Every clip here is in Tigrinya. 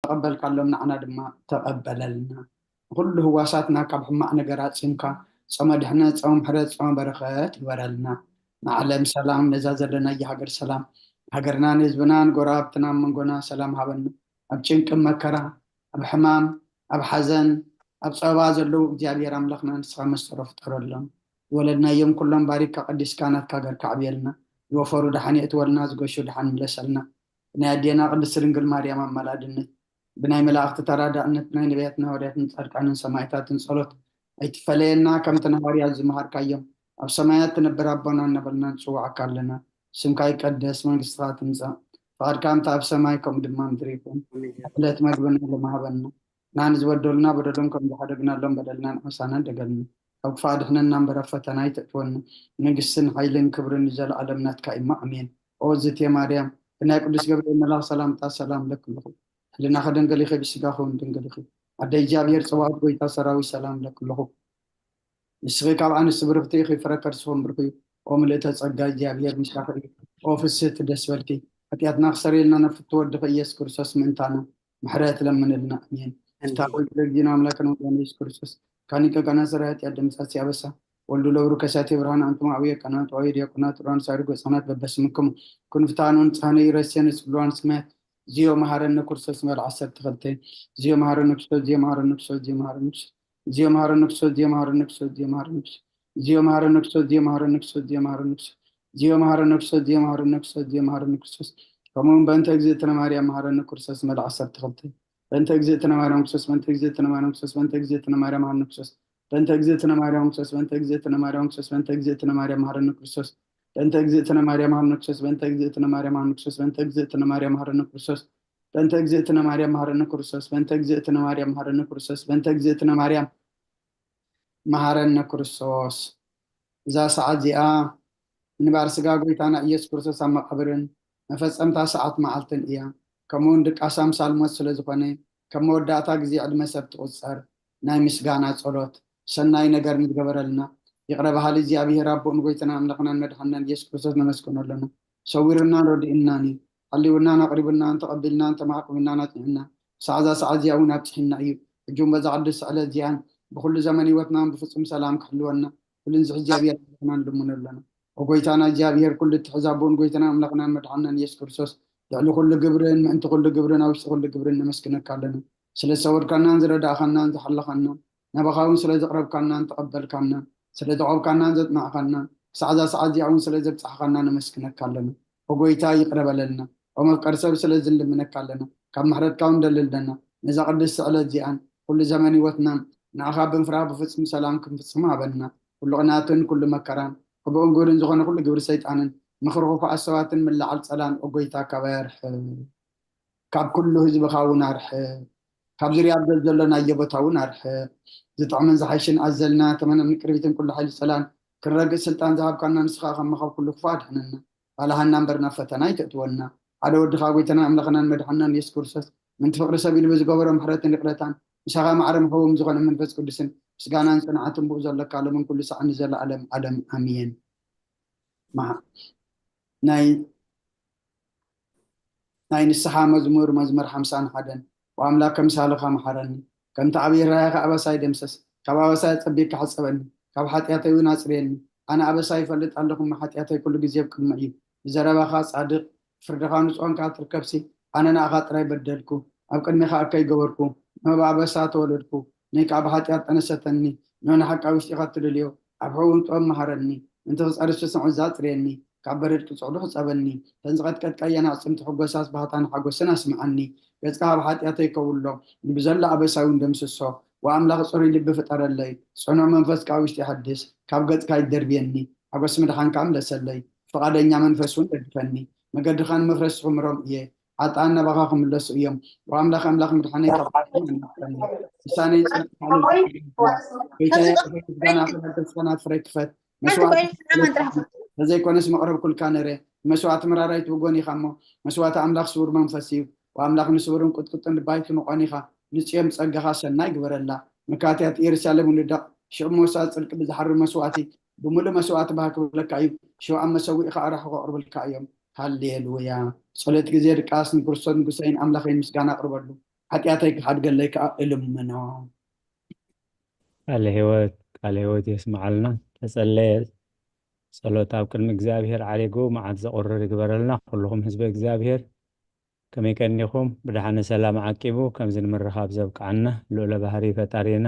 تقبلك اللهم نعنا دما تقبل لنا كل هواساتنا كبحماء نقرات سمكا صمد احنا صوم حرات صوم بركات يبرلنا نعلم سلام نزازل لنا يهاجر سلام هاجرنا نزبنا نقرابتنا من قنا سلام هبنا أبشنك مكرا أبحمام أبحزن أبصابا زلو جابير أملخنا نسخة مصرف ترلهم ولدنا يوم كلهم بارك قدس كانت كاجر كعبيلنا يوفروا دحني اتولنا زقوشوا دحن لسلنا نادينا قدس رنجل مريم ملادنا بناي ملاك تترادأنت ناي نبيتنا وريتنا تركان سمايتات صلوت ايتفلينا كم تنهاري الزمهر كايوم أو سمايات نبر ربنا نبلنا نسوع كلنا سمكاي قدس من قصات نزا فاركام تاب سمايكم دمان دريكم حلت مقبنا لما هبنا نانز ودولنا بدلنكم بحدقنا لهم بدلنا حسانا دقلنا أو فادحنا نمبر فتنا يتأتون نقسن حيلين كبر نزل علمنا تكايما أمين أوزت يا مريم إنها قدس قبل إن الله سلام تا سلام لكم لكم لنا خدن قليخي بسيقاخون دنقليخي عدي جابير سواد قويتا سراوي سلام لكم لكم نسغي كاب عن السبرفتي خي فركر سوم بركي وملئتا تصقاي جابير مشاخري وفسيت دسولتي فتياتنا خسري لنا نفتور دفيس كرسوس منتانا محرات لمن لنا أمين استاقل لجينا أملاكنا ونيس كرسوس كاني كنا سرات يدم ساسي أبسا ولدو لورو كساتي برهان أنتم عوية كانت وعيريا كنات ران سارقو سنات ببسمكم كن فتانون تاني رسين سبلوان سمات زيو مهارن كرسوس مال عصر تغلتين زيو مهارن كرسوس زيو مهارن كرسوس زيو مهارن كرسوس زيو مهارن كرسوس زيو مهارن كرسوس زيو مهارن كرسوس زيو مهارن كرسوس زيو مهارن كرسوس زيو مهارن كرسوس زيو مهارن كرسوس زيو مهارن كرسوس زيو مهارن كرسوس كمون بنت اجزيتنا ماريا مهارن كرسوس مال عصر تغلتين بنت اجزيتنا ماريا كرسوس بنت اجزيتنا ماريا كرسوس بنت اجزيتنا ماريا مهارن كرسوس بنت اجزيتنا ماريا كرسوس بنت اجزيتنا ماريا كرسوس بنت اجزيتنا ماريا مهارن كرسوس بنت اجزيتنا ماريا مهارن كرسوس بنت اجزيتنا ماريا مهارن كرسوس بنت اجزيتنا ماريا مهارن كرسوس بنت اجزيتنا ماريا مهارن كرسوس بنت اجزيتنا ماريا مهارن كرسوس بنت اجزيتنا ماريا مهارن كرسوس إذا سعدي نبار سجا قويتانا إيش كرسوس أما قبرن نفس أمتا ساعات معلتن إياه كمون دك أسام سالموت سلزقني كمون داتا جزي عدم سبت أصار ناي مسجانا صلوت سناي نجار نتجبر لنا يقرب حالي زي أبي رب ونقويتنا أملكنا ندحنا إيش كرسوس نمسكن لنا صورنا رد إناني اللي ولنا قريبنا أنت قبلنا أنت معكم إننا نتعنا سعادة يونا بتحنا أيوب الجمبة زعدس على زيان بكل زمن وتنام بفصم سلام كحلونا كل نزح جابير نحن لمن لنا وقويتنا جابير كل التحزابون قويتنا أملكنا مدحنا يس كرسوس يعني كل جبرين ما أنت كل جبرين أو كل جبرين نمسكنا كلنا سلا صور كنا نزر داخلنا نزح الله خلنا نبغاون سلا زقرب كنا نتقبل كنا سلا دعوب كنا نزت مع خلنا سعادة يعون سلا زبت خلنا نمسكنا كلنا وقويتا يقرب لنا وما قرسب سلا زل منك كلنا كم محرد كون دللنا نزا قدس على زيان كل زمان وتنام نأخاب فراب بفصم سلامكم بفصم بنا كل قناتن كل مكران وبقول نقول نزغنا كل جبر سيطان مخرجوا فأسوات من لعل سلام وقويتا كبارح كاب كله هزب خاونا رح كاب زري عبد الزلنا يبتاونا رح زطعمن زحيشن أزلنا تمنى من كربيتن كل حال سلام كرق السلطان ذهب كنا نسخا خم خاو كل فاد حننا على هالنمبرنا فتناي تتولنا على ود خاويتنا أملخنا مدحنا يسكرسس من تفقر سبيل بز قبر محرة نقرتان شغا معرم هو مزغنا من فس قدسن سجانا صنعتم بوزل لك على من كل ساعة نزل علم أمين مع ناي نسحا مزمور 51 وأملاك مسالخا محرني كم تعبير رايخ أبساي دمسس كبابساي تبيك حسبني كب حتياتي وناسريني أنا أبساي فلت عندكم حتياتي كل جزيب كل مئيب زرابا خاص صادق فردخانوس أون كاتر كبسي أنا نأخذ راي بدلكو أبقى مخا أكي جوركو ما بابسات ولدكو نيك أب حتيات أنا ستني نون حق أوش يقتل اليوم أبعون تؤم محرني أنت أرسل سمع ذات ريني كعبرت تصعدوا حسابني تنزغت كتكينا عصمت حقوساس بهاتان حقوسنا اسمعني يتقاب حاتياتي كولو بزل أبساون دمسسو وأملاق صوري اللي بفتر اللي صنع منفس كاوش تحدث كابقت كاي دربيني حقوس مدخان كامل سلي فقادين منفسون تدفني مقد خان مفرس خمرم إيه عطانا بغاكم اللسو يوم وأملاق مدخاني كابقين لساني سنة فريكفت زي كونس مقرب كل كانري مسوات مرارايت وغوني خامو مسوات أملاق سور منفسيو وأملاق نسورن قد بايت نقاني خا نسيم صقخا سناي غبرلا مكاتيات يرسالم وندا شو موسى صدق بزحر مسواتي بمول مسوات بهاك لكايب شو عم مسوي خا راح قرب الكايم هاليلويا صلاه غزير قاسن كرسون غسين أملاقين مسغانا قربلو حتياتي كحد قال لك إلم منه ቃለ ሕይወት የስማዓልና ተጸለየ ጸሎት ኣብ ቅድሚ እግዚኣብሔር ዓሪጉ መዓት ዘቑርር ይግበረልና ኩልኩም ህዝቢ እግዚኣብሔር ከመይ ቀኒኹም ብድሓነ ሰላም ዓቂቡ ከምዚ ንምርኻብ ዘብቅዓና ልዑለ ባህሪ ፈጣሪና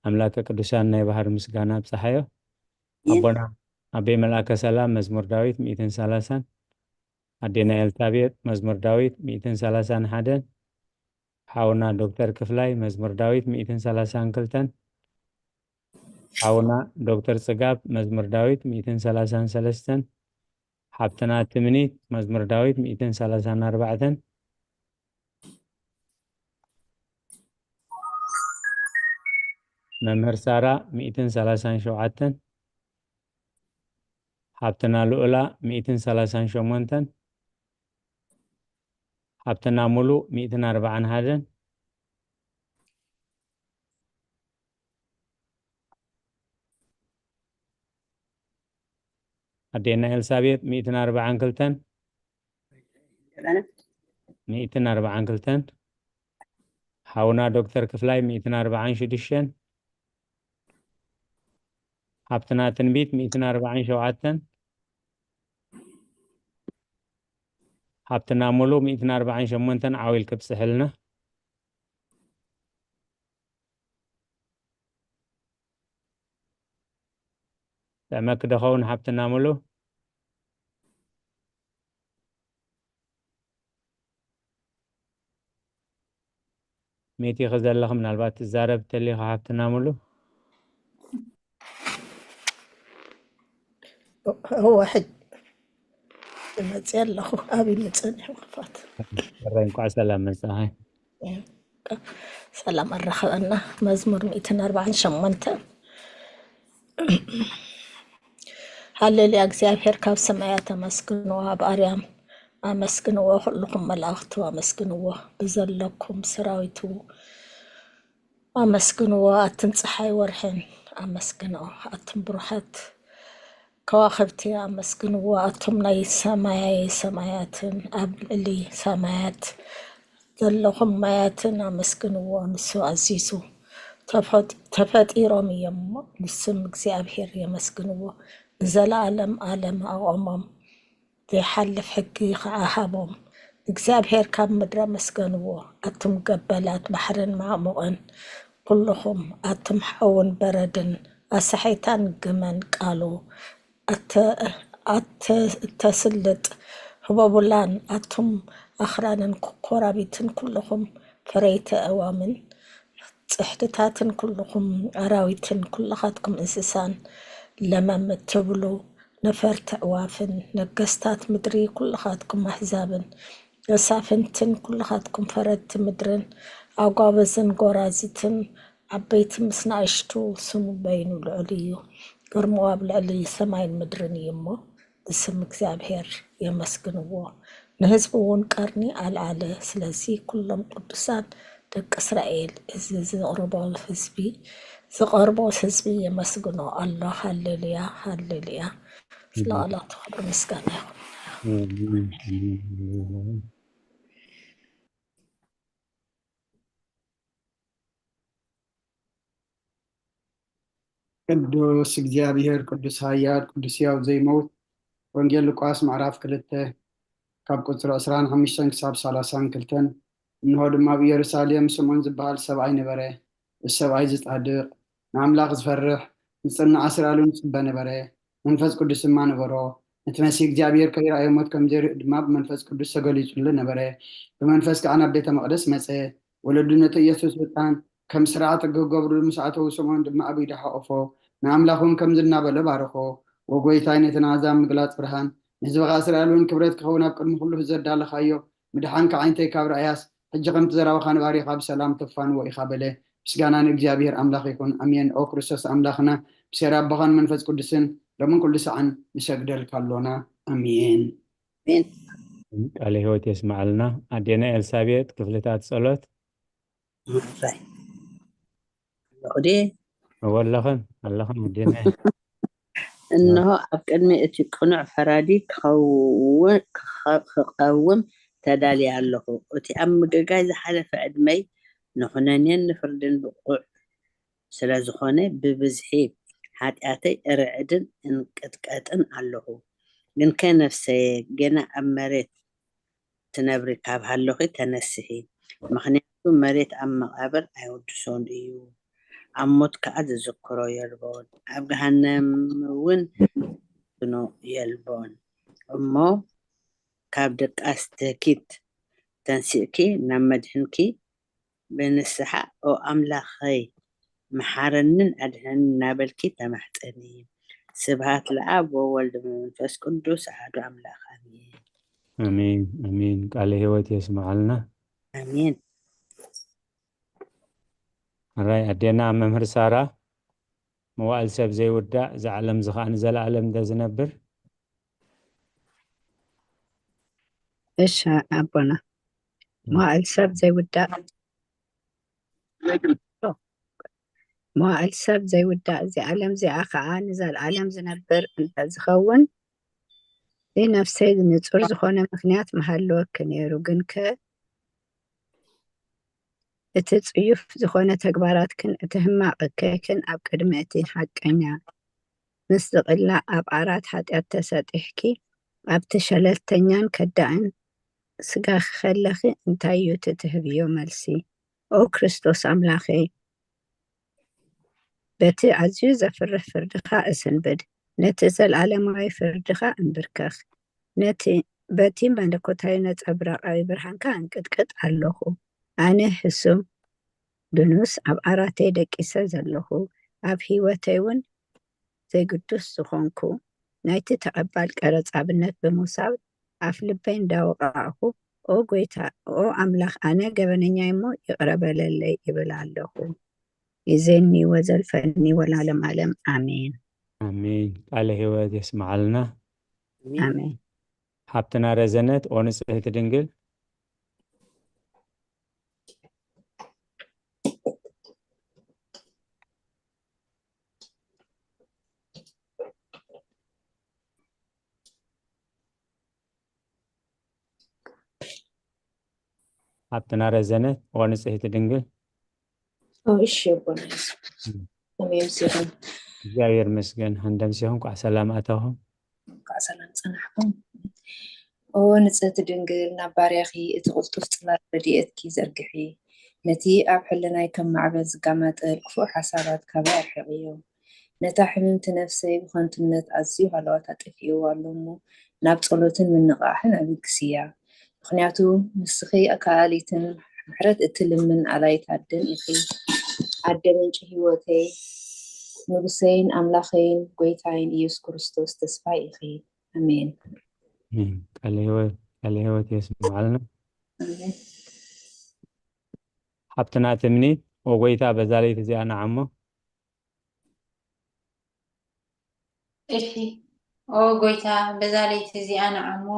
ኣምላከ ቅዱሳን ናይ ባህር ምስጋና ብፀሓዮ ኣቦና ኣበይ መልኣከ ሰላም መዝሙር ዳዊት 130 ኣዴና ኤልሳቤጥ መዝሙር ዳዊት 131 ሓውና ዶክተር ክፍላይ መዝሙር ዳዊት 132 ሓውና ዶክተር ጽጋብ መዝሙር ዳዊት 133 ሓብትና ትምኒት መዝሙር ዳዊት 134 መምህር ሳራ 137 ሓብትና ልዑላ 138 ሓብትና ሙሉእ 141 ኣዴና ኤልሳቤጥ 142 ሓውና ዶክተር ክፍላይ 146 ሓብትና ትንቢት 147 ሓብትና ሙሉእ 148 ዓዊል ክብፅሕልና ጥዕመ ክደኸውን ሓብትና ሙሉእ ميتي غزال لهم من البات الزارب تلي خافتنا ملو هو حد متسأل له أبي متسأل وقفات رأيكم على سلام مساهي سلام الرخلنا مزمور 240 شمنت هللي እግዚአብሔር ካብ ሰማያት አመስግንዎ ኣብ ኣርያም አመስግንዎ ሁሉኩም መላእክቱ አመስግንዎ ብዘለኩም ሰራዊቱ አመስግንዎ ኣትን ፀሓይ ወርሕን አመስግንዎ ኣትን ብሩሓት ከዋኽብቲ አመስግንዎ ኣቶም ናይ ሰማያትን ኣብ ልዕሊ ሰማያት ዘለኹም ማያትን አመስግንዎ ንሱ ኣዚዙ ተፈጢሮም እዮም ንስም እግዚአብሔር የመስግንዎ ንዘላለም ዓለም ኣቆሞም ዘይሓልፍ ሕጊ ከዓ ሃቦም እግዚአብሔር ካብ ምድረ መስገንዎ ኣቱም ገበላት ባሕርን ማዕሙቕን ኩልኹም ኣቱም ሓውን በረድን ኣሳሒታን ግመን ቃሉ እተስልጥ ህበቡላን ኣቱም ኣኽራንን ኮራቢትን ኩልኹም ፍረይተ እዋምን ጽሕድታትን ኩልኹም ኣራዊትን ኩልኻትኩም እንስሳን ለመም ትብሉ ነፈርተ ኣዕዋፍን ነገስታት ምድሪ ኩልኻትኩም ኣሕዛብን መሳፍንትን ኩልኻትኩም ፈረድቲ ምድርን ኣጓበዝን ጎራዚትን ዓበይቲ ምስ ንኣሽቱ ስሙ በይኑ ልዑል እዩ ግርምኡ ኣብ ልዕሊ ሰማይን ምድርን እዩ እሞ ንስም እግዚአብሔር የመስግንዎ ንህዝቢ እውን ቀርኒ ኣልዓለ ስለዚ ኩሎም ቅዱሳን ደቂ እስራኤል እዚ ዝቐርቦ ህዝቢ የመስግኖ ኣሎ ሃሌሉያ ሃሌሉያ ስለ ቃላቱ ክብሪ ምስጋና ይሁን ቅዱስ እግዚአብሔር ቅዱስ ኃያል ቅዱስ ያው ዘይሞት ወንጌል ሉቃስ ምዕራፍ 2 ካብ ቁፅሪ 25 ክሳብ 32 እንሆ ድማ ኣብ ኢየሩሳሌም ስምዖን ዝበሃል ሰብኣይ ነበረ ሰብኣይ ዝጻድቕ ንኣምላኽ ዝፈርሕ ንጽናዕ እስራኤልን ጽበ ነበረ መንፈስ ቅዱስ ድማ ነበሮ እቲ መሲሕ እግዚአብሔር ከይረኣዮ ሞት ከም ዘይርኢ ድማ ብመንፈስ ቅዱስ ተገሊጹሉ ነበረ ብመንፈስ ከዓ ናብ ቤተ መቅደስ መፀ ወለዱ ነቲ ኢየሱስ ህፃን ከም ስርዓት ክገብሩ ምስ ኣተው ስምዖን ድማ ኣብ ኢዱ ሓቆፎ ንኣምላኹም ከም ዝናበለ ባርኮ ወጎይታይ ነቲ ንኣሕዛብ ምግላፅ ብርሃን ንህዝብኻ እስራኤል እውን ክብረት ክኸውን ኣብ ቅድሚ ኩሉ ዘዳለኻዮ ምድሓን ከዓይንተይ ካብ ረኣያስ ሕጂ ከምቲ ዘረባኻ ንባሪኻ ብሰላም ተፋንዎ ኢኻ በለ ምስጋና ንእግዚአብሔር ኣምላኽ ይኹን ኣሜን ኦ ክርስቶስ ኣምላኽና ብሴራ ኣቦኻን መንፈስ ቅዱስን ሎምን ኩሉ ሰዓን ንሰግደልካ ኣሎና ኣሜን ቃለ ሕይወት የስማዓልና ኣዴና ኤልሳቤጥ ክፍልታት ጸሎት ወለኸን ኣለኸን ኣዴና እነሆ ኣብ ቅድሚ እቲ ቅኑዕ ፈራዲ ክቐውም ተዳልያ ኣለኹ እቲ ኣብ ምግጋይ ዝሓለፈ ዕድመይ ንኹነኔን ንፍርድን ብቁዕ ስለ ዝኾነ ብብዝሒ ሓጢኣተይ ርዕድን እንቅጥቀጥን ኣለኹ ግን ከነፍሰየ ገና ኣብ መሬት ትነብሪ ካብ ሃለኺ ተነስሒ ምክንያቱ መሬት ኣብ መቃብር ኣይወድሶን እዩ ኣብ ሞት ከዓ ዝዝክሮ የልቦን ኣብ ገሃነም እውን ብኖ የልቦን እሞ ካብ ደቃስ ተኪት ተንሲእኪ ናብ መድሕንኪ ብንስሓ ኦ ኣምላኸይ መሓረንን ኣድሕንን እናበልኪ ተማሕፀኒ ስብሃት ለኣብ ወወልድ መንፈስ ቅዱስ ኣሐዱ ኣምላኽ ኣሜን አሜን አሜን። ቃለ ሕይወት የስማዓልና ኣሜን ራይ ኣዴና መምህር ሳራ መዋዕል ሰብ ዘይውዳእ ዝዓለም ዝኸኣን ዘለዓለም ዝነብር እሺ ኣቦና መዋዕል ሰብ ዘይውዳእ መዋዕል ሰብ ዘይውዳእ እዚ ዓለም እዚኣ ከዓ ንዘለዓለም ዝነብር እንተዝኸውን ነፍሰይ ንፁር ዝኾነ ምክንያት መሃለወክ ነይሩ ግን እቲ ፅዩፍ ዝኾነ ተግባራትክን እቲ ሕማቅ እከይክን ኣብ ቅድሚ እቲ ሓቀኛ ምስ ዝቕላዕ ኣብ ዓራት ሓጢኣት ተሰጢሕኪ ኣብቲ ሸለልተኛን ከዳእን ስጋ ከለኺ እንታይ እዩ ትህብዮ መልሲ ኦ ክርስቶስ ኣምላኸይ በቲ ኣዝዩ ዘፍርሕ ፍርድኻ እስንብድ ነቲ ዘለዓለማዊ ፍርድኻ እንብርከኽ በቲ መለኮታዊ ነፀብራቃዊ ብርሃንካ እንቅጥቅጥ ኣለኹ ኣነ ህሱም ድኑስ ኣብ ዓራተይ ደቂሰ ዘለኹ ኣብ ሂወተይ እውን ዘይግዱስ ዝኾንኩ ናይቲ ተቐባል ቀረፃብነት ብምውሳብ ኣፍ ልበይ እንዳወቃዕኹ ኦ ጎይታ ኦ ኣምላኽ ኣነ ገበነኛ እሞ ይቕረበለለይ ይብል ኣለኹ ይዘኒ ወዘልፈኒ ወላለም ዓለም ኣሜን አሜን። ቃለ ሕይወት የስማዓልና ኣሜን ሓብትና ረዘነት ኦ ንጽሕቲ ድንግል ሓብትና ረዘነት ኦ ንጽሕቲ ድንግል እሺ ኣቦና ኣሜን ሲሆን እግዚአብሔር ይመስገን እንደም ሲሆን ቋዕ ሰላም ኣታኹም ቋዕ ሰላም ፀናሕኩም ኦ ንጽሕቲ ድንግል ናብ ባርያኺ እቲ ቁልጡፍ ጽላት ረድኤትኪ ዘርግሒ ነቲ ኣብ ሕልናይ ከም ማዕበል ዝጋማጠል ክፉእ ሓሳባት ካብ ኣርሕቕዮ ነታ ሕምምቲ ነፍሰይ ብኸንቱነት ኣዝዩ ሃለዋት ኣጠፊእዎ ኣሎ እሞ ናብ ጸሎትን ምንቓሕን ኣብግስያ ምክንያቱ ንስኺ ኣካሊትን ምሕረት እትልምን ኣላይታደን ኢኺ ኣደ ምንጪ ሂወተይ ንጉሰይን ኣምላኸይን ጎይታይን ኢየሱስ ክርስቶስ ተስፋይ ኢኺ ኣሜን ቃለ ሕይወት የስማዓልና ሓብትና ትምኒት ወጎይታ በዛለይት እዚኣ ንዓሞ እሺ ኦ ጎይታ በዛለይት እዚኣ ንዓሞ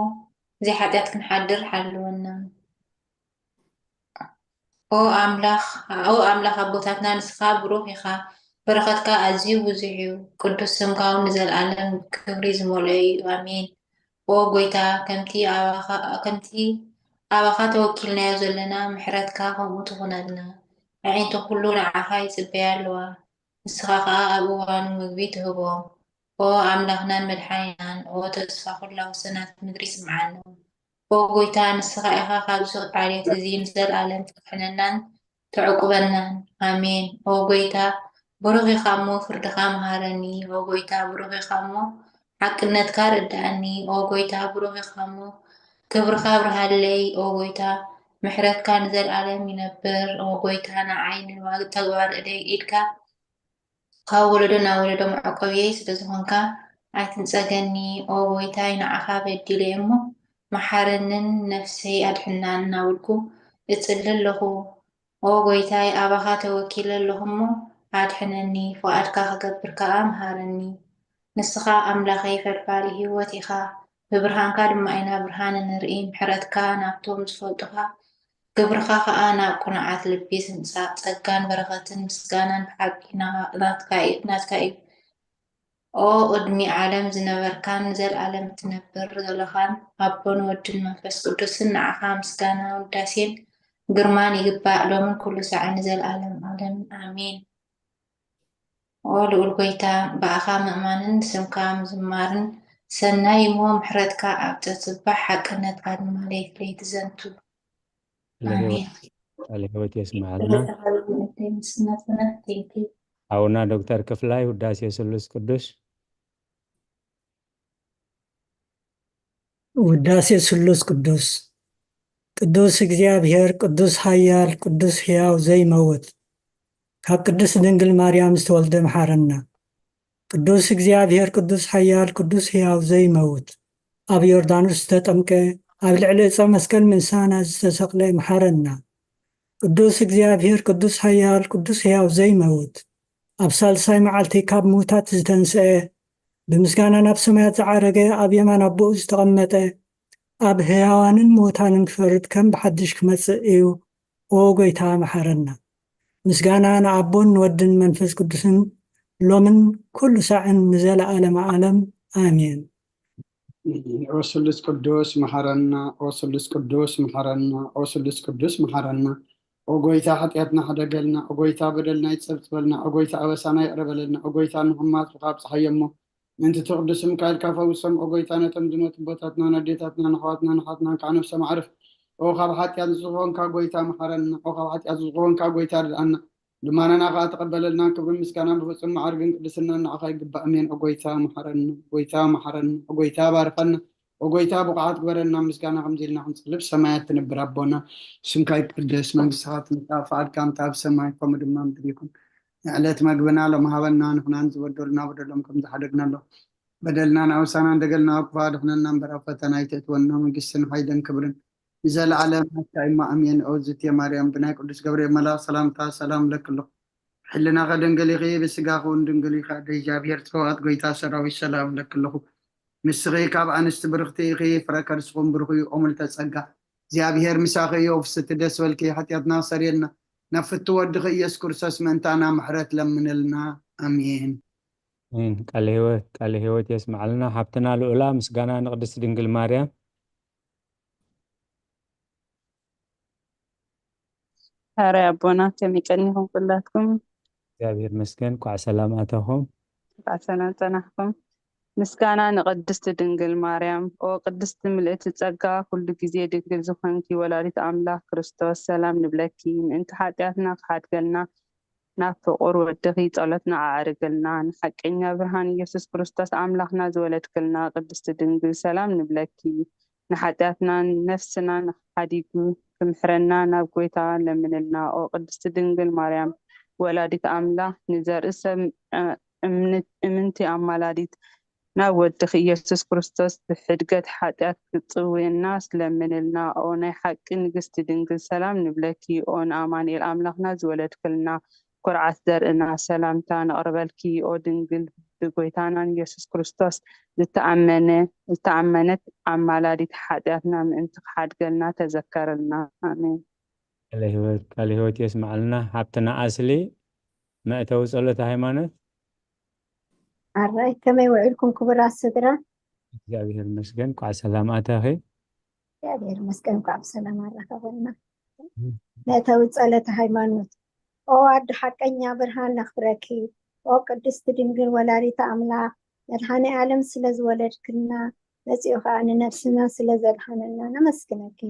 እዚ ሓጢኣት ክንሓድር ሓልወና ኦ ኣምላኽ ኣቦታትና ንስኻ ብሩኽ ኢኻ በረኸትካ ኣዝዩ ብዙሕ እዩ ቅዱስ ስምካ እውን ንዘለዓለም ክብሪ ዝመልኦ እዩ ኣሜን ኦ ጎይታ ከምቲ ኣባኻ ተወኪልናዮ ዘለና ምሕረትካ ከምኡ ትኹነልና ኣዒንቱ ኩሉ ንዓኻ ይፅበያ ኣለዋ ንስኻ ከዓ ኣብ እዋኑ ምግቢ ትህቦም ኦ ኣምላኽናን መድሓኒናን ኦ ተስፋ ኩላዊ ሰናት ምድሪ ይስምዓና ኦ ጎይታ ንስኻ ኢኻ ካብዚ ዓልየት እዚ ንዘለዓለም ትሕነናን ትዕቁበናን ኣሜን ኦ ጎይታ ብሩኽ ኢኻ እሞ ፍርድኻ መሃረኒ ኦ ጎይታ ብሩኽ ኢኻ እሞ ሓቅነትካ ርዳእኒ ኦ ጎይታ ብሩኽ ኢኻ እሞ ክብርካ ብርሃለይ ኦ ጎይታ ምሕረትካ ንዘለዓለም ይነብር ኦ ጎይታ ንዓይ ተግባር እደይ ኢድካ ካብ ወለዶ ናብ ወለዶ መዕቆብየይ ስለዝኾንካ ኣይትንፀገኒ ኦ ጎይታይ ንዓኻ በዲለ እሞ መሓረንን ነፍሰይ ኣድሕናን እናብልኩ እፅሊ ኣለኹ ኦ ጎይታይ ኣባኻ ተወኪለ ኣለኹ እሞ ኣድሕነኒ ፍቓድካ ክገብር ከዓ መሃረኒ ንስኻ ኣምላኸይ ፈልፋሊ ሂወት ኢኻ ብብርሃንካ ድማ ኢና ብርሃን ንርኢ ምሕረትካ ናብቶም ዝፈልጡኻ ግብርካ ከዓ ናብ ቁንዓት ልቢ ዝምፃእ ፀጋን በረኸትን ምስጋናን ብሓቂ ናትካ እዩ ቅድሚ ዓለም ዝነበርካን ዘለዓለም ትነብር ዘለኻን ኣቦን ወድን መንፈስ ቅዱስን ንዓኻ ምስጋና ውዳሴን ግርማን ይግባእ ሎምን ኩሉ ሰዓት ንዘለዓለም ዓለም ኣሜን። ልዑል ጎይታ በኣኻ ምእማንን ስምካ ምዝማርን ሰናይ እሞ ምሕረትካ ኣብ ተጽባሕ ሓቅነትካ ድማ ለይት ዘንቱ ኣሜን። ቃለ ሕይወት የስማዓልና አቡነ ዶክተር ክፍላይ ውዳሴ ስሉስ ቅዱስ ውዳሴ ስሉስ ቅዱስ ቅዱስ እግዚአብሔር ቅዱስ ኃያል ቅዱስ ሕያው ዘይመውት ካብ ቅዱስ ድንግል ማርያም ዝተወልደ መሓረና ቅዱስ እግዚአብሔር ቅዱስ ኃያል ቅዱስ ሕያው ዘይመውት ኣብ ዮርዳኖስ ዝተጠምቀ ኣብ ልዕሊ ዕፀ መስቀል ምንሳና ዝተሰቕለ መሓረና ቅዱስ እግዚአብሔር ቅዱስ ኃያል ቅዱስ ሕያው ዘይመውት ኣብ ሳልሳይ መዓልቲ ካብ ሙታት ዝተንስአ ብምስጋና ናብ ሰማያት ዝዓረገ ኣብ የማን ኣቦኡ ዝተቐመጠ ኣብ ሕያዋንን ሙታንን ክፈርድ ከም ብሓድሽ ክመጽእ እዩ። ኦ ጎይታ መሓረና ምስጋና ንኣቦን ወድን መንፈስ ቅዱስን ሎምን ኩሉ ሳዕን ንዘለዓለመ ዓለም ኣሜን። ኦ ስሉስ ቅዱስ መሓረና፣ ኦ ስሉስ ቅዱስ መሓረና፣ ኦ ስሉስ ቅዱስ መሓረና። ኦ ጎይታ ሓጢአትና ሓደገልና፣ ኦ ጎይታ በደልና ይጸብጽበልና፣ ኦ ጎይታ ኣበሳና ይቅረበለልና፣ ኦ ጎይታ ንሕማት ካብ ፀሓየሞ ምንቲ ትቅዱስ ሚካኤል ካፈውሶም፣ ኦ ጎይታ ነቶም ዝመቱ ቦታትና ነዴታትና ነሕዋትና ንሓትና ከዓ ነፍሶም ዓርፍ። ኦ ካብ ሓጢአት ዝዝኾንካ ጎይታ መሓረና፣ ኦ ካብ ሓጢአት ዝዝኾንካ ጎይታ ርድኣና፣ ልማናና ከዓ ተቀበለልና። ክብሪ ምስጋና ብፍጹም ማዕርግን ቅድስና ንዓኻ ይግባእ እሜን። ኦ ጎይታ መሓረና፣ ጎይታ መሓረና፣ ኦ ጎይታ ባርኸና፣ ኦ ጎይታ ብቕዓት ግበረና። ምስጋና ከምዚ ኢልና ክንጽልብ ሰማያት ትነብር ኣቦና ስምካ ይቅደስ፣ መንግስትኻ ትምጻእ፣ ፈቃድካ እንታ ኣብ ሰማይ ከምኡ ድማ ምድሪ ይኩን። ዕለት መግብና ሎሚ ሃበና፣ ንሕናን ዝበደሉና በደሎም ከም ዝሓደግና ኣሎ በደልና ናውሳና እንደገልና ኣኩፋ ድሕነና እምበር ኣብ ፈተና ይተእትወና። መንግስትን ሓይልን ክብርን ንዘለዓለም ኢማ ኣሜን። ኦ ዝትየ ማርያም ብናይ ቅዱስ ገብርኤል መልኣክ ሰላምታ ሰላም ለክሎ ሕልናኸ ድንግል ኢኺ ብስጋኹ ድንግል ኢኻ እግዚአብሔር ጽባኦት ጎይታ ሰራዊት ሰላም ለክለኹ ምስኺ ካብ ኣንስቲ ብርክቲ ኢኺ ፍረ ከርስኹም ብሩኽ እዩ። ኦ ምልዕተ ጸጋ እግዚአብሔር ምሳኺ እዩ። ፍስቲ ደስ በልኪ ሓጢአትና ሰሪየልና ነፍቲ ወድኺ ኢየሱስ ክርስቶስ ምእንታና ምሕረት ለምንልና ኣሜን። ቃለ ሕይወት የስማዓልና። ሃብትና ልዑላ ምስጋና ንቅድስቲ ድንግል ማርያም ሃረ ኣቦና ከመይ ቀኒኹም ኩላትኩም? እግዚአብሔር መስገን ኳዕ ሰላም ኣተኹም። ኳዕ ሰላም ፀናሕኩም። ምስጋና ንቅድስቲ ድንግል ማርያም። ኦ ቅድስቲ ምልእቲ ጸጋ ኩሉ ግዜ ድንግል ዝኾንኪ ወላዲት ኣምላኽ ክርስቶስ ሰላም ንብለኪ። ምእንቲ ሓጢአትና ክሓድገልና ናብ ፍቁር ወድኺ ጸሎትና ኣዕርግልና። ንሓቀኛ ብርሃን ኢየሱስ ክርስቶስ ኣምላኽና ዝወለድክልና ቅድስቲ ድንግል ሰላም ንብለኪ። ንሓጢአትና ነፍስና ንሓዲጉ ክምሕረና ናብ ጎይታ ለምንልና። ኦ ቅድስቲ ድንግል ማርያም ወላዲት ኣምላኽ ንዘርኢ ሰብ እምንቲ ኣማላዲት ናብ ወድኺ ኢየሱስ ክርስቶስ ብሕድገት ሓጢአት ክጽውየና ስለምንልና። ኦ ናይ ሓቂ ንግስቲ ድንግል ሰላም ንብለኪ። ኦ ንኣማኑኤል ኣምላኽና ዝወለድክልና ኩርዓት ዘርእና ሰላምታ ነቕርበልኪ። ኦ ድንግል ብጎይታናን ኢየሱስ ክርስቶስ ዝተኣመነት ኣማላዲት ሓጢአትና ምእንቲ ክሓድገልና ተዘከረልና። ኣሜን። ቃለ ሕይወት የስማዓልና። ሃብትና ኣስሊ መእተዊ ጸሎተ ሃይማኖት ኣራይ ከመይ ውዒልኩም ክቡራት ስድራ? እግዚአብሔር መስገን ኳዕ ሰላም ኣተኺ። እግዚአብሔር መስገን ኳዕ ሰላም ኣረኸበልና። መእተዊ ጸሎተ ሃይማኖት። ኦ ኣዲ ሓቀኛ ብርሃን ነኽብረኪ። ኦ ቅድስቲ ድንግል ወላዲተ ኣምላኽ መድኃኔ ዓለም ስለ ዝወለድክልና መጺኡ ከዓ ንነፍስና ስለ ዘድሓነና ነመስግነኪ።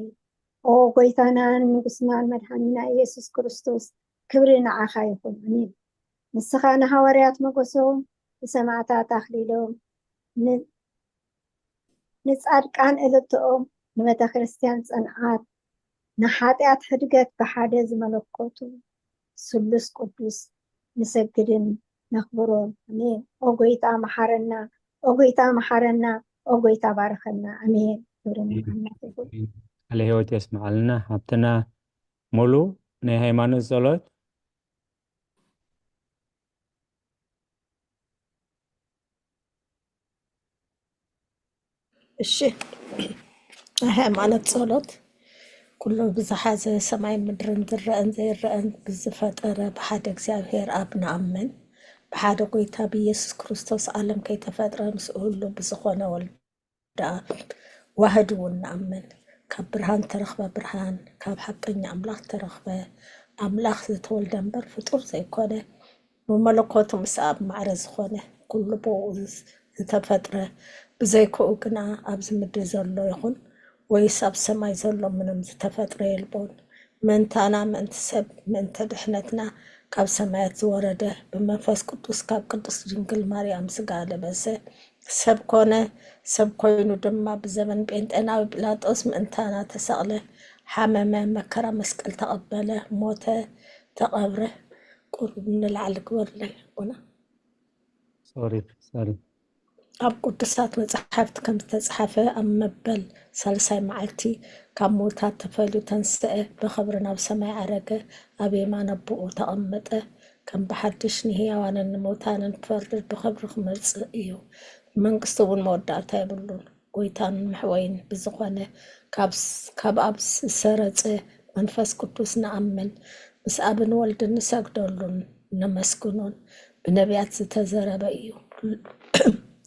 ኦ ጎይታናን ንጉስናን መድኃኒና ኢየሱስ ክርስቶስ ክብሪ ንዓኻ ይኹን ኣሜን። ንስኻ ንሃዋርያት መጎሶም ንሰማዕታት ኣኽሊሎም ንጻድቃን እልትኦም ንቤተ ክርስቲያን ጸንዓት ንኃጢአት ሕድገት ብሓደ ዝመለኮቱ ስሉስ ቅዱስ ንሰግድን ነኽብሮም ኣሜን። ኦ ጎይታ መሓረና፣ ኦ ጎይታ መሓረና፣ ኦ ጎይታ ባርኸና ኣሜን። ክብርን ንዓናት ይኹን። ቃለ ሕይወት የስማዓልና። ሃብትና ሙሉ ናይ ሃይማኖት ጸሎት እሺ ናይ ሃይማኖት ጸሎት ኩሉ ብዝሓዘ ሰማይ ምድርን ዝረአን ዘይረአን ብዝፈጠረ ብሓደ እግዚኣብሔር ኣብ ንኣምን بحاد قويتا بيسوس كريستوس عالم كي تفادر مسؤول بزخونة والدا واحدون نأمن كاب برهان ترخبة برهان كاب حقين أملاخ ترخبة أملاخ زتولد أمبر فطور زي كونه وملكوت مساب معرز خونه كل بوز زتفادر بزي كوكنا أبز مدي زلو يخون ويساب سماي زلو منهم زتفادر يلبون من تانا من تسب من تدحنتنا كاب سمايات زورده بمنفس قدوس كاب قدوس جنجل ماريام سقالة بس سب كونه سب كوينو دما بزمن بنت أنا بلاطوس من تانا تسأله حمامة مكرة مسكال تقبله موته تقبره قرب من العلق ورلي هنا سوري أب قدسات مصحفت كم تتصحفه أم مبل سالساي معلتي كم موتات تفلو تنسئه بخبرنا بسماي عرقه أبي ما نبؤو تقمته كم بحدش نهي وانا نموتان نفرد بخبرخ مرس إيو من قصتون مودات يبلون قويتان محوين بزخوانه كاب أبس سرطه منفس قدس نأمن بس أبن والد نساقدولون نمسكنون بنبيات زتزرب إيو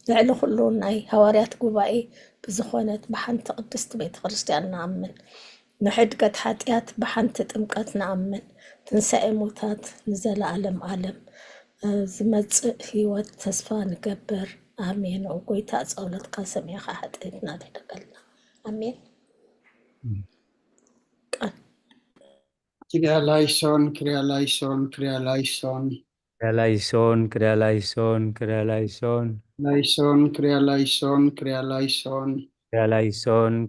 لعل خلون أي هواريات قبائي بزخونت بحنت قدست بيت خرستيان نأمن نحد قد حاتيات بحنت تمقات نأمن تنسأي موتات نزل عالم زمت هيوات تسفى نقبر آمين وقويتا أصولت قاسم يخا حتيتنا لدقلنا آمين كريا لايسون كريا لايسون كريا لايسون كريا لايسون لايسون كريا لايسون كريا لايسون كريا لايسون كريا لايسون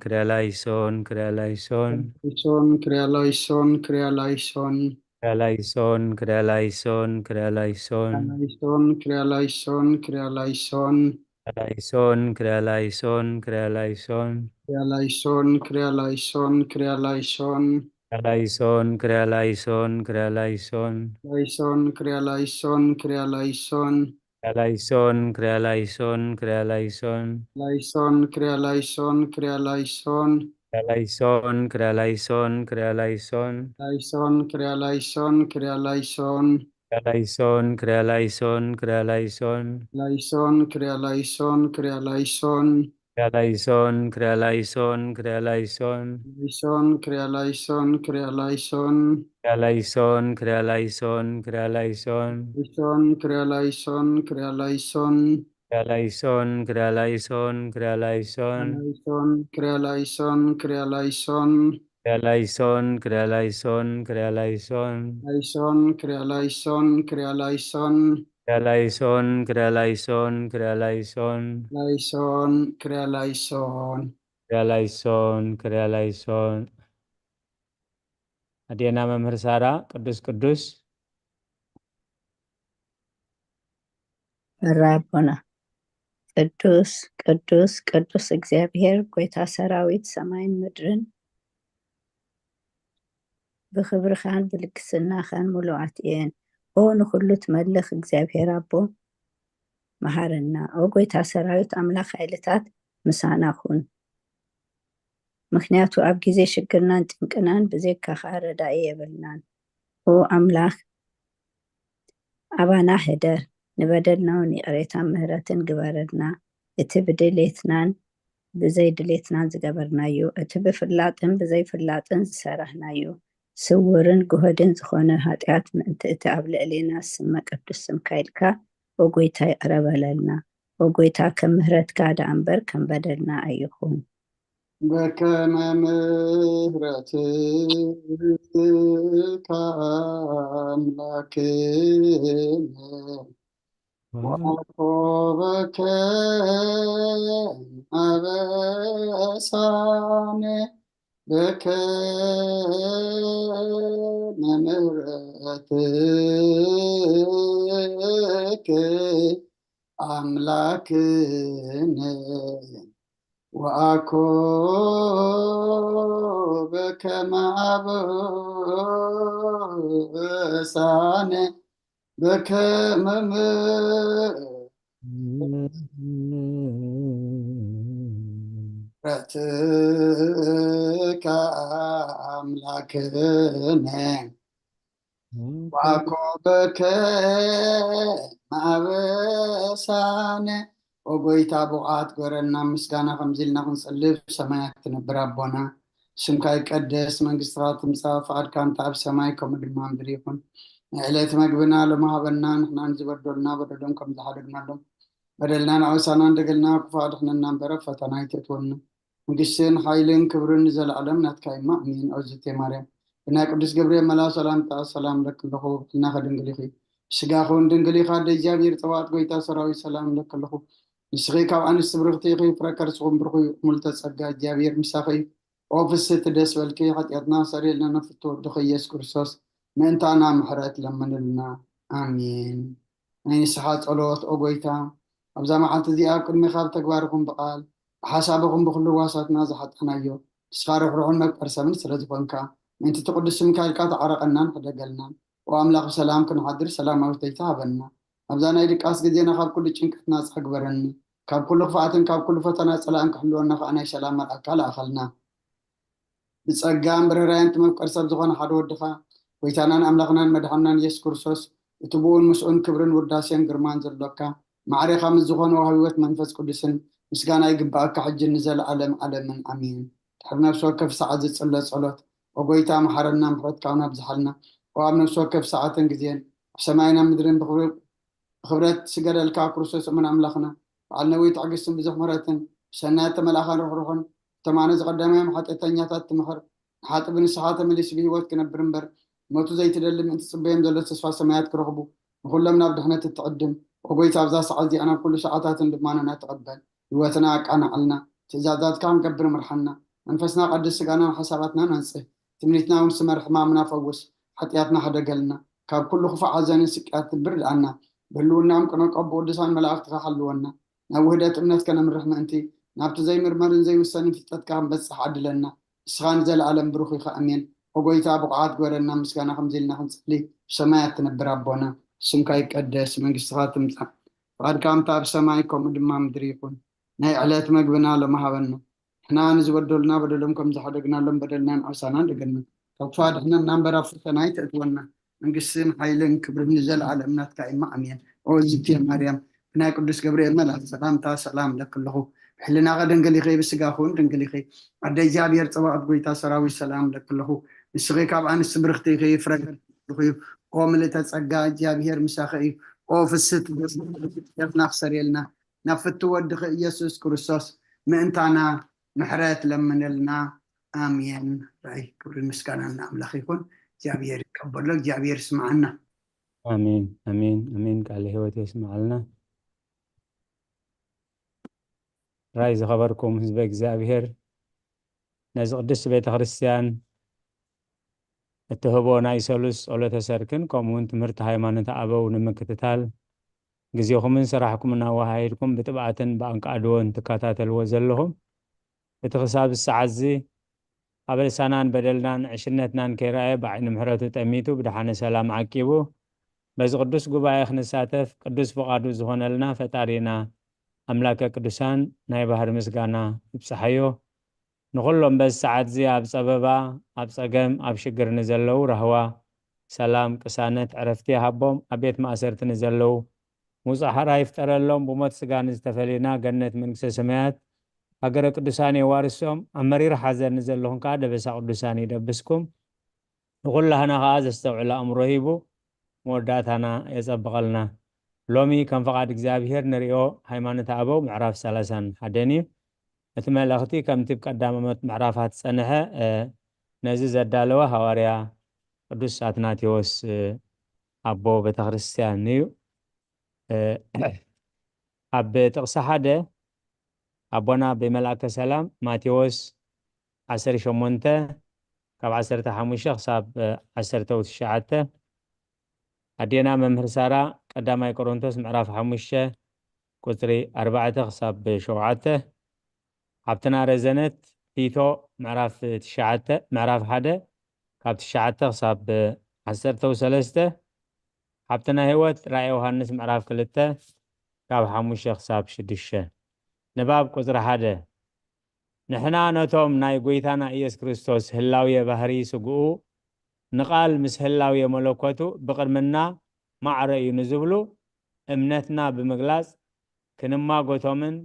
كريا لايسون لايسون كريا لايسون كريا لايسون كريا لايسون كريا لايسون كريا لايسون لايسون كريا لايسون كريا لايسون لايسون كريا لايسون كريا لايسون كريا لايسون كريا لايسون كريا لايسون لايسون كريا لايسون كريا لايسون لايسون كريا لايسون كريا لايسون لايسون كريا لايسون كريا لايسون لايسون كريا لايسون كريا لايسون لايسون كريا لايسون كريا لايسون لايسون كريا لايسون كريا لايسون لايسون كريا لايسون كريا لايسون لايسون كريا لايسون كريا لايسون كريا لايسون كريا لايسون كريا لايسون لايسون كريا لايسون كريا لايسون كريا لايسون كريا لايسون كريا لايسون لايسون كريا لايسون كريا لايسون كريا لايسون كريا لايسون كريا لايسون لايسون كريا لايسون كريا لايسون كريا لايسون كريا لايسون كريا لايسون لايسون كريا لايسون كريا لايسون كريا لايسون كريا لايسون كريا لايسون لايسون كريا لايسون كريا لايسون كريا لايسون አዴና መምህር ሳራ ቅዱስ ራቦና ቅዱስ ቅዱስ ቅዱስ እግዚአብሔር ጎይታ ሰራዊት ሰማይን ምድርን ብክብርኻን ብልግስናኻን ሙሉኣት እየን። ኦ ንኩሉ ትመልኽ እግዚአብሔር ኣቦ መሃረና። ኦ ጎይታ ሰራዊት ኣምላኽ ኃይልታት ምሳና ኩን። ምክንያቱ ኣብ ግዜ ሽግርናን ጭንቅናን ብዘይካኻ ረዳኢ የብልናን። ኦ ኣምላኽ ኣባና ህደር ንበደልናውን ይቕሬታን ምህረትን ግበረልና። እቲ ብድሌትናን ብዘይ ድሌትናን ዝገበርናዩ፣ እቲ ብፍላጥን ብዘይፍላጥን ዝሰራሕናዩ ስውርን ጉህድን ዝኾነ ሃጢኣት ምእንቲ እቲ ኣብ ልዕሊና ስመ ቅዱስ ስምካ ኢልካ ኦ ጎይታ ይቕረበለልና። ኦ ጎይታ ከም ምህረትካ ዳ እምበር ከም በደልና ኣይኹን። በከመ ምሕረትከ አምላክነ ወአኮበከ አበሳነ በከመ ምሕረትከ አምላክነ ወአኮበከ አበሳነ በከመ ምሕረትከ አምላክነ ዋኮበከ ማበሳነ ወጎይታ ብቕዓት ጎረና ምስጋና ከምዚልና ክንፅልብ ሰማያት ትነብር ኣቦና ስምካ ይቀደስ መንግስትካ ትምፃእ ፈቃድካ እንተ ኣብ ሰማይ ከምኡ ድማ ምድሪ ይኹን ዕለት መግብና ሎሚ ሃበና ንሕና ንዝበደሉና በደሎም ከም ዝሓደግናሎም በደልና ንዓውሳና እንደገልና ክፋድሕነና እምበረ ፈተና ይተትወና መንግስትን ሓይልን ክብርን ዘለዓለም ናትካ ይማ ኣሚን ኣውዝቴ ማርያም ብናይ ቅዱስ ገብርኤል መላ ሰላምታ ሰላም ለክለኹ እናኸ ድንግል ኢኺ ስጋኹን ድንግል ኢኻ ደ እግዚኣብሔር ፀባኣት ጎይታ ሰራዊት ሰላም ለክለኹ ንስኺ ካብ ኣንስቲ ብርክቲ ኢኺ ፍረ ከርስኹም ብርኹ ሙልተ ፀጋ እግዚኣብሔር ምሳኺ ኦፍስቲ ደስ በልኪ ሓጢኣትና ሰሪልና ነፍቲ ወድኺ ኢየሱስ ክርስቶስ ምእንታና ምሕረት ለምንልና ኣሚን ናይ ንስሓ ጸሎት ኦ ጎይታ ኣብዛ መዓልቲ እዚኣ ኣብ ቅድሚኻ ብተግባርኩም ብቓል ብሓሳብኩም ብኩሉ ዋሳትና ዝሓጠናዮ ንስኻ ርሕሩሕን መቅበር ሰብን ስለ ዝኾንካ ምእንቲ ትቅዱስ ስምካ ኢልካ ተዓረቐናን ሕደገልና ወኣምላኽ ብሰላም ክንሓድር ሰላማዊት ለይታ ሃበና ኣብዛ ናይ ድቃስ ግዜና ካብ ኩሉ ጭንቀትና ፀግበረኒ ካብ ኩሉ ክፍኣትን ካብ ኩሉ ፈተና ፀላእን ክሕልወና ከዓ ናይ ሰላም መልኣክካ ለኣኸልና ብፀጋን ብርህራይን ትመፍቀር ሰብ ዝኾነ ሓደ ወድኻ ጎይታናን ኣምላኽናን መድሓናን ኢየሱስ ክርስቶስ እቲ ብኡን ምስኡን ክብርን ውዳሴን ግርማን ዘለካ ማዕሬኻ ምስ ዝኾነ ወሃቢወት መንፈስ ቅዱስን ምስጋና ይግባአካ ሕጂ ንዘለዓለም ዓለምን ኣሚን ድሕሪ ነብሲ ወከፍ ሰዓት ዝፅለ ጸሎት ወጎይታ መሓረና ምሕረትካ ናብ ዝሓልና ወኣብ ነብሲ ወከፍ ሰዓትን ግዜን ኣብ ሰማይና ምድርን ብክብረት ስገደልካ ክርስቶስ እሙን ኣምላኽና በዓል ነዊይ ትዕግስትን ብዙሕ ምሕረትን ብሰናያት ተመላኻን ርሕሩሕን ተማነ ዝቐዳማዮም ሓጢአተኛታት ትምኽር ንሓጥቢ ንስሓ ተመሊስ ብሂወት ክነብር እምበር ሞቱ ዘይትደሊ ምእንቲ ፅበዮም ዘሎ ተስፋ ሰማያት ክረኽቡ ንኩሎም ናብ ድሕነት እትዕድም ወጎይታ ኣብዛ ሰዓት እዚኣ ናብ ኩሉ ሰዓታትን ድማነና ተቐበል ህይወትና ኣቃናዕልና ትእዛዛትካ ክንገብር ምርሓና መንፈስና ቀድስ ስጋና ሓሳባትና ነንፅህ ትምኒትና እውን ስመር ሕማምና ፈውስ ሓጢኣትና ሓደገልና ካብ ኩሉ ክፉዕ ሓዘንን ስቅያት ትብር ድኣና ብህልውናኦም ቅነቀብ ብቅዱሳን መላእክትካ ሓልወና ናብ ውህደት እምነት ከነምርሕ ምእንቲ ናብቲ ዘይምርመርን ዘይውሰንን ፍልጠትካ ክንበፅሕ ዓድለና ንስኻ ንዘለዓለም ብሩኽ ኢኻ ኣሜን ወጎይታ ብቕዓት ጎረና ምስጋና ከምዚ ኢልና ክንፅሊ ብሰማያት ትነብር ኣቦና ስምካ ይቀደስ መንግስትኻ ትምፃእ ፈቃድካ እምታ ኣብ ሰማይ ከምኡ ድማ ምድሪ ይኹን ናይ ዕለት መግብና ሎሚ ሃበና ንሕና ንዝበደሉና በደሎም ከም ዝሓደግናሎም በደልናን ዓውሳና እንደገና ካብ ክፋድሕነና እምበር ኣብ ፈተና ይተእትወና መንግስትን ሓይልን ክብርን ንዘለዓለም ናትካ ኢማ ኣሜን ኦዝቴ ማርያም ብናይ ቅዱስ ገብርኤል መልኣክ ሰላምታ ሰላም ለክለኹ ብሕልናኸ ድንግል ኢኺ ብስጋኹን ድንግል ኢኺ ኣደ እግዚኣብሔር ፀባኣት ጎይታ ሰራዊት ሰላም ለክለኹ ንስኺ ካብ ኣንስቲ ብርክቲ ኢኺ ፍረ ከርስኹ ኦ ምልዕተ ፀጋ እግዚኣብሔር ምሳኺ እዩ ኦ ፍስት ደስና ክሰሪየልና ናብ ፍቲ ወድኺ ኢየሱስ ክርስቶስ ምእንታና ምሕረት ለምንልና ኣሜን ራይ ክብሪ ምስጋና ንኣምላኽ ይኹን እግዚኣብሔር ይቀበሎ እግዚኣብሔር ይስማዓና አሜን አሜን አሜን ቃል ህይወት ይስማዓልና ራይ ዝኸበርኩም ህዝበ እግዚአብሔር ነዚ ቅዱስ ቤተ ክርስቲያን እትህቦ ናይ ሰሉስ ጸሎተ ሰርክን ከምኡውን ትምህርቲ ሃይማኖት ኣበው ንምክትታል ግዚኹምን ስራሕኩም እናወሃይድኩም ብጥብዓትን ብኣንቃድዎን ትከታተልዎ ዘለኹም እቲ ክሳብ ሰዓት እዚ ኣብ ልሳናን በደልናን ዕሽነትናን ከይረኣየ ብዓይኒ ምሕረቱ ጠሚቱ ብድሓነ ሰላም ዓቂቡ በዚ ቅዱስ ጉባኤ ክንሳተፍ ቅዱስ ፍቓዱ ዝኾነልና ፈጣሪና ኣምላከ ቅዱሳን ናይ ባህር ምስጋና ይብፅሓዮ ንኩሎም በዚ ሰዓት እዚ ኣብ ፀበባ ኣብ ፀገም ኣብ ሽግር ንዘለዉ ረህዋ ሰላም ቅሳነት ዕረፍቲ ሃቦም ኣብ ቤት ማእሰርቲ ንዘለዉ ሙፃሕራ ይፍጠረሎም ብሞት ስጋ ንዝተፈለዩና ገነት መንግስተ ሰማያት ሃገረ ቅዱሳን የዋርሶም ኣብ መሪር ሓዘን ንዘለኹም ከዓ ደበሳ ቅዱሳን ይደብስኩም ንኩላህና ከዓ ዘስተውዕሎ ኣእምሮ ሂቡ መወዳእታና የፀብቐልና ሎሚ ከም ፈቃድ እግዚኣብሔር ንሪኦ ሃይማኖት ኣበው ምዕራፍ 31 እዩ እቲ መልእኽቲ ከምቲ ቀዳመሞት ምዕራፋት ፀንሐ ነዚ ዘዳለወ ሃዋርያ ቅዱስ ኣትናቴዎስ ኣቦ ቤተክርስትያን እዩ ኣብ ጥቕሲ ሓደ ኣቦና ብመልአከ ሰላም ማቴዎስ 18 ካብ 15 ክሳብ 19 ኣዴና መምህር ሳራ ቀዳማይ ቆሮንቶስ ምዕራፍ 5 ቁፅሪ 4 ክሳብ 7 ሓብትና ረዘነት ቲቶ ምዕራፍ 9 ምዕራፍ 1 ካብ 9 ክሳብ 13 ሓብትና ህይወት ራእየ ዮሃንስ ምዕራፍ 2 ካብ 5 ክሳብ 6 ንባብ ቁፅሪ 1 ንሕና ነቶም ናይ ጎይታና ኢየሱስ ክርስቶስ ህላውየ ባህሪ ስግኡ ንቃል ምስ ህላው የመለኮቱ ብቅድምና ማዕረ እዩ ንዝብሉ እምነትና ብምግላጽ ክንማጎቶምን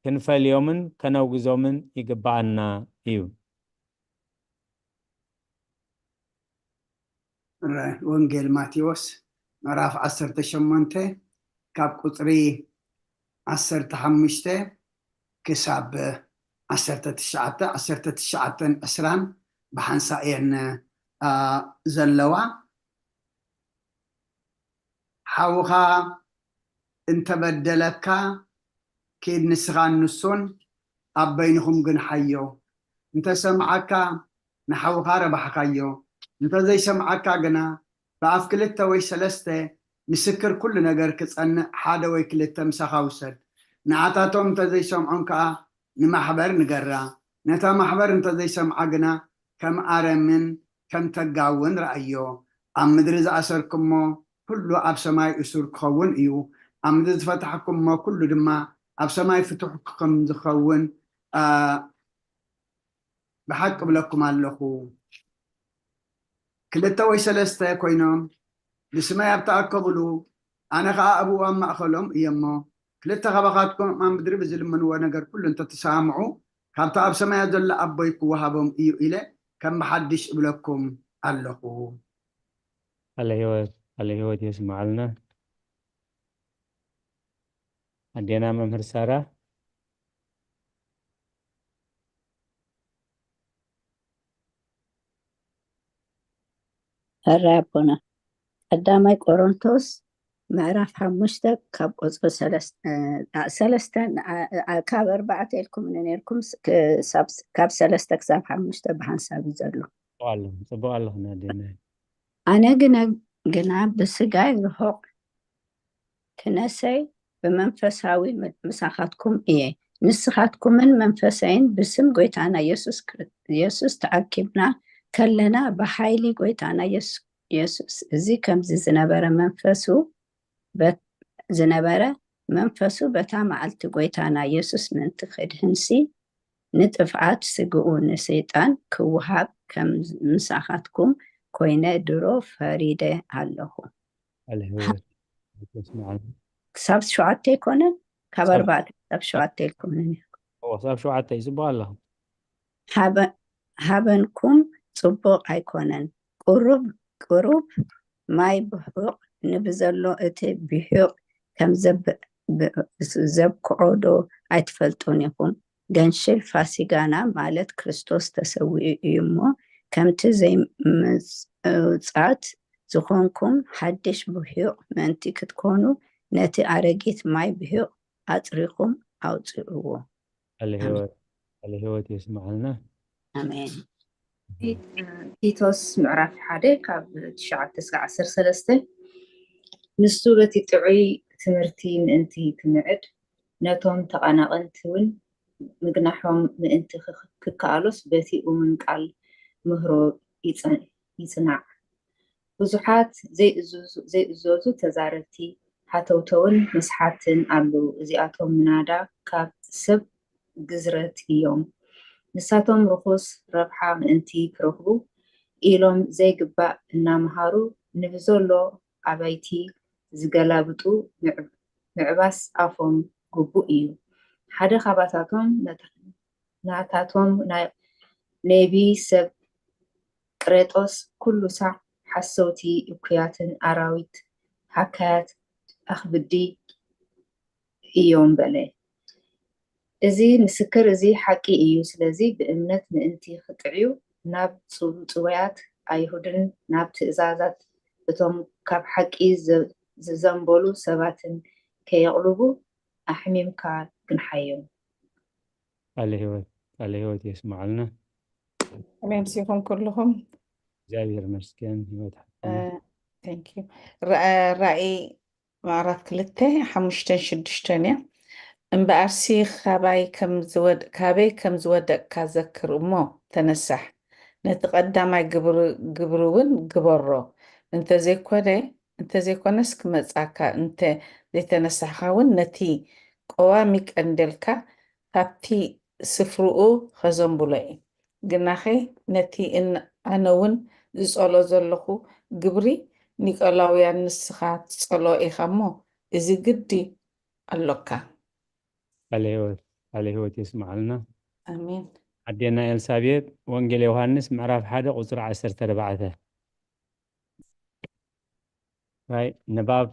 ክንፈልዮምን ከነውግዞምን ይግባአና እዩ። ወንጌል ማቴዎስ ምዕራፍ 18 ካብ ቁፅሪ 15 ክሳብ 19 ብሓንሳእ እየን ዘለዋ ሓውኻ እንተበደለካ كيد نسخان نسون أبينهم جن حيو أنت سمعك نحو غارب حكايو أنت زي سمعك جنا بأفكلته ويسلسته مسكر كل نجار كأن حدا ويكلته مسخاوسد نعطاتهم أنت زي سمعك نمحبر نجرا نتا محبر أنت زي سمعنا كم أرمن كم تجاون رأيو أم مدرز أسركم كله أب سماي أسر كون إيو أم مدرز فتحكم ما كله دما أب سماي فتحكم زخون بحق بلكم اللخو كلتا ويسلستا كوينام لسماي أبتأكبلو أنا خا أبو أما أخلهم يمو كلتا غبغاتكم ما مدري بزل من ونقر كل أنت تسامعوا كابتا أب سماي دل أبويكو وهابهم إيو إلي كم بحدش بلكم اللخو عليه يسمع لنا عندنا ممهر سارة الرابونة قدامي كورنثوس معرف حمشتك كاب قصة سلستة كاب 4 لكم من لكم كاب سلستة كساب حمشتك بحنساب زلو صبوا الله نادينا أنا جنا بسجاي رهق كنسي بمنفساوي مساحاتكم إيه نسخاتكم من منفسين باسم قويت أنا يسوس تعكبنا كلنا بحيلي قويت أنا يسوس زي كم زنبرة منفسو بتعمل على قويت أنا يسوس من تخد هنسي نتفعات سجون سيطان كوهاب كم مساحاتكم كوينة درو فريدة علىه عليه يسمع كساب شعاتي يكونن كبر بعد كساب شعاتي يكونن هو صار شو عتى يسبوا الله هابنكم صبوق أيكونن قروب ما يبحوق نبزلو اتي بحوق كم زب كعودو أيتفلتونيكم جنشل فاسيقانا مالت كريستوس تسوي يمو كمت زي مزعات زخونكم حدش بحوق منتي كتكونو نتي أرقيت ماي بحوق أطريقكم أو تقوو عليه يسمع لنا أمين تيتوس معرف حدا كاب 9-10 نسورة تعي تمرتين انتي تمعد ناتهم تقناقنتون مقناحهم من ككالوس باتي ومن قال مهرو يصنع بزحات زي ازوزو تزارتي حتوتون مسحاتن علو زياتهم منادا كاب سب جزرت يوم نساتهم رخص ربحا منتي كرهبو إيلوم زي قبا نامهارو نبزولو عبايتي زقلابتو معباس آفهم قبو إيو حدا خباتاتهم ناتاتهم نبي سب قريتوس كل ساعة حسوتي إبكياتن أراويت حكايات أخبدي إيوم بلي إزي مسكر إزي حكي إيو سلازي بإمنت نأنتي خطعيو ناب صويات أيهودن ناب تإزازات بتوم كاب حكي زنبولو سباتن كي يغلبو أحميم كار كنحيو عليه يسمع لنا أمين سيكون كلهم جابر مسكين thank you رأي معرض كلته 5-6 امبارسي كابي كم زود كذكر مو تنسح نتقدم جبرون جبرو انت زي كونس كمزاكا انت زي تنسح خاون نتي قوامك اندلكا تابتي سفرؤو خزنبولي جناخي نتي ان انون ዝጸሎ ዘለኹ ግብሪ ኒቆላውያን ንስኻ ትጸሎ ኢኻ እሞ እዚ ግዲ ኣለካ። ቃለ ሕይወት ይስማዓልና። ኣሜን። አዴና ኤልሳቤጥ ወንጌል ዮሐንስ ምዕራፍ 1 ቁፅሪ 14 راي نباب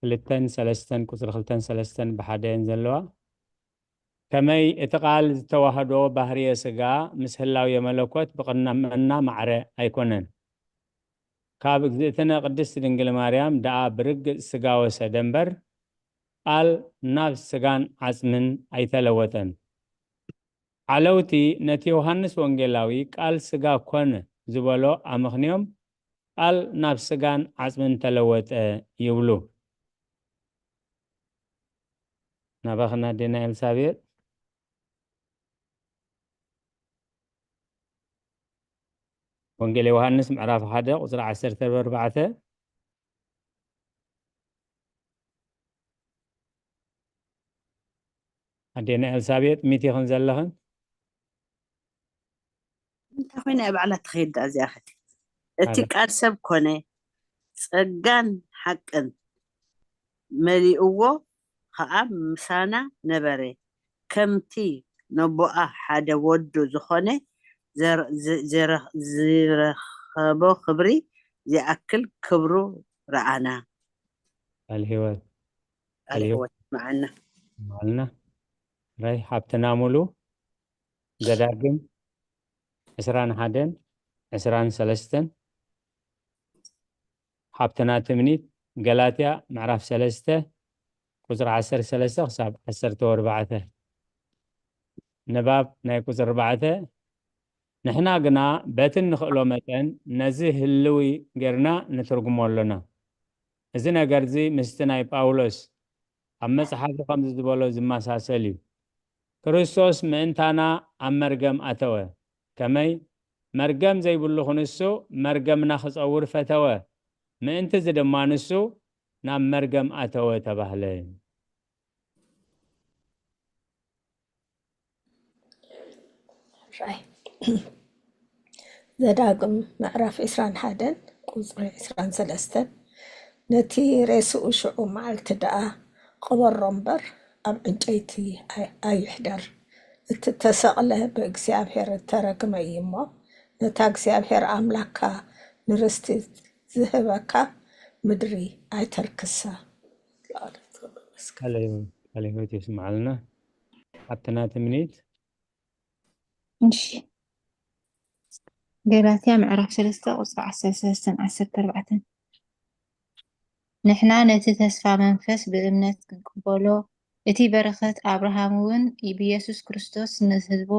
2-3 ቁፅሪ 2-3 ብሓደን ዘለዋ ከመይ እቲ ቃል ዝተዋህዶ ባህርየ ስጋ ምስ ህላውየ መለኮት ብቕናመና ማዕረ ኣይኮነን ካብ እግዝእትነ ቅድስት ድንግል ማርያም ደኣ ብርግፅ ስጋ ወሰደ እምበር ቃል ናብ ስጋን ዓፅምን ኣይተለወጠን። ዓለውቲ ነቲ ዮሐንስ ወንጌላዊ ቃል ስጋ ኮነ ዝበሎ ኣመኽንዮም ቃል ናብ ስጋን ዓፅምን ተለወጠ ይብሉ። ናባኽና አዴና ኤልሳቤጥ ወንጌል ዮሐንስ ምዕራፍ 1 ቁፅሪ 14 አዴና ኤልሳቤጥ ሚት ይኹን ዘለኽን እንታይ ኮይና ባዕላ ትኸይድ እዚኣ ኸቲ እቲ ቃል ሰብ ኮነ ጸጋን ሓቅን መሊእዎ ከዓ ምሳና ነበረ ከምቲ ነቦኣ ሓደ ወዱ ዝኾነ ዝረኸቦ ክብሪ ዝኣክል ክብሩ ረኣና። الهوت معنا راي حبتنا مولو زداقم 21-23 حبتنا تمنيت غلاطيا معرف 3 قصر 13 حساب 14 نباب ناي قصر 4 نحنا قنا باتن نخلو متن نزه اللوي غيرنا نترجمو لنا إذن أجرزي مستناي باولوس أما صحابة خمس دبولو زما ساسلي كريستوس منتانا أم مرجم أتوه كمي مرجم زي بلو خنسو مرجم ناخذ أور فتوه ما أنت زد ما نسو نام مرجم أتوه تبهلين ዘዳግም ምዕራፍ 21 ቁፅሪ 23 ነቲ ሬስኡ ሽዑ መዓልቲ ደኣ ቅበሮ እምበር ኣብ ዕንጨይቲ ኣይሕደር እቲ ተሰቕለ ብእግዚአብሔር ተረግመ እዩ እሞ ነታ እግዚአብሔር ኣምላክካ ንርስቲ ዝህበካ ምድሪ ኣይተርክሳ። عليه يسمع لنا حتى تمنيت ماشي ገላትያ ምዕራፍ 3 ቁፅሪ 13-14 ንሕና ነቲ ተስፋ መንፈስ ብእምነት ክንቅበሎ እቲ በረኸት አብርሃም እውን ብኢየሱስ ክርስቶስ ንህዝቦ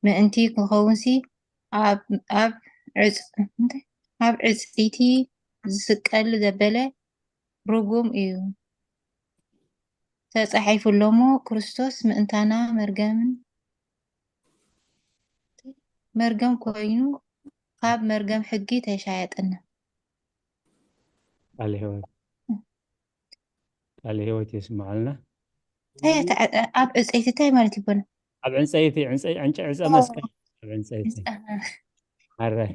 ምእንቲ ክኸውንሲ ኣብ ዕፅይቲ ዝስቀል ዘበለ ርጉም እዩ ተጻሒፉሎሞ ክርስቶስ ምእንታና መርገም ኮይኑ ካብ መርገም ሕጊ ተሻየጠና። الهوت يسمع لنا ኣብ ዕፀይቲ እንታይ ማለት ይኮነ? ኣብ ዕንፀይቲ መስቀል ኣብ ዕንፀይቲ አራይ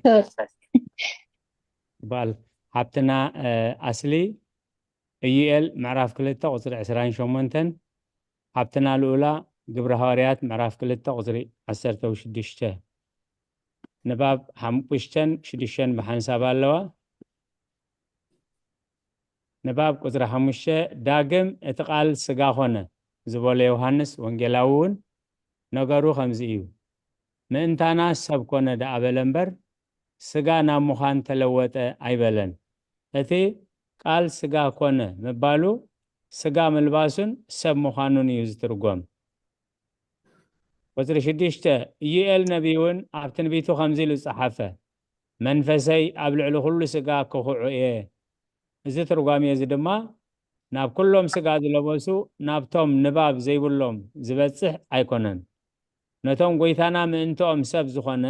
ባል ሓብትና ኣስሊ ኢዩኤል ምዕራፍ 2 ቁፅሪ 28 ሓብትና ልኡላ ግብረ ሃዋርያት ምዕራፍ 2 ቁፅሪ 16 ንባብ 5-6 ብሓንሳብ ኣለዋ ንባብ ቁፅሪ 5 ዳግም እቲ ቃል ስጋ ኾነ ዝበሎ ዮሐንስ ወንጌላዊ እውን ነገሩ ከምዚ እዩ ምእንታና ሰብ ኮነ ደኣ በለ እምበር ስጋ ናብ ምዃን ተለወጠ ኣይበለን እቲ ቃል ስጋ ኮነ ምባሉ ስጋ ምልባሱን ሰብ ምዃኑን እዩ ዝትርጎም። ቁፅሪ 6 ኢዩኤል ነቢይ እውን ኣብ ትንቢቱ ከምዚ ኢሉ ዝፀሓፈ መንፈሰይ ኣብ ልዕሊ ኩሉ ስጋ ክኹዑ እየ እዚ ትርጓሜ እዚ ድማ ናብ ኩሎም ስጋ ዝለበሱ ናብቶም ንባብ ዘይብሎም ዝበፅሕ ኣይኮነን ነቶም ጎይታና ምእንቶኦም ሰብ ዝኾነ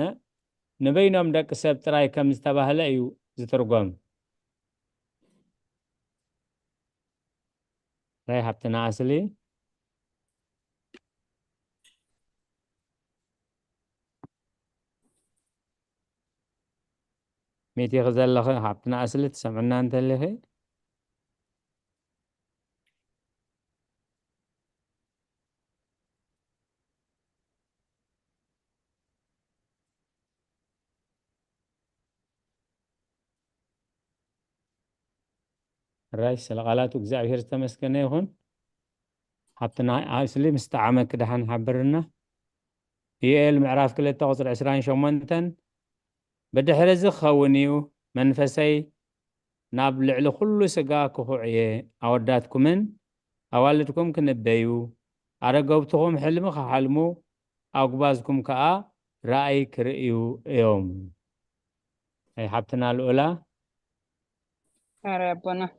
ንበይኖም ደቂ ሰብ ጥራይ ከም ዝተባህለ እዩ ዝትርጎም። راي حبتنا أصلي ميتي غزال لخي حبتنا أسلت سمعنا أنت اللي هي الرئيس الغالات وجزائر تمسكنا يهون حبتنا أسلي مستعمل كده حنحبرنا هي المعراف كله تغطر 20 شمنتن بدحر زخونيو منفسي ناب لعل كل سقا كهوعيه أوداتكمن أوالدكم كنبيو أرقبتهم حلم خحلمو أقبازكم كأ رأي كرئيو يوم أي حبتنا الأولى ربنا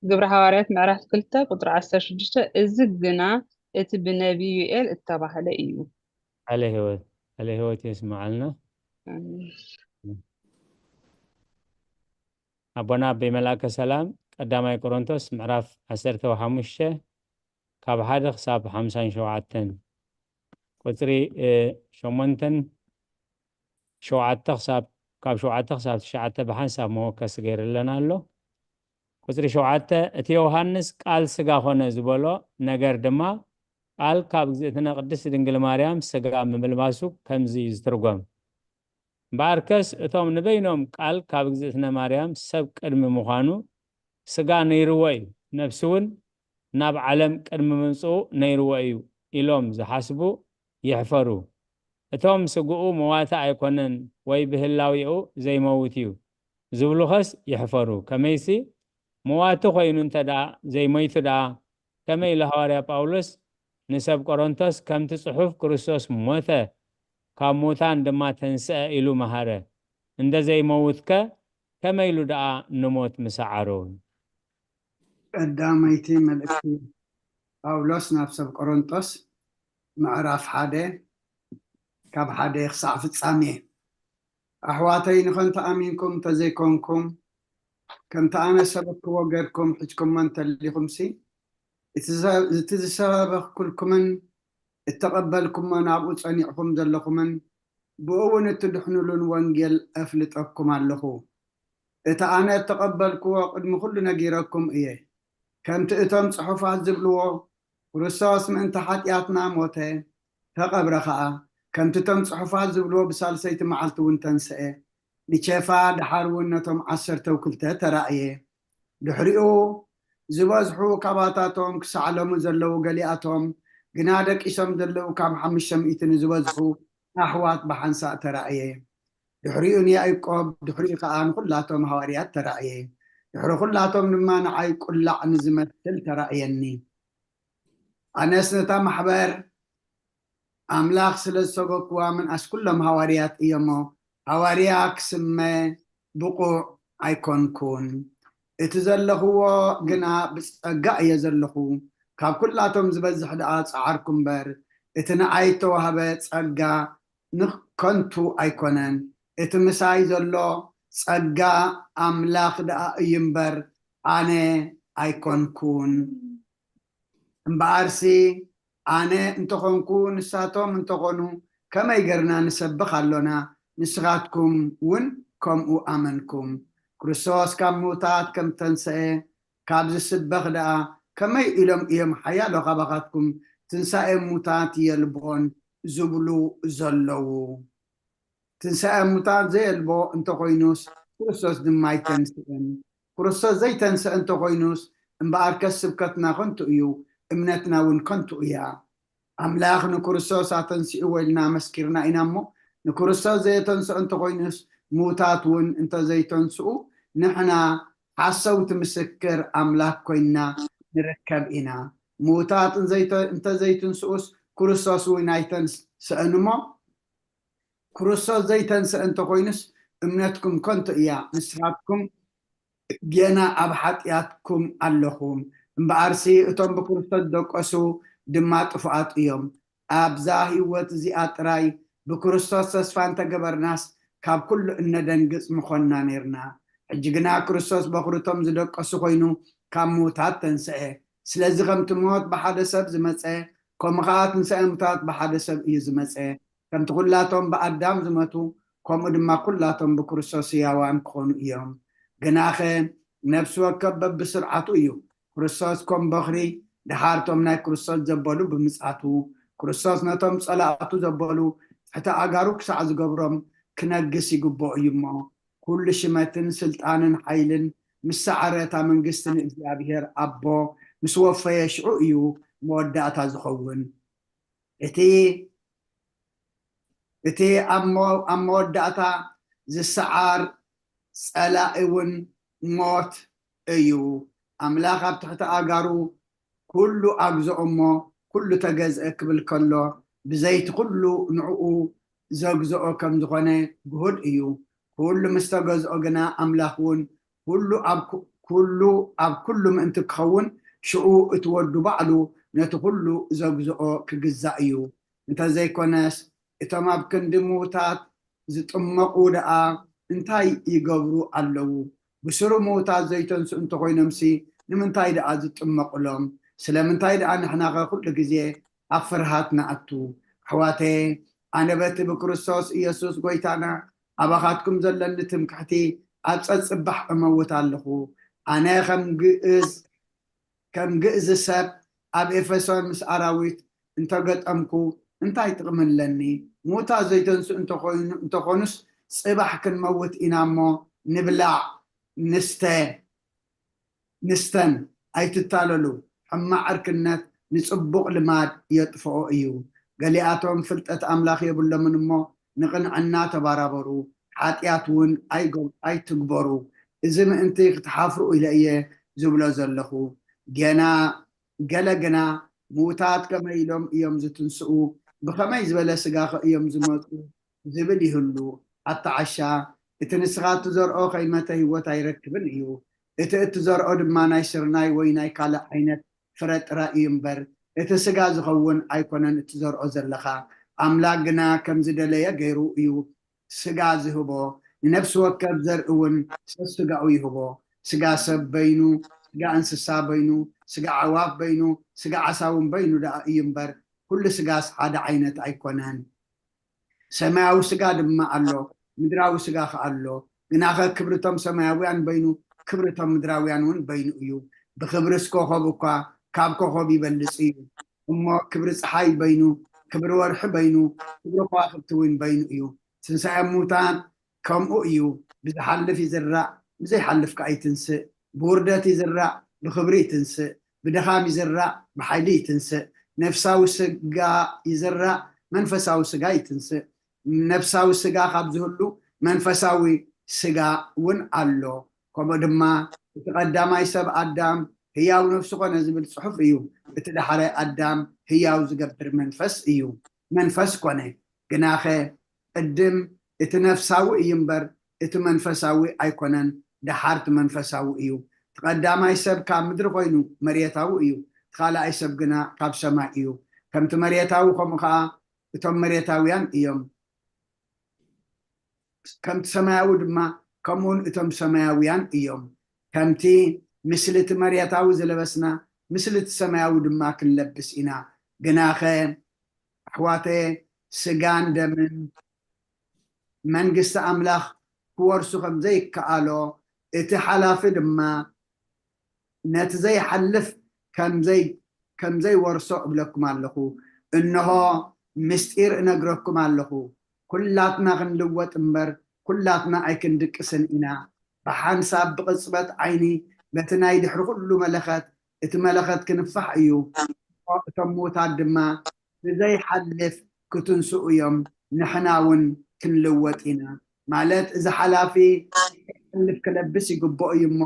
قبر حواريات معرفة كلتا قدر عسر شدشتا إزقنا بنبي يؤل اتبع لإيو عليه هو تسمع لنا أبونا بملاك السلام قدامي كورنثوس معرف 15 كاب حدخ ساب 50 شوعتن قطري شومنتن شوعتخ ساب كاب شوعتخ ساب شعته بحن ساب موكس غير لنا له قطري شوعته اتي يوحنس قال سغا هونه زبلو نجر دما قال كاب زيتنا قدس دنگل مريم سغا مملماسو كمزي يسترغم باركس اتوم نبينهم قال كاب زيتنا مريم سب قدم مخانو سغا نيروي نفسون ناب عالم قدم منصو نيرويو إلهم زحسبو يحفروا اتوم سقو مواتا ايكونن وي بهلاويو زي موتيو زبلوخس يحفروا كميسي مواتو خوينو انتدا زي ميتو دا كمي لحواريا باولوس نسب قرنطس كم تصحف كريستوس موتا كاموتان دما تنسأ إلو مهارة اند زي موتك كمي لدعا نموت مسعرون قداميتي ملكي باولوس نفسب قرنطس معرف حدا كاب حدا يخصع في الصامي أحواتي نخنت أمينكم تزيكونكم كنت أنا سبك وقركم حجكم من تلي خمسي اتزسابق كلكم اتقبلكم من عبوت صنيعكم دلكم بأون التدحنلون وانجل أفلتكم علىخو إتا أنا اتقبلكم وقدم كل نجيركم إيه كنت إتم صحفات زبلوه ورصاص من تحت ياتنا موته تقبر خاء كنت تم صحفات زبلوه بسالسيت معلتو وانتنسئ لشافا دحارونتهم 10 وكلتا ترأيه دحريو زبازحو كباتاتهم كسعلمو زلو قلياتهم قنادك إسم دلو كام حمشم إيتن زبازحو أحوات بحنساء ترأيه دحريون يا أيقوب دحريو كآن كلاتهم هواريات ترأيه دحريو كلاتهم لما نعي كل عن زمثل ترأيني أنا سنتا محبر أملاك سلسوك ومن أسكلهم هواريات إيمو هوارياك سمي بقوع أيكون كون اتزلخوا قنا بسقا يزلخوا كاب كلاتهم زبزح دقات عاركم بر اتنعيتو هبت سقا نخكنتو أيكونن اتمساي زلو سقا أملاك دقا ينبر أنا أيكون كون مبارسي أنا انتخون كون ساتهم انتخونو كما يقرنا نسبخ اللونا نسغاتكم ون كم وآمنكم كريستوس كم موتات كم تنسى كابز السبخ دا كما يلم إيم حياة لغبغاتكم تنسى موتات يلبون زبلو زلو تنسى موتات زي البو انتو قوينوس كريستوس دماي تنسى كريستوس زي تنسى انتو قوينوس انبار كسبكتنا خنتو إيو امنتنا ون كنتو إياه أملاخ نكريستوس تنسى إيوالنا مسكرنا إنامو نكريستوس زي تنسى انتو قوينوس موتات ون انت زي تنسو نحنا حسوت مسكر أملاك كوينا نركب إنا موتات انت زي تنسوس كريستوس ويناي تنسأنما كريستوس زي تنسى انت قوينس امنتكم كنت إياه نسراتكم جينا أبحثياتكم اللخوم مبارسي اتم بكريستوس دقسو دمات فؤات إيوم أبزاهي وتزيات راي بكريستوس تسفان تقبرناس كاب كل إن دنقص مخنا نيرنا حجقنا كريستوس بخرطهم زدقسو خوينو كاب موتات تنسئ سلازي غمت موت بحادة سب زمسئ كم غات نسئ موتات بحادة سب إيه زمسئ كم تقولاتهم بأدام زمتو ከምኡ ድማ ኩላቶም ብክርስቶስ ሕያዋን ክኾኑ እዮም ግናኸ ነፍሲ ወከፍ በብስርዓቱ እዩ ክርስቶስ ከም በኽሪ ድሓርቶም ናይ ክርስቶስ ዘበሉ ብምጽኣቱ ክርስቶስ ነቶም ጸላእቱ ዘበሉ ትሕቲ ኣጋሩ ክሳዕ ዝገብሮም ክነግስ ይግብኦ እዩ እሞ ኩሉ ሽመትን ስልጣንን ሓይልን ምስ ሰዓረታ መንግስትን እግዚኣብሔር ኣቦ ምስ ወፈየ ሽዑ እዩ መወዳእታ ዝኸውን እቲ ኣብ መወዳእታ ዝሰዓር ጸላኢ እውን ሞት እዩ ኣምላኽ ኣብ ትሕቲ ኣጋሩ ኩሉ ኣግዝኦ እሞ ኩሉ ተገዝአ ክብል ከሎ ብዘይቲ ኩሉ ንዕኡ ዘግዝኦ ከም ዝኾነ ግሁድ እዩ ኩሉ ምስ ተገዝኦ ግና ኣምላኽ እውን ኩሉ ኣብ ኩሉ ምእንቲ ክኸውን ሽዑ እትወዱ ባዕሉ ነቲ ኩሉ ዘግዝኦ ክግዛእ እዩ እንተዘይኮነስ እቶም ኣብ ክንዲ ምዉታት ዝጥመቑ ደኣ እንታይ ይገብሩ ኣለዉ ብስሩ ምዉታት ዘይተንስኡ እንተኮይኖምሲ ንምንታይ ደኣ ዝጥመቑሎም ስለምንታይ ደኣ ንሕና ኸ ኩሉ ግዜ ኣብ ፍርሃት ንኣቱ ኣሕዋቴ ኣነ በቲ ብክርስቶስ ኢየሱስ ጎይታና ኣባኻትኩም ዘለኒ ትምክሕቲ ኣብ ፀፅባሕ እመውት ኣለኹ ኣነ ከም ግእዝ ሰብ ኣብ ኤፌሶን ምስ ኣራዊት እንተገጠምኩ እንታይ ጥቕምለኒ ምዉታት ዘይተንስኡ እንተኾኑስ ጽባሕ ክንመውት ኢና እሞ ንብላዕ ንስተን ኣይትታለሉ ሕማዕ ዕርክነት ንጽቡቕ ልማድ የጥፍኦ እዩ ገሊኣቶም ፍልጠት ኣምላኽ የብሎምን እሞ ንቕንዕና ተባራበሩ ሓጢኣት እውን ኣይትግበሩ እዚ ምእንቲ ክትሓፍሩ ኢለ እየ ዝብሎ ዘለኹ ገለ ግና ምዉታት ከመይ ኢሎም እዮም ዝትንስኡ ብኸመይ ዝበለ ስጋ እዮም ዝመፁ ዝብል ይህሉ ኣተዓሻ እቲ ንስኻ እትዘርኦ ኸይመተ ህይወት ኣይረክብን እዩ እቲ እትዘርኦ ድማ ናይ ስርናይ ወይ ናይ ካልእ ዓይነት ፍረ ጥራይ እዩ እምበር እቲ ስጋ ዝኸውን ኣይኮነን እትዘርኦ ዘለኻ ኣምላክ ግና ከም ዝደለየ ገይሩ እዩ ስጋ ዝህቦ ንነፍሲ ወከፍ ዘርኢ እውን ስጋኡ ይህቦ ስጋ ሰብ በይኑ ስጋ እንስሳ በይኑ ስጋ ዓዋፍ በይኑ ስጋ ዓሳውን በይኑ ደኣ እዩ እምበር ኩሉ ስጋስ ሓደ ዓይነት ኣይኮነን ሰማያዊ ስጋ ድማ ኣሎ ምድራዊ ስጋ ኸ ኣሎ ግናኸ ክብርቶም ሰማያውያን በይኑ ክብርቶም ምድራውያን እውን በይኑ እዩ ብክብሪስ ኮኸብ እኳ ካብ ኮኸብ ይበልፅ እዩ እሞ ክብሪ ፀሓይ በይኑ ክብሪ ወርሒ በይኑ ክብሪ ከዋኽብቲ እውን በይኑ እዩ ትንሣኤ ሙታን ከምኡ እዩ ብዝሓልፍ ይዝራእ ብዘይሓልፍ ከዓ ይትንስእ ብውርደት ይዝራእ ብክብሪ ይትንስእ ብድኻም ይዝራእ ብሓይሊ ይትንስእ ነፍሳዊ ስጋ ይዝራእ መንፈሳዊ ስጋ ይትንስእ ነፍሳዊ ስጋ ካብ ዝህሉ መንፈሳዊ ስጋ እውን ኣሎ ከምኡ ድማ እቲ ቀዳማይ ሰብ ኣዳም ህያው ነፍሲ ኮነ ዝብል ጽሑፍ እዩ እቲ ዳሕራይ ኣዳም ህያው ዝገብር መንፈስ እዩ መንፈስ ኮነ ግናኸ ቅድም እቲ ነፍሳዊ እዩ እምበር እቲ መንፈሳዊ ኣይኮነን ዳሓርቲ መንፈሳዊ እዩ እቲ ቀዳማይ ሰብ ካብ ምድሪ ኮይኑ መሬታዊ እዩ ካልኣይ ሰብ ግና ካብ ሰማይ እዩ ከምቲ መሬታዊ ከምኡ ከዓ እቶም መሬታውያን እዮም ከምቲ ሰማያዊ ድማ ከምኡውን እቶም ሰማያውያን እዮም ከምቲ ምስሊ እቲ መሬታዊ ዝለበስና ምስሊ እቲ ሰማያዊ ድማ ክንለብስ ኢና ግናኸ ኣሕዋተ ስጋን ደምን መንግስቲ ኣምላኽ ክወርሱ ከም ዘይከኣሎ እቲ ሓላፊ ድማ ነቲ ዘይሓልፍ ከም ዘይወርሶ እብለኩም ኣለኹ እንሆ ምስጢር እነግረኩም ኣለኹ ኩላትና ክንልወጥ እምበር ኩላትና ኣይክንድቅስን ኢና ብሓንሳብ ብቕፅበት ዓይኒ በቲ ናይ ድሕሪ ኩሉ መለኸት እቲ መለኸት ክንፋሕ እዩ እቶም ምዉታት ድማ ብዘይሓልፍ ክትንስኡ እዮም ንሕና እውን ክንልወጥ ኢና ማለት እዚ ሓላፊ ሕልፍ ክለብስ ይግብኦ እዩ እሞ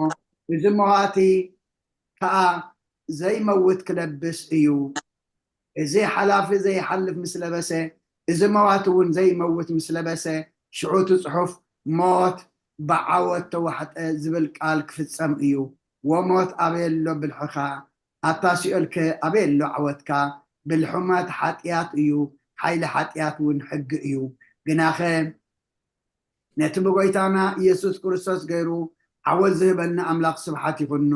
እዚ መዋቲ ከዓ ዘይመውት ክለብስ እዩ እዚ ሓላፊ ዘይሓልፍ ምስ ለበሰ እዚ መዋቲ እውን ዘይመውት ምስ ለበሰ ሽዑ እቲ ጽሑፍ ሞት ብዓወት ተዋሕጠ ዝብል ቃል ክፍጸም እዩ ወሞት ኣበየሎ ብልሕኻ ኣታሲኦልከ ኣበየሎ ዓወትካ ብልሑመት ሓጢኣት እዩ ሓይሊ ሓጢኣት እውን ሕጊ እዩ ግናኸ ነቲ ብጎይታና ኢየሱስ ክርስቶስ ገይሩ ዓወት ዝህበና ኣምላኽ ስብሓት ይኹኖ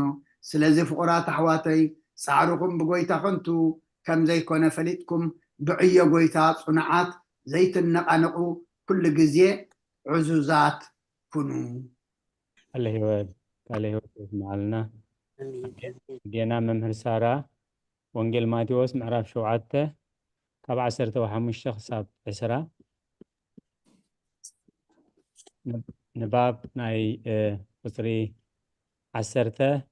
ስለዚ ፍቑራት ኣሕዋተይ ፃዕርኩም ብጎይታ ከንቱ ከም ዘይኮነ ፈሊጥኩም ብዕዮ ጎይታ ጽኑዓት ዘይትነቃነቁ ኩሉ ግዜ عزوزات كونوا. على هيوت معلنا جينا ممهر سارة وانجيل ماتيوس معرف شوعته كاب 15 خساب 10 نباب ناي قصري 10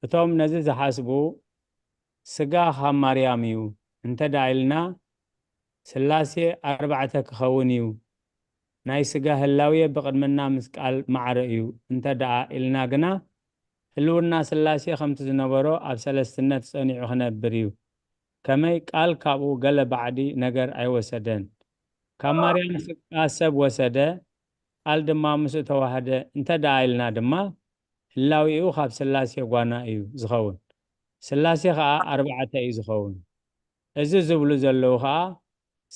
እቶም ነዚ ዝሓስቡ ስጋ ካብ ማርያም እዩ እንተዳኢልና ስላሴ 4 ክኸውን እዩ ናይ ስጋ ህላውየ ብቅድምና ምስ ቃል ማዕረ እዩ እንተዳኣ ኢልና ግና ህልውና ስላሴ ከምቲ ዝነበሮ ኣብ ሰለስትነት ጸኒዑ ክነብር እዩ ከመይ ቃል ካብኡ ገለ ባዕዲ ነገር ኣይወሰደን ካብ ማርያም ስጋ ሰብ ወሰደ ቃል ድማ ምስ ተዋህደ እንተዳኣ ኢልና ድማ ህላዊኡ ካብ ስላሴ ጓና እዩ ዝኸውን ስላሴ ከዓ 4 እዩ ዝኸውን እዚ ዝብሉ ዘለው ከዓ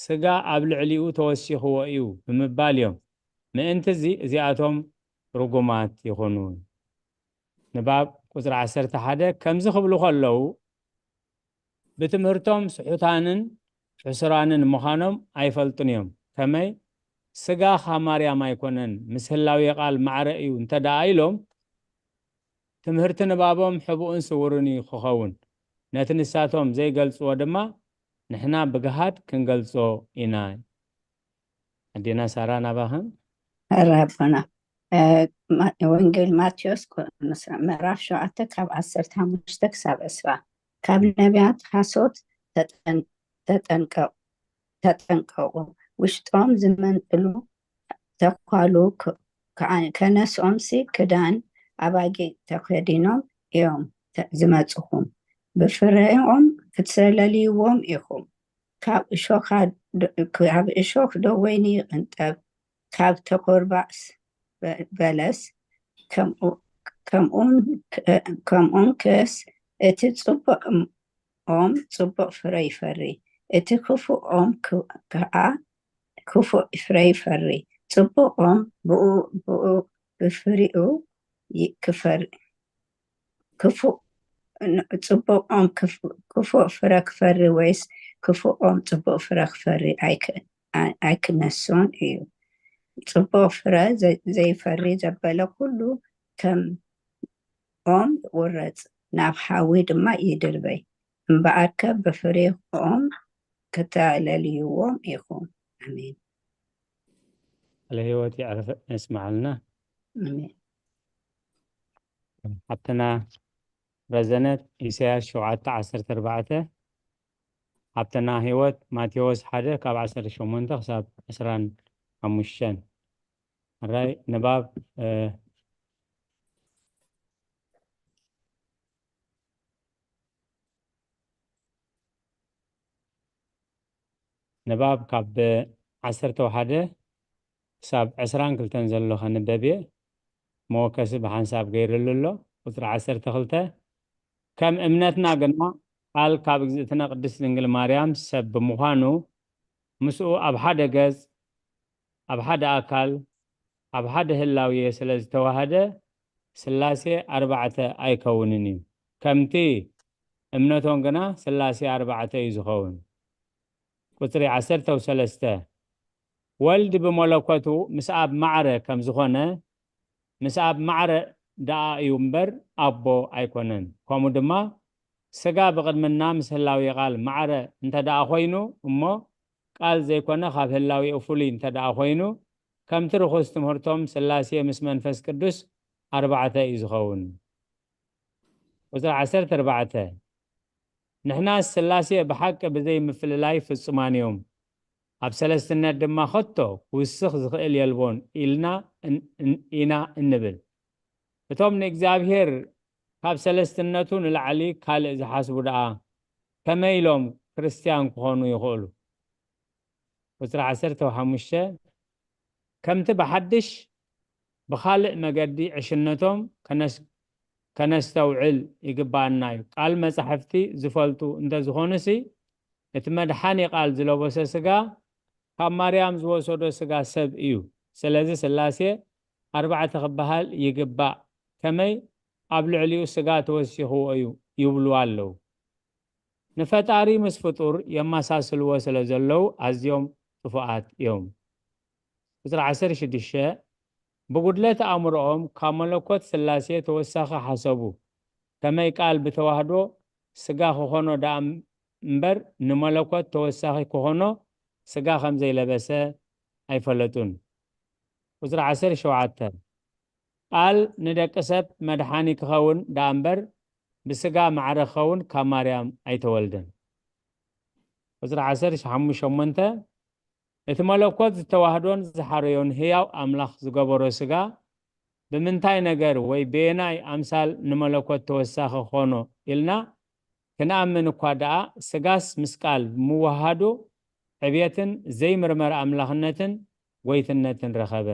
ስጋ ኣብ ልዕሊኡ ተወሲኽዎ እዩ ብምባል እዮም ምእንቲ እዚኣቶም ርጉማት ይኹኑ ንባብ ቁፅሪ 11 ከምዚ ክብሉ ከለው ብትምህርቶም ስሑታንን ሕሱራንን ምዃኖም ኣይፈልጡን እዮም ከመይ ስጋ ካብ ማርያም ኣይኮነን ምስ ህላዊ ቃል ማዕረ እዩ እንተዳኣ ኢሎም ትምህርቲ ንባቦም ሕቡእን ስውርን ክኸውን ነቲ ንሳቶም ዘይገልጽዎ ድማ ንሕና ብግሃድ ክንገልጾ ኢና ኣዴና ሳራ ናባኽን ረብና ወንጌል ማቴዎስ ምዕራፍ 7 ካብ 15 ክሳብ 20 ካብ ነቢያት ሓሶት ተጠንቀቁ ውሽጦም ዝመንጥሉ ተኳሉ ከነስኦምሲ ክዳን ኣባጊ ተኸዲኖም እዮም ዝመጽኹም ብፍሬኦም ክትሰለልይዎም ኢኹም ካብ እሾኽ ዶ ወይኒ ይቕንጠብ ካብ ተኮርባስ በለስ ከምኡን ከስ እቲ ጽቡቕ ኦም ጽቡቕ ፍረ ይፈሪ እቲ ክፉእ ኦም ከዓ ክፉእ ፍረ ይፈሪ ጽቡቕ ኦም ብኡ ብፍሪኡ ጽቡቕ ኦም ክፉእ ፍረ ክፈሪ ወይስ ክፉእ ኦም ጽቡቕ ፍረ ክፈሪ ኣይክነሶን እዩ ጽቡቕ ፍረ ዘይፈሪ ዘበለ ኩሉ ከም ኦም ውረፅ ናብ ሓዊ ድማ ይድርበይ እምበኣርከ ብፍሬኦም ከተለልይዎም ኢኹም ኣሜን ለህይወት ይዕረፍ እስማዓልና ኣሜን ሓብትና ረዘነት ኢሳያስ 7:14 ሓብትና ህይወት ማቴዎስ 1 ካብ 18 ክሳብ 25 ራይ ንባብ ንባብ ካብ 11 ክሳብ 22 ዘሎ ከንበብየ መወከሲ ብሓንሳብ ገይሩሉ ኣሎ ቁፅሪ 12 ከም እምነትና ግና ቃል ካብ እግዝእትና ቅድስት ድንግል ማርያም ሰብ ብምዃኑ ምስኡ ኣብ ሓደ ገጽ ኣብ ሓደ ኣካል ኣብ ሓደ ህላውየ ስለ ዝተዋህደ ስላሴ 4 ኣይከውንን እዩ ከምቲ እምነቶም ግና ስላሴ 4 እዩ ዝኸውን ቁፅሪ 13 ወልድ ብመለኮቱ ምስ ኣብ ማዕረ ከም ዝኾነ ምስ ኣብ ማዕረ ደኣ እዩ እምበር ኣቦ ኣይኮነን ከምኡ ድማ ስጋ ብቅድምና ምስ ህላዊ ቃል ማዕረ እንተደኣ ኮይኑ እሞ ቃል ዘይኮነ ካብ ህላዊኡ ፍሉይ እንተደኣ ኮይኑ ከምቲ ርኩስ ትምህርቶም ስላሴ ምስ መንፈስ ቅዱስ 4 እዩ ዝኸውን ቁፅሪ 14 ንሕና ስላሴ ብሓቂ ብዘይ ምፍልላይ ፍጹማን እዮም ኣብ ሰለስትነት ድማ ከቶ ውስኽ ዝኽእል የልቦን ኢና እንብል እቶም ንእግዚኣብሔር ካብ ሰለስትነቱ ንላዕሊ ካልእ ዝሓስቡ ደኣ ከመይ ኢሎም ክርስቲያን ክኾኑ ይኽእሉ ቁፅሪ 15 ከምቲ ብሓድሽ ብኻልእ መገዲ ዕሽነቶም ከነስተውዕል ይግባአና እዩ ቃል መጻሕፍቲ ዝፈልጡ እንተዝኾኑሲ እቲ መድሓኒ ቃል ዝለበሰ ስጋ ካብ ማርያም ዝወሰዶ ስጋ ሰብ እዩ ስለዚ ስላሴ 4 ክበሃል ይግባእ ከመይ ኣብ ልዕሊኡ ስጋ ተወሲኽዎ እዩ ይብሉ ኣለው ንፈጣሪ ምስ ፍጡር የመሳስልዎ ስለ ዘለው ኣዝዮም ጥፉኣት እዮም ቁፅሪ 16 ብጉድለት ኣእምሮኦም ካብ መለኮት ስላሴ ተወሳኺ ሓሰቡ ከመይ ቃል ብተዋህዶ ስጋ ክኾኖ ዳ እምበር ንመለኮት ተወሳኺ ክኾኖ ስጋ ከም ዘይለበሰ ኣይፈለጡን። ቁፅሪ 17 ቃል ንደቂ ሰብ መድሓኒ ክኸውን ዳ እምበር ብስጋ ማዕረ ክኸውን ካብ ማርያም ኣይተወልደን። ቁፅሪ 18 እቲ መለኮት ዝተዋህዶን ዝሓረዮን ህያው ኣምላኽ ዝገበሮ ስጋ ብምንታይ ነገር ወይ ቤናይ ኣምሳል ንመለኮት ተወሳኺ ኾኖ ኢልና ክንኣምን እኳ ደኣ ስጋስ ምስ ቃል ምዋሃዱ ዕብየትን ዘይምርመር ኣምላኽነትን ጎይትነትን ረኸበ።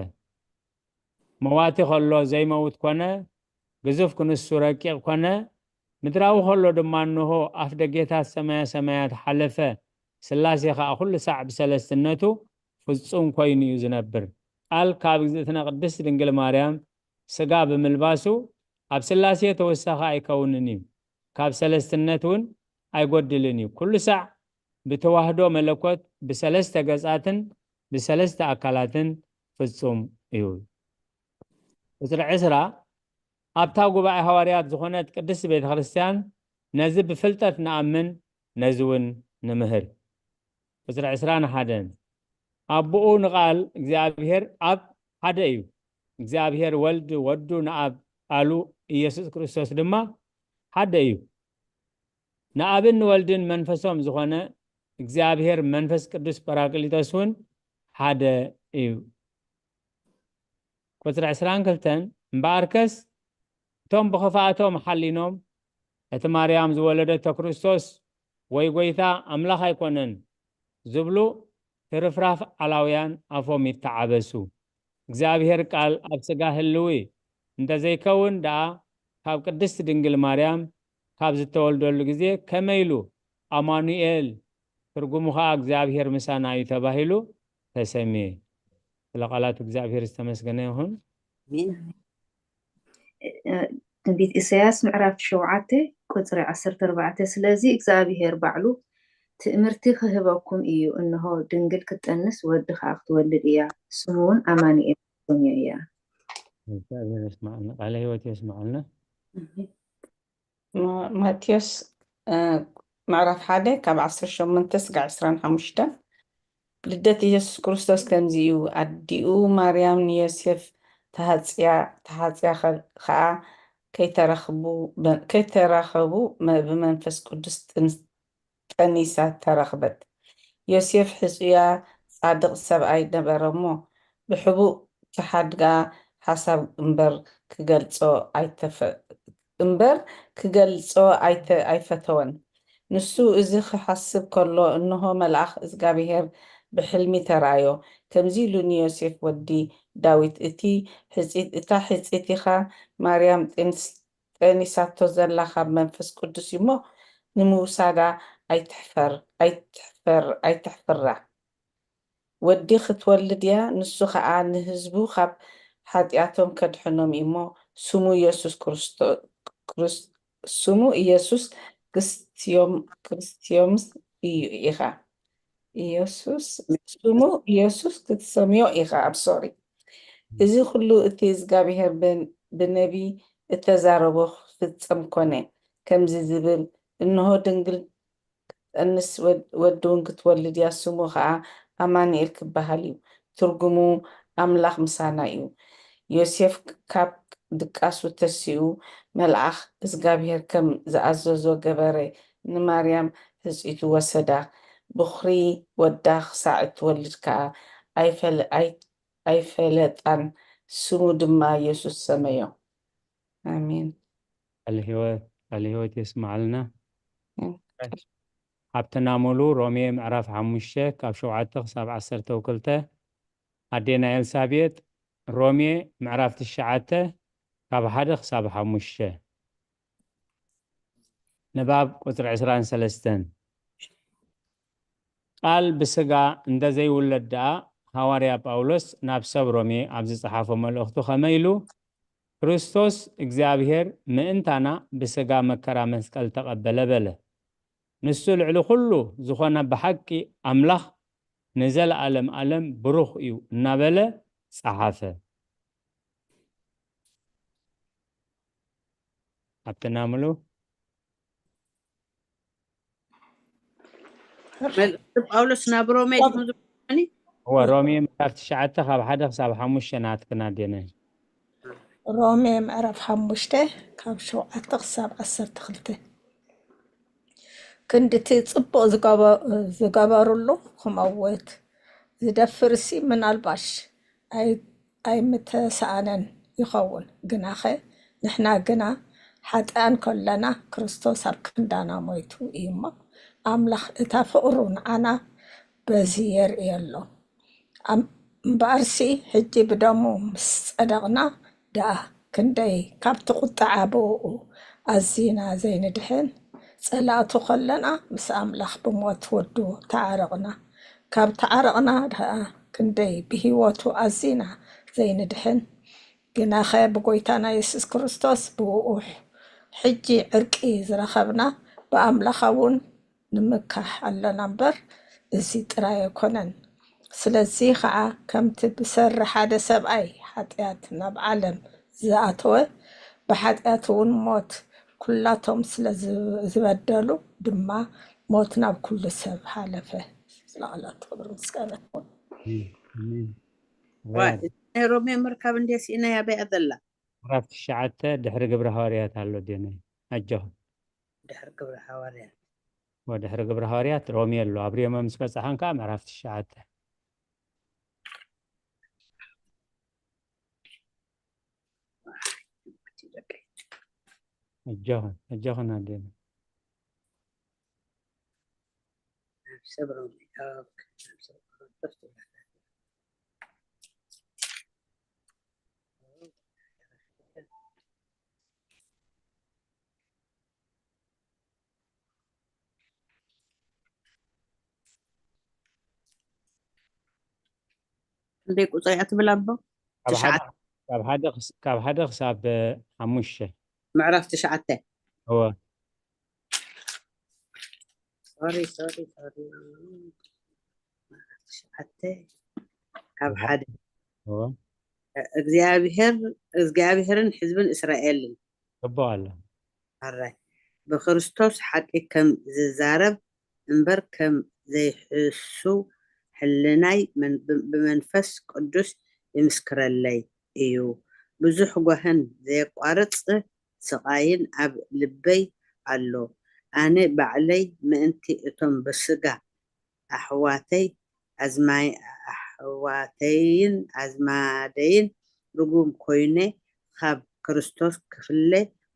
መዋቲ ከሎ ዘይመውት ኮነ፣ ግዙፍ ክንሱ ረቂቕ ኮነ፣ ምድራዊ ከሎ ድማ እንሆ ኣፍ ደጌታት ሰማያ ሰማያት ሓለፈ። ስላሴ ከዓ ኩሉ ሳዕ ብሰለስትነቱ ፍጹም ኮይኑ እዩ ዝነብር። ቃል ካብ እግዝእትነ ቅድስት ድንግል ማርያም ስጋ ብምልባሱ ኣብ ስላሴ ተወሳኺ ኣይከውንን እዩ፣ ካብ ሰለስትነት እውን ኣይጎድልን እዩ። ኩሉ ሳዕ ብተዋህዶ መለኮት ብሰለስተ ገጻትን ብሰለስተ ኣካላትን ፍጹም እዩ። ቁፅሪ 20 ኣብታ ጉባኤ ሃዋርያት ዝኾነት ቅድስት ቤተ ክርስቲያን ነዚ ብፍልጠት ንኣምን ነዚ እውን ንምህር። ቁፅሪ 21 ኣቦኡ ንቃል እግዚአብሔር ኣብ ሓደ እዩ። እግዚአብሔር ወልድ ወዱ ንኣብ ቃሉ ኢየሱስ ክርስቶስ ድማ ሓደ እዩ። ንኣብን ወልድን መንፈሶም ዝኾነ እግዚአብሔር መንፈስ ቅዱስ ጰራቅሊጦስ እውን ሓደ እዩ። ቁፅሪ 22 እምበኣርከስ እቶም ብኽፍኣቶም ሓሊኖም እቲ ማርያም ዝወለደቶ ክርስቶስ ወይ ጎይታ ኣምላኽ ኣይኮነን ዝብሉ ትርፍራፍ ዓላውያን ኣፎም ይተዓበሱ። እግዚአብሔር ቃል ኣብ ስጋ ህልዊ እንተዘይከውን ደኣ ካብ ቅድስት ድንግል ማርያም ካብ ዝተወልደሉ ግዜ ከመይሉ ኣማኑኤል ትርጉሙ ከዓ እግዚአብሔር ምሳና እዩ ተባሂሉ ተሰሚየ። ስለቃላቱ እግዚአብሔር ዝተመስገነ ይሁን። ትንቢት ኢሳያስ ምዕራፍ 7 ቁፅሪ 14 ስለዚ እግዚአብሔር ባዕሉ ትእምርቲ ክህበኩም እዩ፣ እንሆ ድንግል ክትጠንስ ወዲ ከዓ ክትወልድ እያ፣ ስሙ እውን ኣማኑኤል ትሰምዮ እያ። እግዚአብሔር ይስማዕና፣ ቃለ ህይወት ይስማዕና። ማቴዎስ ምዕራፍ 1 ካብ 18 እስካብ 25 ልደት ኢየሱስ ክርስቶስ ከምዚ እዩ። ኣዲኡ ማርያም ንዮሴፍ ተሃፅያ ከዓ ከይተራኸቡ ብመንፈስ ቅዱስ ጠኒሳ ተረኽበት። ዮሴፍ ሕፁያ ጻድቕ ሰብኣይ ነበረ እሞ ብሕቡእ ተሓድጋ ሓሳብ እምበር ክገልጾ ኣይፈተወን። ንሱ እዚ ክሓስብ ከሎ እንሆ መልኣኽ እግዚአብሔር ብሕልሚ ተራእዮ ከምዚ ኢሉ ንዮሴፍ ወዲ ዳዊት እታ ሕፂት ኢኻ ማርያም ጠኒሳቶ ዘላ ካብ መንፈስ ቅዱስ እሞ ንምውሳዳ ኣይትሕፈራ፣ ወዲ ክትወልድ እያ፣ ንሱ ከዓ ንህዝቡ ካብ ሓጢኣቶም ከድሕኖም እሞ ስሙ ኢየሱስ ክርስቶስ እዩ ኢኻ ስሙ ኢየሱስ ክትሰምዮ ኢኻ ኣብሶሪ። እዚ ኩሉ እቲ እግዚአብሔር ብነቢ እተዛረቦ ፍጸም ኮነ። ከምዚ ዝብል እንሆ ድንግል ጠንስ ወዲ እውን ክትወልድ እያ፣ ስሙ ከዓ ኣማኑኤል ክበሃል እዩ፣ ትርጉሙ ኣምላኽ ምሳና እዩ። ዮሴፍ ካብ ድቃሱ ተሲኡ መልኣኽ እግዚአብሔር ከም ዝኣዘዞ ገበረ። ንማርያም ህፂቱ ወሰዳ፣ ብኽሪ ወዳ ክሳዕ እትወልድ ከዓ ኣይፈለጣን፣ ስሙ ድማ ኢየሱስ ሰመዮ። ኣሜን። ቃለ ህይወት ይስማዓልና። ኣብተና ሙሉ ሮሜ ምዕራፍ 5 ካብ 7 ክሳብ 12 ኣዴና ኤልሳቤጥ ሮሜ ምዕራፍ 9 ካብ 1 ክሳብ 5 ንባብ ቁፅሪ 23 ቃል ብስጋ እንደዘይውለድ ደኣ ሃዋርያ ጳውሎስ ናብ ሰብ ሮሜ ኣብ ዝፀሓፎ መልእኽቱ ከመኢሉ ክርስቶስ እግዚአብሔር ምእንታና ብስጋ መከራ መስቀል ተቐበለ በለ። ንሱ ልዕሊ ኩሉ ዝኾነ ብሓቂ ኣምላኽ ንዘለዓለም ዓለም ብሩኽ እዩ እናበለ صحافة أبتناملو ملء باولوس نابرو ميدي هم زباني هو رومي مكافت شعاتة خاب حدا خساب حموش ناتكنا دينا رومي معرف حموشته كاب شوعته خساب 12 ክንድቲ ጽቡቕ ዝገበሩሉ ክመውት ዝደፍርሲ ምናልባሽ ኣይምተሰኣነን ይኸውን ግናኸ ንሕና ግና ሓጥኣን ከለና ክርስቶስ ኣብ ክንዳና ሞይቱ እዩ እሞ ኣምላኽ እታ ፍቕሩ ንዓና በዚ የርኢ ኣሎ እምበኣርሲ ሕጂ ብደሙ ምስ ጸደቕና ደኣ ክንደይ ካብቲ ቁጣዕ ብኡ ኣዝና ዘይንድሕን ጸላእቱ ከለና ምስ ኣምላኽ ብሞት ወዱ ተዓረቕና ካብ ተዓረቕና ደኣ ክንደይ ብሂወቱ ኣዝና ዘይንድሕን ግናኸ ብጎይታና ኢየሱስ ክርስቶስ ብኡ ሕጂ ዕርቂ ዝረኸብና ብኣምላኽ እውን ንምካሕ ኣለና እምበር እዚ ጥራይ ኣይኮነን ስለዚ ከዓ ከምቲ ብሰሪ ሓደ ሰብኣይ ሓጢኣት ናብ ዓለም ዝኣተወ ብሓጢኣት እውን ሞት ኩላቶም ስለ ዝበደሉ ድማ ሞት ናብ ኩሉ ሰብ ሓለፈ ስለዓላት ክብሪ ምስጋና ሮሜ ምርካብ እንዴስ ኢና ያበይ ኣዘላ ምዕራፍ 9 ድሕሪ ግብረ ሐዋርያት ኣሎ ዴነ ኣጆኹ ድሕሪ ግብረ ሐዋርያት ወድሕሪ ግብረ ሐዋርያት ሮሜ ኣሎ ኣብሪዮም ምስ በፅሓን ከዓ ምዕራፍ 9 أجاهن عندنا عندك قطعات بلابو كاب حدا خساب حموشة معرف 9 هو سوري حتى كاب حدا هو እግዚአብሔርን ህዝብን እስራኤልን ተባለ አራይ በክርስቶስ ሓቂ ከም ዝዛረብ እምበር ከም ዘይሕሱ ሕልናይ ብመንፈስ ቅዱስ ይምስክረለይ እዩ ብዙሕ ጓህን ዘየቋርፅ ስቃይን ኣብ ልበይ ኣሎ ኣነ ባዕለይ ምእንቲ እቶም በስጋ ኣሕዋተይን ኣዝማደይን ርጉም ኮይነ ካብ ክርስቶስ ክፍለ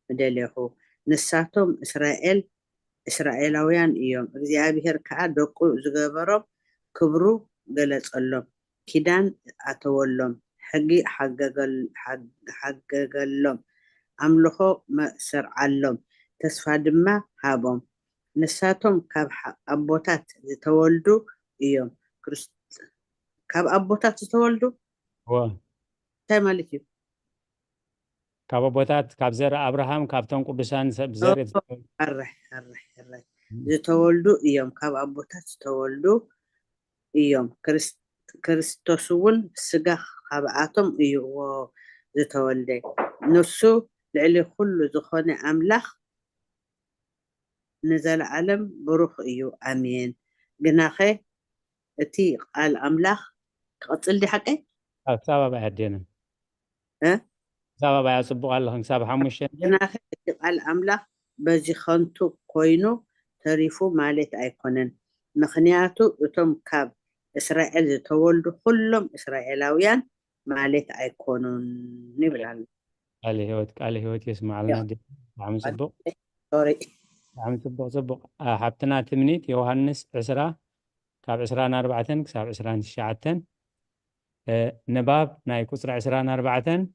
ምደለኹ ንሳቶም እስራኤላውያን እዮም እግዚአብሔር ከዓ ደቁ ዝገበሮም ክብሩ ገለጸሎም ኪዳን ኣተወሎም ሕጊ ሓገገሎም ኣምልኾ መሰርዓሎም ተስፋ ድማ ሃቦም ንሳቶም ካብ ኣቦታት ዝተወልዱ እዮም ካብ ኣቦታት ዝተወልዱ እንታይ ማለት እዩ ካብ ኣቦታት ካብ ዘር አብርሃም ካብቶም ቅዱሳን ሰብ ዘር ኣራይ ዝተወልዱ እዮም ካብ ኣቦታት ዝተወልዱ እዮም ክርስቶስ እውን ስጋ ካብኣቶም እዩ ዝተወልደ ንሱ ልዕሊ ኩሉ ዝኾነ ኣምላኽ ንዘለዓለም ብሩኽ እዩ ኣሜን ግናኸ እቲ ቃል ኣምላኽ ክቕፅል ዲ ሓቀይ ክሳብ ኣባይ ኣዴና ክሳብ ኣባይ ኣፅቡቕ ኣለኹ ክሳብ 5 ግናኸ እቲ ቃል ኣምላኽ በዚ ከንቱ ኮይኑ ተሪፉ ማለት ኣይኮነን ምክንያቱ እቶም ካብ እስራኤል ዝተወልዱ ኩሎም እስራኤላውያን ማለት ኣይኮኑን ይብላል ቃል ህይወት የስማዓልና ብጣዕሚ ፅቡቕ ብጣዕሚ ፅቡቕ ሓብትና ትምኒት ዮሃንስ 10 ካብ 24 ክሳብ 29 ንባብ ናይ ቁፅሪ 24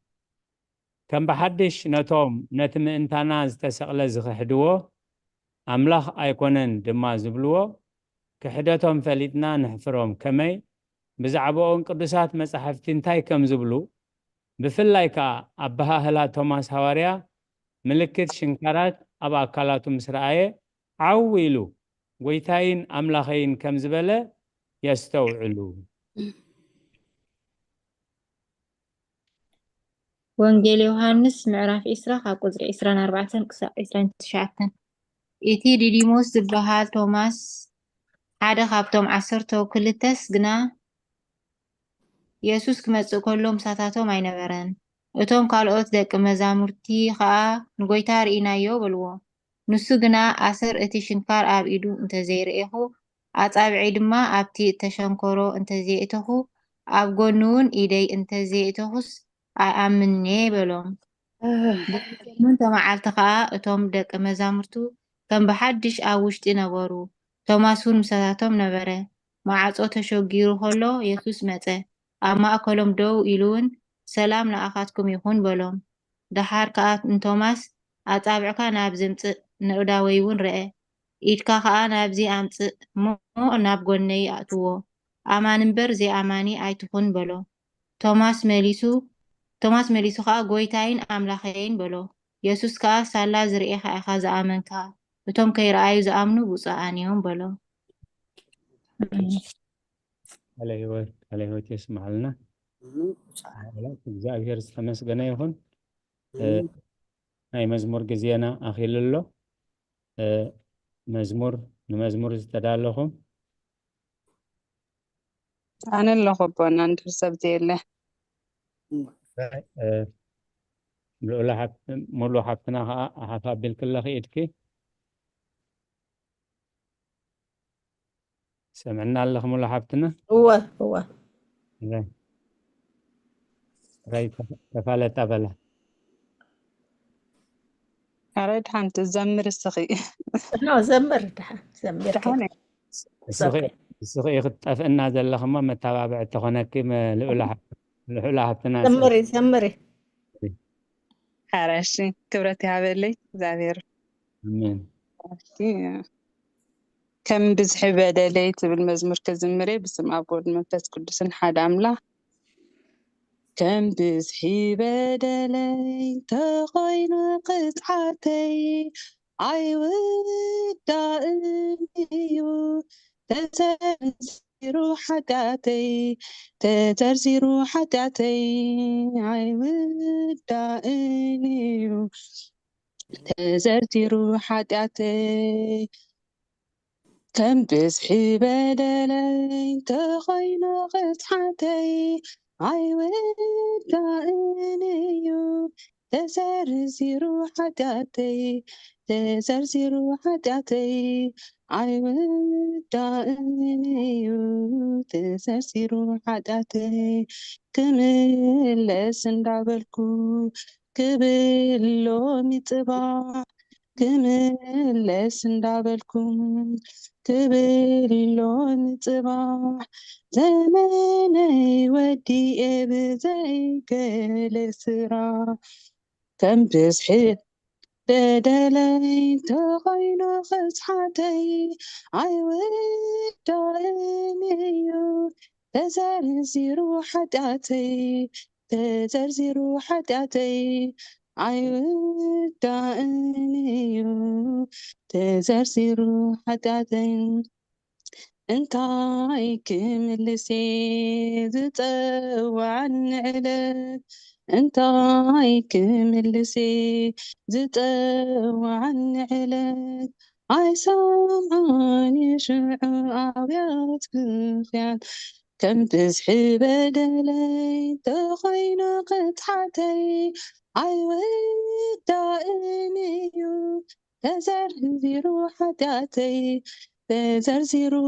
ከም ብሓድሽ ነቶም ነቲ ምእንታና ዝተሰቕለ ዝኽሕድዎ ኣምላኽ ኣይኮነን ድማ ዝብልዎ ክሕደቶም ፈሊጥና ንሕፍሮም ከመይ ብዛዕባኦም ቅዱሳት መጻሕፍቲ እንታይ ከም ዝብሉ ብፍላይ ከዓ ኣባሃህላ ቶማስ ሃዋርያ ምልክት ሽንካራት ኣብ ኣካላቱ ምስ ረኣየ ዓው ኢሉ ጎይታይን ኣምላኸይን ከም ዝበለ የስተውዕሉ ወንጌል ዮሃንስ ምዕራፍ 20 ካብ ቁፅሪ 24 ክሳብ 29 እቲ ዲዲሞስ ዝበሃል ቶማስ ሓደ ካብቶም 12 ግና ኢየሱስ ክመጽእ ከሎ ምሳታቶም ኣይነበረን። እቶም ካልኦት ደቂ መዛሙርቲ ከዓ ንጎይታ ርኢናዮ በልዎ። ንሱ ግና ኣሰር እቲ ሽንካር ኣብ ኢዱ እንተዘይርኢኹ ኣጻብዒ ድማ ኣብቲ እተሸንከሮ እንተዘይእተኹ ኣብ ጎኑ እውን ኢደይ እንተዘይእተኹስ ኣይኣምንኔ በሎም። ብሰሙንተ መዓልቲ ከዓ እቶም ደቂ መዛሙርቱ ከም ብሓድሽ ኣብ ውሽጢ ነበሩ። ቶማስ እውን ምሳታቶም ነበረ። ማዕጾ ተሸጊሩ ከሎ ኢየሱስ መጸ። ኣብ ማእከሎም ደው ኢሉ እውን ሰላም ንኣኻትኩም ይኹን በሎም። ድሓር ከዓ ንቶማስ ኣጻብዕካ ናብ ዘምጽእ ንዕዳወይ እውን ረአ፣ ኢድካ ከዓ ናብዚ ኣምጽእ እሞ ናብ ጎነይ ኣእትዎ፣ ኣማን እምበር ዘይኣማኒ ኣይትኹን በሎ። ቶማስ መሊሱ ከዓ ጎይታይን ኣምላኸይን በሎ። ኢየሱስ ከዓ ሳላ ዝርኢኻ ኢኻ ዝኣመንካ፣ እቶም ከይረኣዩ ዝኣምኑ ብፁዓን እዮም በሎ። ካለ ህይወት የስማዓልና። እግዚአብሔር ዝተመስገነ ይሁን። ናይ መዝሙር ግዜና ኣኺሉ ኣሎ። ንመዝሙር ዝተዳለኹም ኣነ ኣለኹ ኣቦና እንድሕር ሰብ ዘየለ ሙሉእ ሓፍትና ከዓ ሓፍ ኣቢል ክለኺ ኢድኪ ሰምዕና ኣለኹ ሙሉእ ሓፍትና እወ ራይ ተፋለጥ ኣበላ ኣረድ ሓንቲ ዘምር እስኺ ዘምር ድሓን ዘምር እስኺ ክትጠፍእና ዘለኹሞ መተባብዕ ተኾነኪ ልዑል ሓፍትና ዘምሪ ሓረሺ ክብረት ይሃበለይ እግዚአብሔር ኣሜን። ከም ብዝሒ በደለይ ትብል መዝሙር ከዝምረ ብስም ኣብ ወልድ መንፈስ ቅዱስን ሓደ ኣምላኽ ከም ብዝሒ በደለይ ተኾይኑ ቅጥዓተይ ኣይውዳእን እዩ ተዘርዚሩ ሓጢአተይ ኣይውዳእን እዩ ተዘርዚሩ ሓጢአተይ ከም ብዝሒ በደለይ ተኾይኑ ቅጥዓተይ ኣይውዳእን እዩ ተዘርዚሩ ሓጢአተይ ኣይውዳእን እዩ ተዘርዚሩ ሓጢአተይ ክምለስ እንዳበልኩ ክብሎሚ ጽባሕ ክምለስ እንዳበልኩ ክብሎሚ ጽባሕ ዘመነይ ወዲኤ ብዘይገለ ስራሕ ከም ብዝሒ በደለይ ተኾይኑ ቅጥዓተይ ኣይውዳእን እዩ ተዘርዚሩ ሓጢአተይ ኣይውዳእን እዩ ተዘርዚሩ ሓጢአተይ እንታይ ክምልስ ዝፀዋዕኒ ዕለት እንታይ ክምልስ ዝፀዋዕኒ ዕለት ኣይሰምዖን ሽዑ ኣብያት ክፍያት ከም ብዝሒ በደለይ ተኾይኑ ቅጥዓተይ ኣይውዳእን እዩ ተዘርዚሩ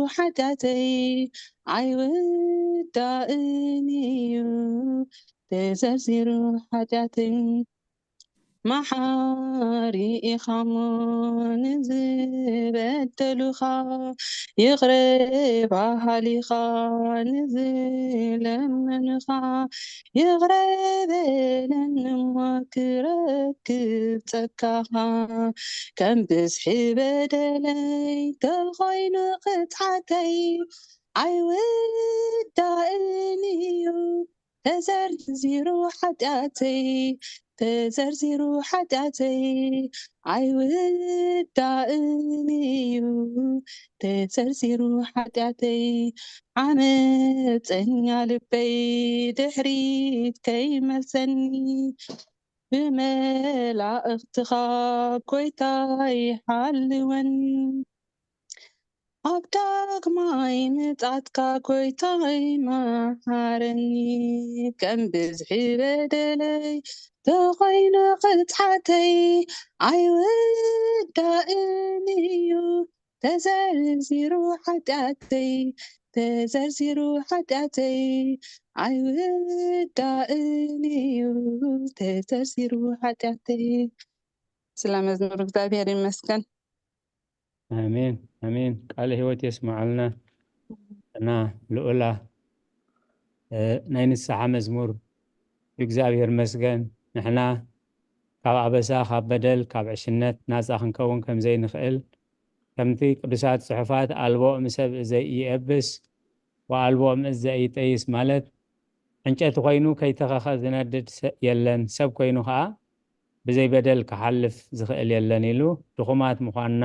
ሓጢአተይ ኣይውዳእን እዩ ተዘርዚሩ ሓጢአተይ መሓሪ ኢኻ እሞ ንዝበደሉኻ ይቅረ ባሃሊኻ ንዝለመኑኻ ይቅረ በለኒ እሞ ክረክብ ጸጋኻ ከም ብዝሒ በደለይ ተኾይኑ ቅጥዓተይ ኣይውዳእን እዩ ተዘርዚሩ ተዘርዚሩ ሓጢአተይ ኣይውዳእን እዩ ተዘርዚሩ ሓጢአተይ ዓመፀኛ ልበይ ድሕሪት ከይመልሰኒ ብመላእኽትኻ ጎይታ ይሓልወኒ ኣብ ዳግማይ ምጽአትካ ጎይታይ መሃረኒ ከም ብዝሒ በደለይ ተኾይነ ቅፅዓተይ ኣይውዳእን እዩ ተዘርዚሩ ሓጢአተይ ኣይውዳእን እዩ ተዘርዚሩ ሓጢአተይ። ስለ መዝሙር እግዚአብሔር ይመስገን። አሜን አሜን። ቃለ ሕይወት የስማዓልና እና ልዑላ ናይ ንስሓ መዝሙር እግዚአብሔር መስገን። ንሕና ካብ ኣበሳ ካብ በደል ካብ ዕሽነት ናፃ ክንከውን ከም ዘይንኽእል ከምቲ ቅዱሳት ጽሑፋት ኣልቦ ምሰብ ዘይየብስ ወአልቦ ምእዝ ዘይጠይስ ማለት ዕንጨቲ ኮይኑ ከይተኸኸ ዝነድድ የለን ሰብ ኮይኑ ከዓ ብዘይ በደል ክሓልፍ ዝኽእል የለን ኢሉ ድኹማት ምዃንና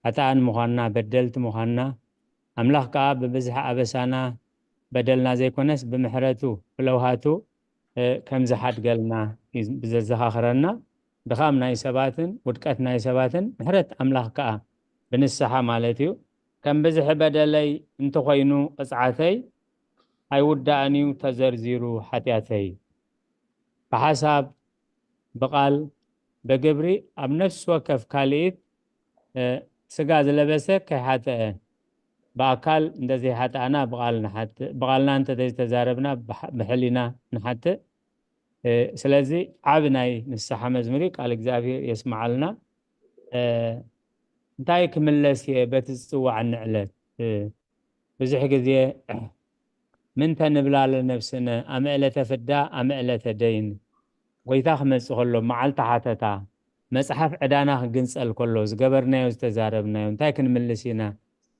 ሓጥኣን ምዃንና በደልቲ ምዃንና ኣምላኽ ከዓ ብብዝሒ ኣበሳና በደልና ዘይኮነስ ብምሕረቱ ብለውሃቱ ከም ዝሓድገልና ብዘዘኻኽረና ድኻም ናይ ሰባትን ውድቀት ናይ ሰባትን ምሕረት ኣምላኽ ከዓ ብንስሓ ማለት እዩ ከም ብዝሒ በደለይ እንተኾይኑ ቅፅዓተይ ኣይውዳእን እዩ ተዘርዚሩ ሓጢአተይ ብሓሳብ ብቃል በግብሪ ኣብ ነፍሲ ወከፍ ካልኢት ስጋ ዝለበሰ ከይሓተአ በአካል እንደዚህ ሓጣና በቃል ንሓትእ በቃልና እንተዘይተዛረብና ብሕሊና ንሓትእ ስለዚ ዓብ ናይ ንስሓ መዝሙሪ ቃል እግዚአብሔር የስማዓልና እንታይ ክምለስ እየ በቲ ዝፅዋዕ ንዕለት ብዙሕ ግዜ ምንተ ንብላለ ነብስነ ኣመዕለተ ፍዳ ኣመዕለተ ደይን ጎይታ ክመፅእ ከሎ መዓልቲ ሓተታ መፅሓፍ ዕዳና ክግንፀል ከሎ ዝገበርናዮ ዝተዛረብናዮ እንታይ ክንምልስ ኢና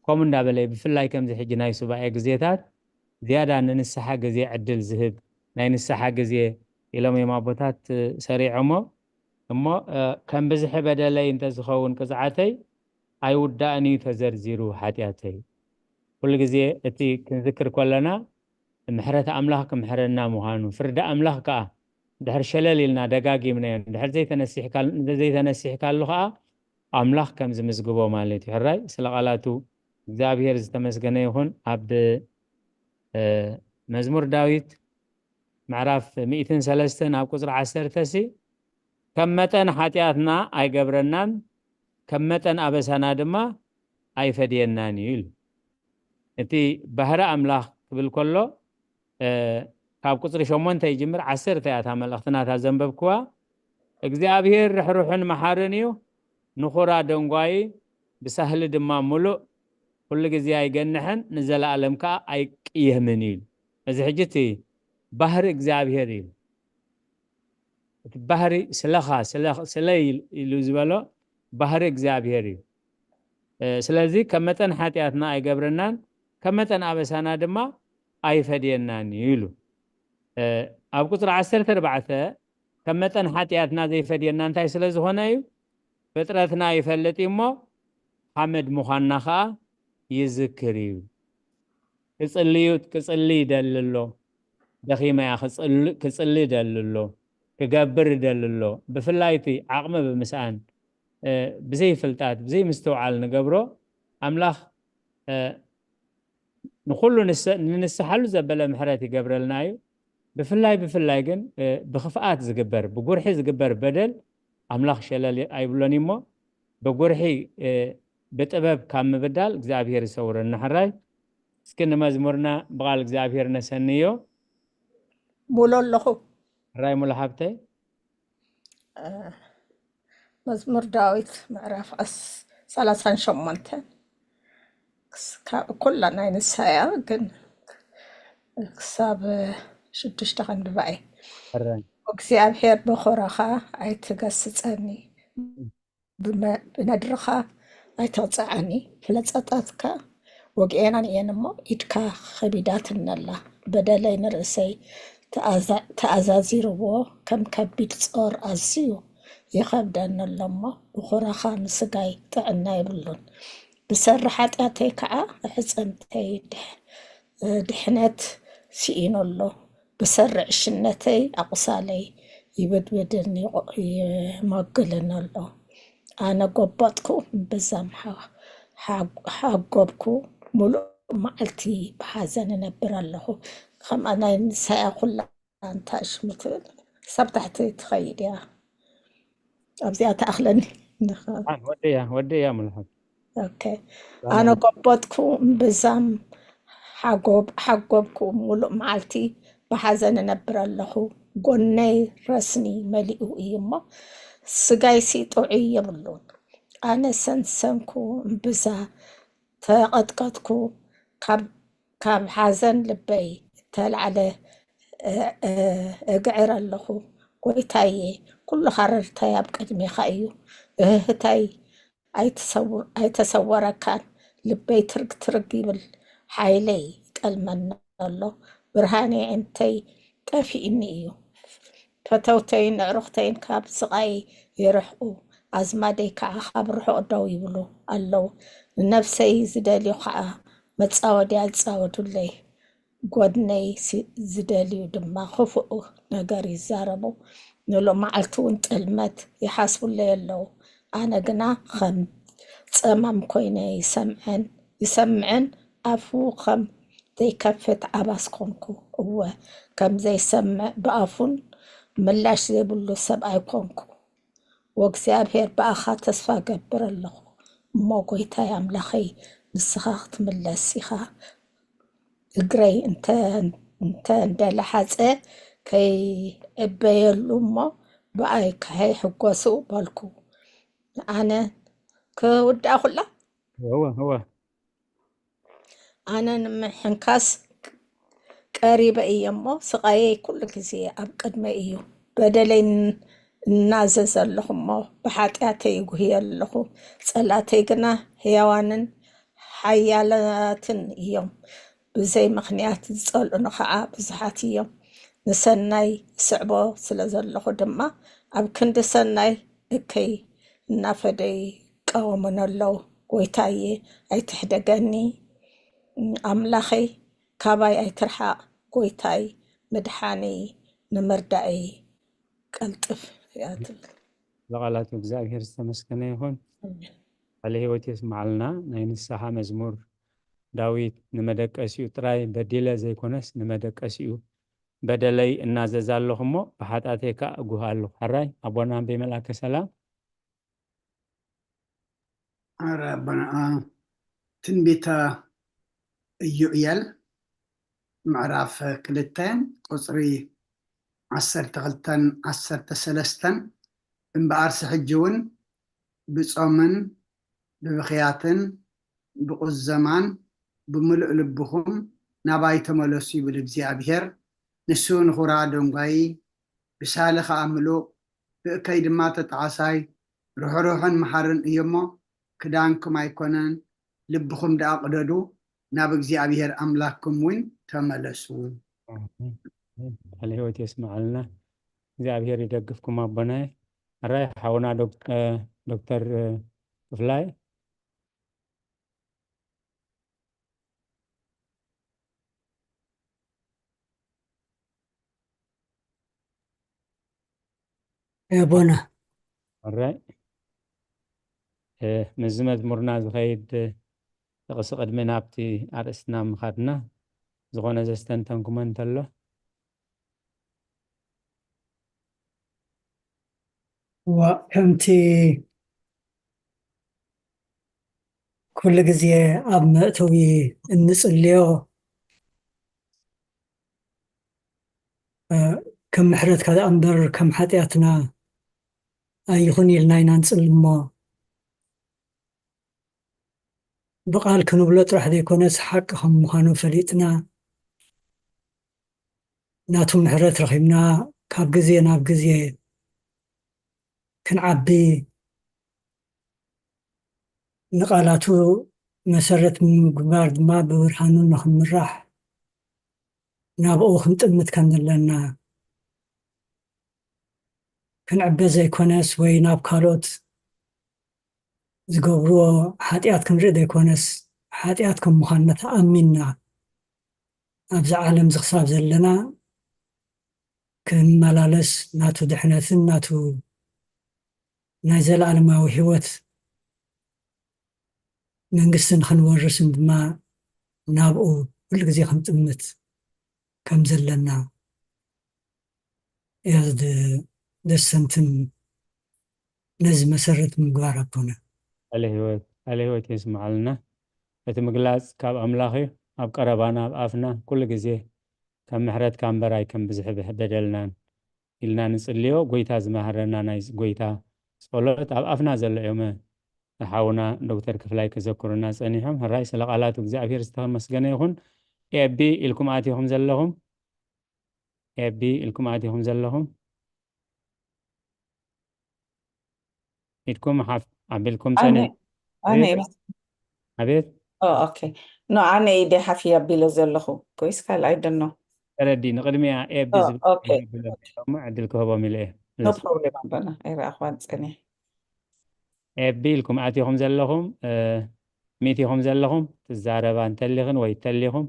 ከምኡ እንዳበለይ ብፍላይ ከምዚ ሕጂ ናይ ሱባኤ ግዜታት ዝያዳ ንንስሓ ግዜ ዕድል ዝህብ ናይ ንስሓ ግዜ ኢሎም እዮም ኣቦታት ሰሪዖሞ እሞ ከም ብዝሒ በደለይ እንተዝኸውን ቅፅዓተይ ኣይውዳእን እዩ ተዘርዚሩ ሓጢአተይ ኩሉ ግዜ እቲ ክንዝክር ከለና ምሕረት ኣምላኽ ክምሕረና ምዃኑ ፍርዲ ኣምላኽ ከዓ ድሕር ሸለል ኢልና ደጋጊምናዮ ድሕር ዘይተነሲሕካሉ ከዓ ኣምላኽ ከም ዝምዝግቦ ማለት እዩ ሕራይ ስለ ቃላቱ እግዚአብሔር ዝተመስገነ ይኹን። ኣብ መዝሙር ዳዊት ምዕራፍ 103 ኣብ ቁፅሪ 10 ከም መጠን ሓጢአትና ኣይገብረናን ከም መጠን ኣበሳና ድማ ኣይፈድየናን እዩ ኢሉ እቲ ባህሪ ኣምላኽ ክብል ከሎ ካብ ቁፅሪ 8 ይጅምር 10 እታ መልእኽትናታ ዘንበብክዋ እግዚአብሔር ርሕሩሕን መሓርን እዩ ንኹራ ደንጓይ ብሳህሊ ድማ ሙሉእ ኩሉ ግዜ ኣይገንሕን ንዘለኣለም ከዓ ኣይቅየምን ኢሉ እዚ ሕጂ እቲ ባህሪ እግዚአብሔር እዩ እቲ ባህሪ ስለ ኢሉ ዝበሎ ባህሪ እግዚአብሔር እዩ ስለዚ ከም መጠን ሓጢአትና ኣይገብረናን ከም መጠን ኣበሳና ድማ ኣይፈድየናን ኢሉ ኣብ ቁፅሪ 14 ከም መጠን ሓጢአትና ዘይፈድየና እንታይ ስለ ዝኾነ እዩ ፍጥረትና ይፈልጥ እሞ ሓመድ ምዃንና ከዓ ይዝክር እዩ ክፅሊ ይደልሎ ደኺመያ ክፅሊ ይደልሎ ክገብር ይደልሎ ብፍላይ እቲ ዓቕሚ ብምስኣን ብዘይ ፍልጣት ብዘይ ምስትውዓል ንገብሮ ኣምላኽ ንኩሉ ንንስሓሉ ዘበለ ምሕረት ይገብረልና እዩ ብፍላይ ግን ብኽፍኣት ዝግበር ብጉርሒ ዝግበር በደል ኣምላኽ ሸለል ኣይብሎን እሞ ብጉርሒ ብጥበብ ካብ ምብዳል እግዚአብሔር ይሰውረና ሕራይ እስኪ ንመዝሙርና ብቃል እግዚአብሔር ነሰንዮ ሙሉ ኣለኹ ሕራይ ሙሉ ሃብተይ መዝሙር ዳዊት ምዕራፍ 38 ኩላ ናይ ንስሓ እያ ግን ክሳብ 6 ክንድባይ እግዚአብሔር ብኹራኻ ኣይትገስፀኒ ብነድርኻ ኣይተውፅዓኒ ፍለፀታትካ ወግኤናን እየን እሞ ኢድካ ከቢዳት ነላ በደለይ ንርእሰይ ተኣዛዚርዎ ከም ከቢድ ጾር ኣዝዩ ይኸብደኒ ኣሎ እሞ ብኹራኻ ንስጋይ ጥዕና የብሉን ብሰሪ ሓጢኣተይ ከዓ ኣሕፀንተይ ድሕነት ስኢኑ ኣሎ ብሰሪ ዕሽነተይ ኣቑሳለይ ይብድብድን ይመግልን ኣሎ ኣነ ጎበጥኩ ብዛም ሓጎብኩ ሙሉእ መዓልቲ ብሓዘን እነብር ኣለኹ ከምኣ ናይ ንሳያ ኩላ እንታሽ ምትብል ሳብ ታሕቲ ትኸይድ እያ ኣብዚኣ ተኣኽለኒ ወደያ ሙልሓት ኦኬ ኣነ ጎበጥኩ ብዛም ሓጎብኩ ሙሉእ መዓልቲ ብሓዘን እነብር ኣለኹ ጎነይ ረስኒ መሊኡ እዩ እሞ ስጋይሲ ጥዑይ የብሉን ኣነ ሰንሰንኩ እምብዛ ተቐጥቀጥኩ ካብ ሓዘን ልበይ ተላዕለ እግዕር ኣለኹ ጎይታዬ ኩሉ ሓረርታይ ኣብ ቅድሚኻ እዩ እህታይ ኣይተሰወረካን ልበይ ትርግ ይብል ሓይለይ ይጠልመና ኣሎ ብርሃኔ ዕንተይ ጠፊእኒ እዩ ፈተውተይን ኣዕሩኽተይን ካብ ስቓይ ይርሕቁ ኣዝማደይ ከዓ ካብ ርሑቕ ደው ይብሉ ኣለዉ ንነፍሰይ ዝደልዩ ከዓ መፃወድያ ዝፃወዱለይ ጎድነይ ዝደልዩ ድማ ክፉእ ነገር ይዛረቡ ንሎ መዓልቲ እውን ጥልመት ይሓስቡለይ ኣለዉ ኣነ ግና ከም ፀማም ኮይነ ይሰምዕን ኣፉ ከም ዘይከፍት ዓባስ ኮንኩ እወ ከም ዘይሰምዕ ብኣፉን ምላሽ ዘይብሉ ሰብኣይ ኮንኩ ወእግዚኣብሔር በኣኻ ተስፋ ገብር ኣለኹ እሞ ጎይታይ ኣምላኸይ ንስኻ ክትምለስ ኢኻ እግረይ እንተ እንደለሓፀ ከይዕበየሉ እሞ ብኣይ ከይሕጎሱ በልኩ ኣነ ክውዳእ ኩላ هو ኣነ ንምሕንካስ ቀሪበ እየ እሞ ስቃየይ ኩሉ ግዜ ኣብ ቅድመ እዩ በደለይ እናዘዝ ኣለኹ እሞ ብሓጢኣተይ ይጉህየ ኣለኹ ፀላተይ ግና ህያዋንን ሓያላትን እዮም ብዘይ ምክንያት ዝፀልኡኒ ከዓ ብዙሓት እዮም ንሰናይ ስዕቦ ስለ ዘለኹ ድማ ኣብ ክንዲ ሰናይ እከይ እናፈደይ ይቃወሙን ኣለዉ ጎይታዬ ኣይትሕደገኒ ኣምላኸይ ካባይ ኣይትርሓቕ ጎይታይ ምድሓነይ ንምርዳእይ ቀልጥፍ ያትል ለቃላቱ እግዚአብሔር ዝተመስገነ ይሁን على هيوت يسمعلنا ናይ ንስሓ መዝሙር ዳዊት ንመደቀሲኡ ጥራይ በዲለ ዘይኮነስ ንመደቀሲኡ በደለይ እናዘዛለኹ እሞ ብሓጣተይ ከዓ እጉህ ኣለኹ ሓራይ ኣቦና በመላከ ሰላም ረበና ትንቢተ ኢዮኤል ምዕራፍ 2 ቁፅሪ 12-13 እምበኣር ሕጂ እውን ብጾምን ብብኽያትን ብቁዘማን ብምሉእ ልብኹም ናባይ ተመለሱ ይብል እግዚኣብሔር ንሱ ንኹራ ደንጓይ ብሳለ ከዓ ምሉእ ብእከይ ድማ ተጣዓሳይ ርሑሩሕን መሓርን እዩ እሞ ክዳንኩም ኣይኮነን ልብኹም ደኣ ቅደዱ ናብ እግዚኣብሔር ኣምላክኩም እውን ተመለሱ على هيوت يسمعلنا እግዚአብሔር ይደግፍኩም ኣቦናይ ሓራይ ሓውና ዶክተር ክፍላይ ኣቦና ሓራይ ምዝ መዝሙርና ዝኸይድ ጥቕሲ ቅድሚ ናብቲ ኣርእስትና ምኻድና ዝኾነ ዘስተንተንኩሞ እንተሎ ከምቲ ኩሉ ግዜ ኣብ መእተዊ እንፅልዮ ከም ምሕረትካ እምበር ከም ሓጢኣትና ኣይኹን ኢልና ኢና ንፅሊ እሞ ብቃል ክንብሎ ጥራሕ ዘይኮነስ ሓቂ ከም ምዃኑ ፈሊጥና ናቱ ምሕረት ረኺብና ካብ ግዜ ናብ ግዜ ክንዓቢ ንቃላቱ መሰረት ምግባር ድማ ብብርሃኑ ንክምራሕ ናብኡ ክንጥምት ከም ዘለና ክንዕበ ዘይኮነስ ወይ ናብ ካልኦት ዝገብርዎ ሓጢኣት ክንርኢ ዘይኮነስ ሓጢኣት ከም ምዃንና ተኣሚንና ኣብዚ ዓለም ዝኽሳብ ዘለና ክንመላለስ ናቱ ድሕነትን ናቱ ናይ ዘለኣለማዊ ህይወት መንግስትን ክንወርስን ድማ ናብኡ ኩሉ ግዜ ክንጥምት ከም ዘለና ደሰንትን ነዚ መሰረት ምግባር ኣቦና على هوت يسمعلنا اتمغلاص كاب املاخي اب قربانا اب افنا كل غزي كم محرت كم براي كم بزحب بدلنا إلنا نصليو غويتا زمهرنا نايس غويتا صلوت اب افنا زل يوم حاونا دكتور كفلاي كذكرنا صنيهم الرئيس لقالات እግዚአብሔር ዝተመስገነ ይሁን ኤቢ ኢልኩም አቲሁም ዘለሁም ኤቢ ኢልኩም አቲሁም ዘለሁም ኢድኩም حف عبلكم ثاني أنا أبيت أوكي نو أنا إيدي حفي أبيلو زلخو كويس قال I don't know ردي نقدمي إيه بزب أوكي ما عدلك هو بملئه no problem أبنا إيرا أخوان سني إيه بيلكم آتيهم زلهم ميتيهم زلهم تزاربان تلغن ويتلغم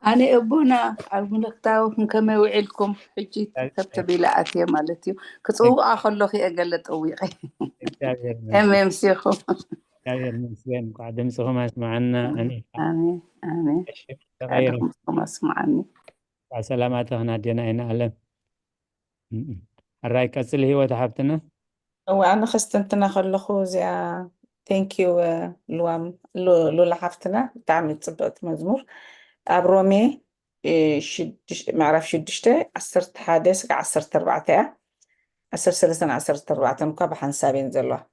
أنا أبونا الملكتاو كما وعلكم حجي تبتبي لأتي مالتي كتو أخلوخي أقلت أويقي أمام سيخو تغير من سين قاعدين سخم اسمعنا أني آمين تغير سخم اسمعني سلامات هنا دينا هنا علم الرأي كسل هي وتحبتنا وأنا خستنتنا خلخو زي thank you لوام لولا حفتنا تعمل تبقى مزمور أبرومي معرف شدشته 11-14 مكابح حنسابين زلوه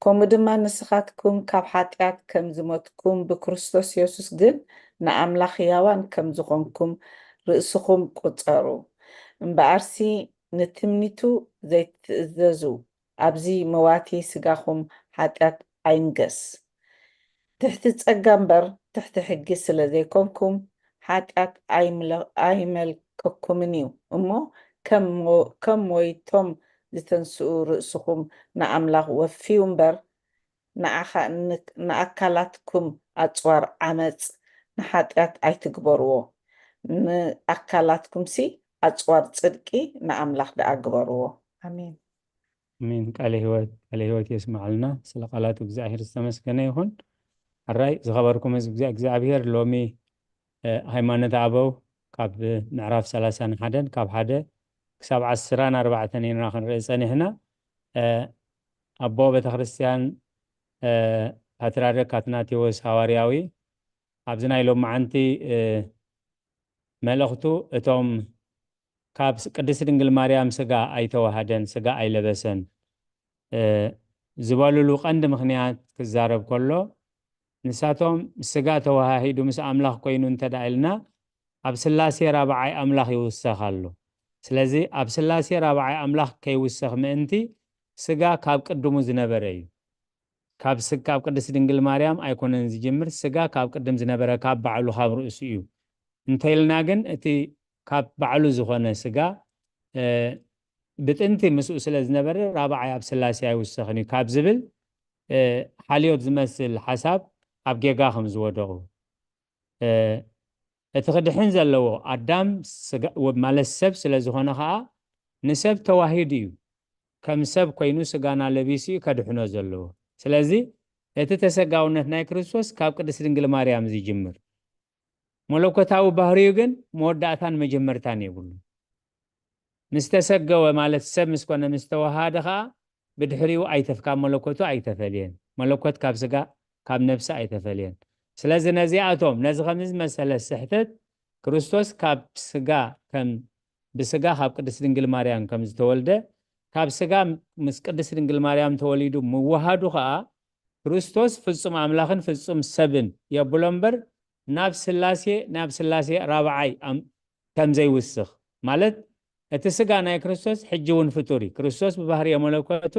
كم دما نسخاتكم كاب حاتيات كم زموتكم بكريستوس يسوس جن نعمل خياوان كم زخونكم رئيسكم قطارو مبارسي نتمنيتو زي تزازو أبزي مواتي سجاهم حاتيات عينجس تحت تسجنبر تحت حجس لذيكمكم حاتيات عيمل كوكومنيو أمو كم ويتم زتنسو رئيسكم نعمل وفيهم بر نأكلاتكم أطوار عمز نحاتيات أيتكبروا نأكلاتكم سي أطوار صدقي نعمل دا أكبروا آمين من قال هوت يسمع لنا سلقالات እግዚአብሔር ዝተመስገነ ይሁን الرأي زخبركم እግዚአብሔር ሎሚ ሃይማኖት አበው ካብ ምዕራፍ 31 ካብ ሓደ كسب 14 هنا خنرئ صنحنا أبو بيت ክርስቲያን ፓትርያርክ ካትናቴዎስ ሐዋርያዊ ኣብዝና ኢሎም ማዓንቲ መልእኽቱ እቶም ካብ ቅድስት ድንግል ማርያም ስጋ ኣይተዋሃደን ስጋ ኣይለበሰን ዝበሉሉ ቀንዲ ምኽንያት ክዛረብ ከሎ ንሳቶም ስጋ ተዋሃሂዱ ምስ ኣምላኽ ኮይኑ እንተዳኢልና ኣብ ስላሴ ራብዓይ ኣምላኽ ይውሰኻሉ ስለዚ ኣብ ስላሴ ራብዓይ ኣምላኽ ከይውሰኽ ምእንቲ ስጋ ካብ ቅድሙ ዝነበረ እዩ ካብ ቅድስት ድንግል ማርያም ኣይኮነን ዝጅምር ስጋ ካብ ቅድም ዝነበረ ካብ ባዕሉ ካብ ርእሱ እዩ እንተይልና ግን እቲ ካብ ባዕሉ ዝኾነ ስጋ ብጥንቲ ምስኡ ስለ ዝነበረ ራብዓይ ኣብ ስላሴ ኣይውሰኽን እዩ ካብ ዝብል ሓልዮት ዝመስል ሓሳብ ኣብ ጌጋ ከም ዝወደቑ እቲ ክድሕን ዘለዎ ኣዳም ማለት ሰብ ስለ ዝኾነ ከዓ ንሰብ ተዋሂድ እዩ ከም ሰብ ኮይኑ ስጋና ለቢሱ ከድሕኖ ዘለዎ ስለዚ እቲ ተሰጋውነት ናይ ክርስቶስ ካብ ቅድስት ድንግል ማርያም ዝጅምር መለኮታዊ ባህሪዩ ግን መወዳእታን መጀመርታን የብሉ ምስተሰገወ ማለት ሰብ ምስኮነ ምስተዋሃደ ከዓ ብድሕሪኡ ኣይተፍካ መለኮቱ ኣይተፈልየን መለኮት ካብ ስጋ ካብ ነፍሲ ኣይተፈልየን ስለዚ ነዚኣቶም ነዚ ከምዝ መሰለ ስሕተት ክርስቶስ ካብ ስጋ ከም ብስጋ ካብ ቅድስት ድንግል ማርያም ከም ዝተወልደ ካብ ስጋ ምስ ቅድስት ድንግል ማርያም ተወሊዱ ምዋሃዱ ከዓ ክርስቶስ ፍጹም ኣምላኽን ፍጹም ሰብን የብሎ እምበር ናብ ስላሴ ራብዓይ ከም ዘይውስኽ ማለት እቲ ስጋ ናይ ክርስቶስ ሕጂ እውን ፍጡር እዩ ክርስቶስ ብባህሪ መለኮቱ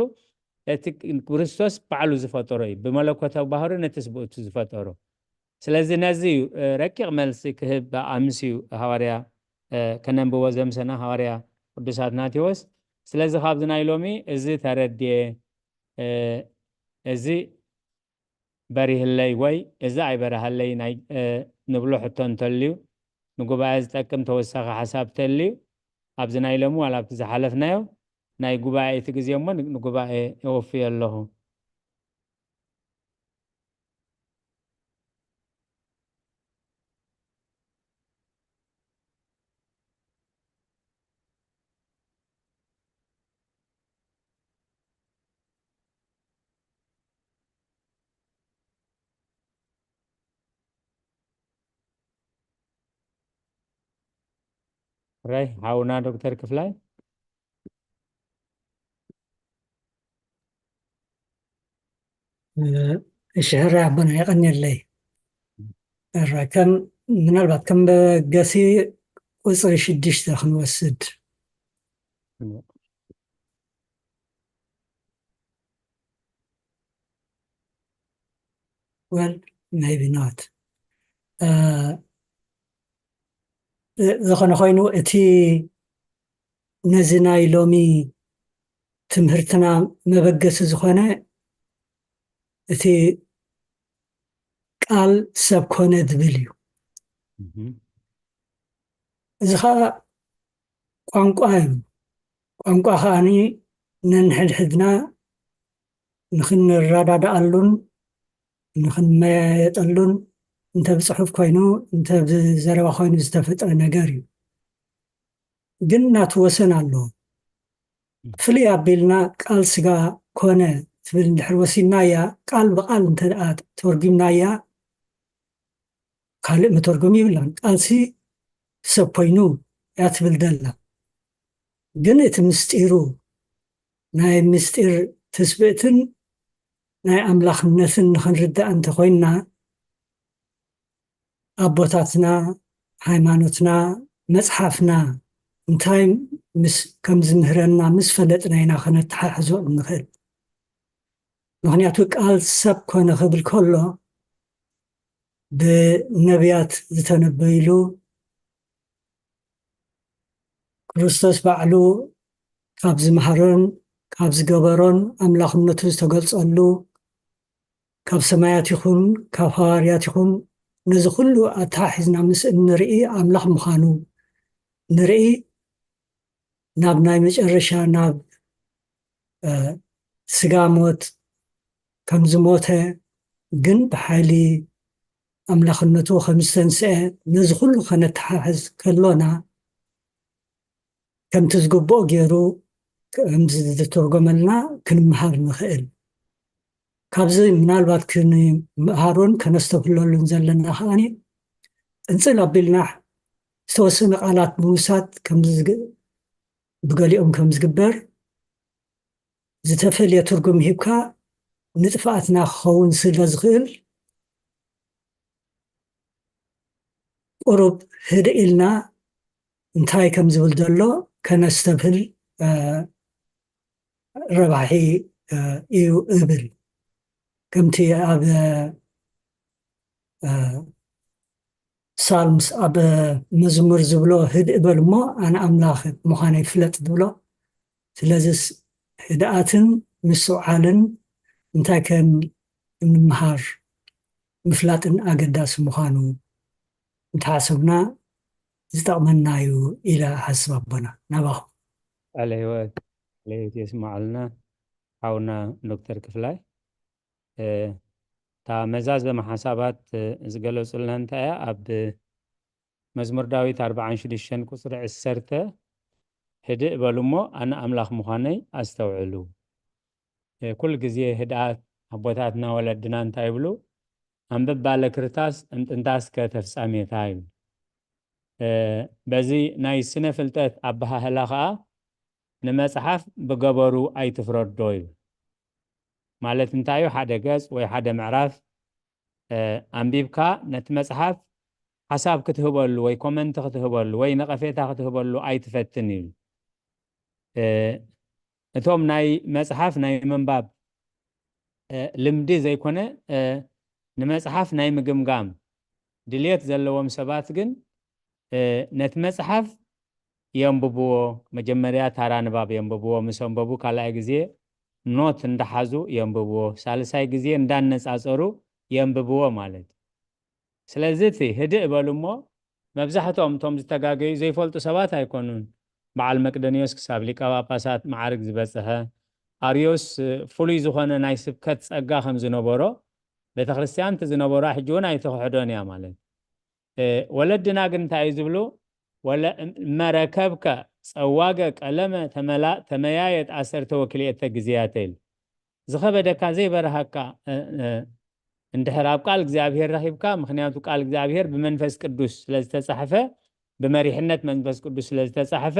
እቲ ክርስቶስ ባዕሉ ዝፈጠሮ እዩ ብመለኮታዊ ባህሪ ነቲ ስብእቱ ዝፈጠሮ ስለዚህ ነዚህ ረቂቕ መልሲ ክህብ ኣምስዩ ሃዋርያ ከነንብቦ ዘምሰና ሃዋርያ ቅዱስ አትናቴዎስ ስለዚ ካብዚ ናይ ሎሚ እዚ ተረድየ እዚ በሪህለይ ወይ እዚ ኣይበረሃለይ ናይ ንብሎ ሕቶ እንተልዩ ንጉባኤ ዝጠቅም ተወሳኺ ሓሳብ ተልዩ ኣብዚ ናይ ሎሚ ዋላ ኣብቲ ዝሓለፍናዮ ናይ ጉባኤ እቲ ግዜ እሞ ንጉባኤ የወፍዮ ኣለኹ راي حاونا دكتور كفلاي الشهر ربنا يغني لي كم من البعض كم قاسي وصل شديش داخل وسد well maybe not ዝኾነ ኮይኑ እቲ ነዚ ናይ ሎሚ ትምህርትና መበገሲ ዝኾነ እቲ ቃል ሰብ ኮነ ዝብል እዩ እዚ ከዓ ቋንቋ እዩ ቋንቋ ከዓኒ ነንሕድሕድና ንክንረዳዳኣሉን ንክንመያየጠሉን እንተ ብፅሑፍ ኮይኑ እንተ ብዘረባ ኮይኑ ዝተፈጠረ ነገር እዩ ግን ናቱ ወሰን ኣለዎ ፍልይ ኣቢልና ቃል ስጋ ኮነ ትብል እንድሕር ወሲድናያ ቃል ብቃል እንተ ደኣ ተርጉምናያ ካልእ መተርጎም ይብላን ቃልሲ ሰብ ኮይኑ እያ ትብል ደላ ግን እቲ ምስጢሩ ናይ ምስጢር ትስብእትን ናይ ኣምላኽነትን ንክንርዳእ እንተኮይንና ኣቦታትና ሃይማኖትና መፅሓፍና እንታይ ከም ዝምህረና ምስ ፈለጥና ኢና ከነተሓሕዞ ንኽእል ምክንያቱ ቃል ሰብ ኮነ ክብል ከሎ ብነቢያት ዝተነበይሉ ክርስቶስ ባዕሉ ካብ ዝመሃሮን ካብ ዝገበሮን ኣምላኽነቱ ዝተገልጸሉ ካብ ሰማያት ይኹን ካብ ሃዋርያት ይኹን ነዚ ኩሉ ኣተሓሒዝና ምስ እንርኢ ኣምላኽ ምዃኑ ንርኢ ናብ ናይ መጨረሻ ናብ ስጋ ሞት ከም ዝሞተ ግን ብሓይሊ ኣምላኽነቱ ከም ዝተንስአ ነዚ ኩሉ ከነተሓሕዝ ከሎና ከምቲ ዝግብኦ ገይሩ ከምዚ ዝተርጎመልና ክንመሃር ንኽእል ካብዚ ምናልባት ክንመሃሮን ከነስተፍለሉን ዘለና ከዓኒ እንፅል ኣቢልና ዝተወሰነ ቃላት ምውሳድ ብገሊኦም ከም ዝግበር ዝተፈልየ ትርጉም ሂብካ ንጥፋኣትና ክኸውን ስለ ዝኽእል ቁሩብ ህድእ ኢልና እንታይ ከም ዝብል ዘሎ ከነስተብህል ረባሒ እዩ እብል ከምቲ ኣብ ሳልምስ ኣብ መዝሙር ዝብሎ ህድእ በል እሞ ኣነ ኣምላኽ ምዃነ ይፍለጥ ዝብሎ ስለዚ ህድኣትን ምስውዓልን እንታይ ከም እንመሃር ምፍላጥን ኣገዳሲ ምዃኑ እንተሓሰብና ዝጠቕመና እዩ ኢለ ሓስብ ኣቦና ናባኹም على هيوت يسمع لنا حاولنا دكتور كفلاي تا مزاز بمحاسبات زقلو صلنا انتايا اب مزمور داويت 46 كسر السرته هدئ بلومو انا املاخ مخاني استوعلو كل جزيه هدات ابوتاتنا ولدنا انتا يبلو انبب بالكرتاس انتاس كتفسامي تايم بزي ناي سنة فلتات ابها هلاخا نمصحف بقبرو اي تفرد دويل ማለት እንታዩ ሓደ ገጽ ወይ ሓደ ምዕራፍ አንቢብካ ነቲ መጽሐፍ ሓሳብ ክትህበሉ ወይ ኮመንት ክትህበሉ ወይ ነቐፌታ ክትህበሉ ኣይትፈትን እዩ እቶም ናይ መጽሐፍ ናይ ምንባብ ልምዲ ዘይኮነ ንመጽሐፍ ናይ ምግምጋም ድልየት ዘለዎም ሰባት ግን ነቲ መጽሓፍ የንብብዎ መጀመርያ ታራ ንባብ የንብብዎ ምስ አንበቡ ካልኣይ ግዜ ኖት እንዳሓዙ የንብብዎ ሳልሳይ ግዜ እንዳነጻጸሩ የንብብዎ ማለት ስለዚ እቲ ህድእ በሉ እሞ መብዛሕትኦም እቶም ዝተጋገዩ ዘይፈልጡ ሰባት ኣይኮኑን በዓል መቅደኒዮስ ክሳብ ሊቀ ጳጳሳት ማዕርግ ዝበፅሐ አርዮስ ፍሉይ ዝኾነ ናይ ስብከት ጸጋ ከም ዝነበሮ ቤተ ክርስቲያን እቲ ዝነበሮ ሕጂ እውን ኣይተክሕዶን እያ ማለት ወለድና ግን እንታይ እዩ ዝብሉ መረከብከ ፀዋገ ቀለመ ተመያየጥ 12 ግዜያት ኢል ዝኸበደካ ዘይበረሃካ እንድሕር ኣብ ቃል እግዚአብሔር ረኺብካ ምክንያቱ ቃል እግዚአብሔር ብመንፈስ ቅዱስ ስለዝተጻሕፈ ብመሪሕነት መንፈስ ቅዱስ ስለዝተጻሕፈ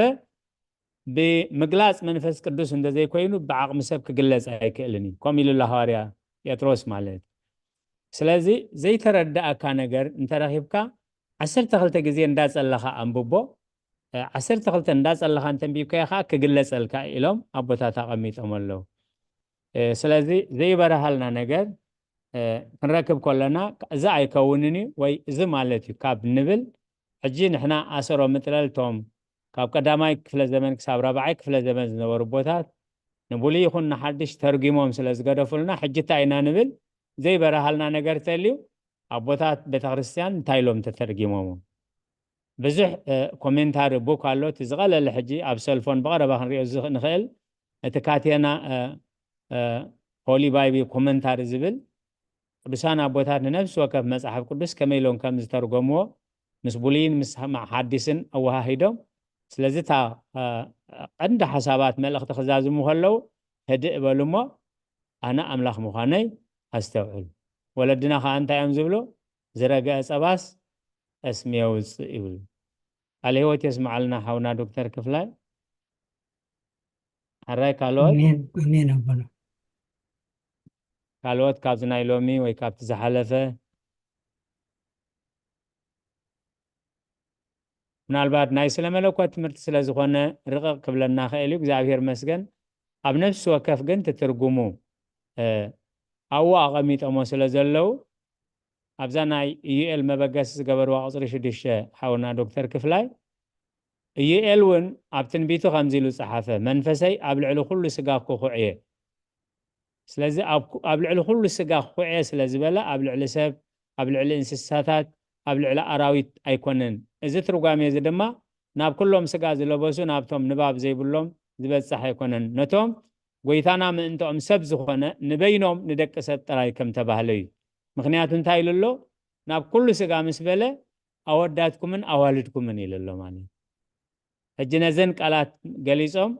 ብምግላጽ መንፈስ ቅዱስ እንደዘይኮይኑ ብዓቕሚ ሰብ ክግለጽ ኣይክእልን ከምኡ ኢሉ ሐዋርያ ጴጥሮስ ማለት ስለዚ ዘይተረዳእካ ነገር እንተረኺብካ 12 ግዜ እንዳጸለኻ አንብቦ 12 እንዳጸለኻ እንተንቢብካ ኢኻ ክግለጸልካ ኢሎም ኣቦታት ኣቐሚጦም ኣለዉ ስለዚ ዘይበረሃልና ነገር ክንረክብ ከለና እዚ ኣይከውንን ወይ እዚ ማለት እዩ ካብ ንብል ሕጂ ንሕና ኣሰሮ ምጥለልቶም ካብ ቀዳማይ ክፍለ ዘመን ክሳብ ራብዓይ ክፍለ ዘመን ዝነበሩ ቦታት ንብሉይ ይኹን ንሓድሽ ተርጊሞም ስለ ዝገደፉልና ሕጂ እንታይ ኢና ንብል ዘይበረሃልና ነገር ተልዩ ኣቦታት ቤተ ክርስቲያን እንታይ ኢሎም ተተርጊሞሙ ብዙሕ ኮሜንታሪ ቡክ ኣሎ እቲ ዝቐለለ ሕጂ ኣብ ሰልፎን ብቐረባ ክንሪኦ ንኽእል እቲ ካቴና ሆሊ ባይብል ኮሜንታሪ ዝብል ቅዱሳን ኣቦታት ንነፍሲ ወከፍ መጽሓፍ ቅዱስ ከመይ ኢሎም ከም ዝተርጎምዎ ምስ ብሉይን ምስ ሓዲስን ኣወሃሂዶም ስለዚ እታ ቀንዲ ሓሳባት መልእኽቲ ክዛዝሙ ከለዉ ህድእ በሉ እሞ ኣነ ኣምላኽ ምዃነይ ኣስተውዕሉ ወለድና ከዓ እንታይ እዮም ዝብሉ ዝረግዐ ፀባስ እስሚ የውፅእ ይብሉ ኣለ ህይወት የስማዓልና ሓውና ዶክተር ክፍላይ ሓራይ ካልኦት አሜን አቦና ካልኦት ካብዚ ናይ ሎሚ ወይ ካብቲ ዝሓለፈ ምናልባት ናይ ስለ መለኮት ትምህርቲ ስለ ዝኾነ ርቕቕ ክብለና ክእል እዩ እግዚኣብሔር መስገን ኣብ ነፍሲ ወከፍ ግን ትትርጉሙ ኣብኡ ኣቐሚጦሞ ስለ ዘለው ኣብዛ ናይ ኢዩኤል መበገሲ ዝገበርዋ ቁፅሪ 6 ሓውና ዶክተር ክፍላይ ኢዩኤል እውን ኣብ ትንቢቱ ከምዚ ኢሉ ፀሓፈ መንፈሰይ ኣብ ልዕሊ ኩሉ ስጋ ክኹዕየ ስለዚ ኣብ ልዕሊ ኩሉ ስጋ ክኹዕየ ስለ ዝበለ ኣብ ልዕሊ ሰብ ኣብ ልዕሊ እንስሳታት ኣብ ልዕሊ ኣራዊት ኣይኮነን እዚ ትርጓሜ እዚ ድማ ናብ ኩሎም ስጋ ዝለበሱ ናብቶም ንባብ ዘይብሎም ዝበፅሕ ኣይኮነን ነቶም ጎይታና ምእንቶም ሰብ ዝኾነ ንበይኖም ንደቂ ሰብ ጥራይ ከም ተባህለ እዩ ምክንያቱ እንታይ ኢሉ ኣሎ ናብ ኩሉ ስጋ ምስ በለ ኣወዳትኩምን ኣዋልድኩምን ኢሉ ኣሎ ማለት ሕጂ ነዘን ቃላት ገሊፆም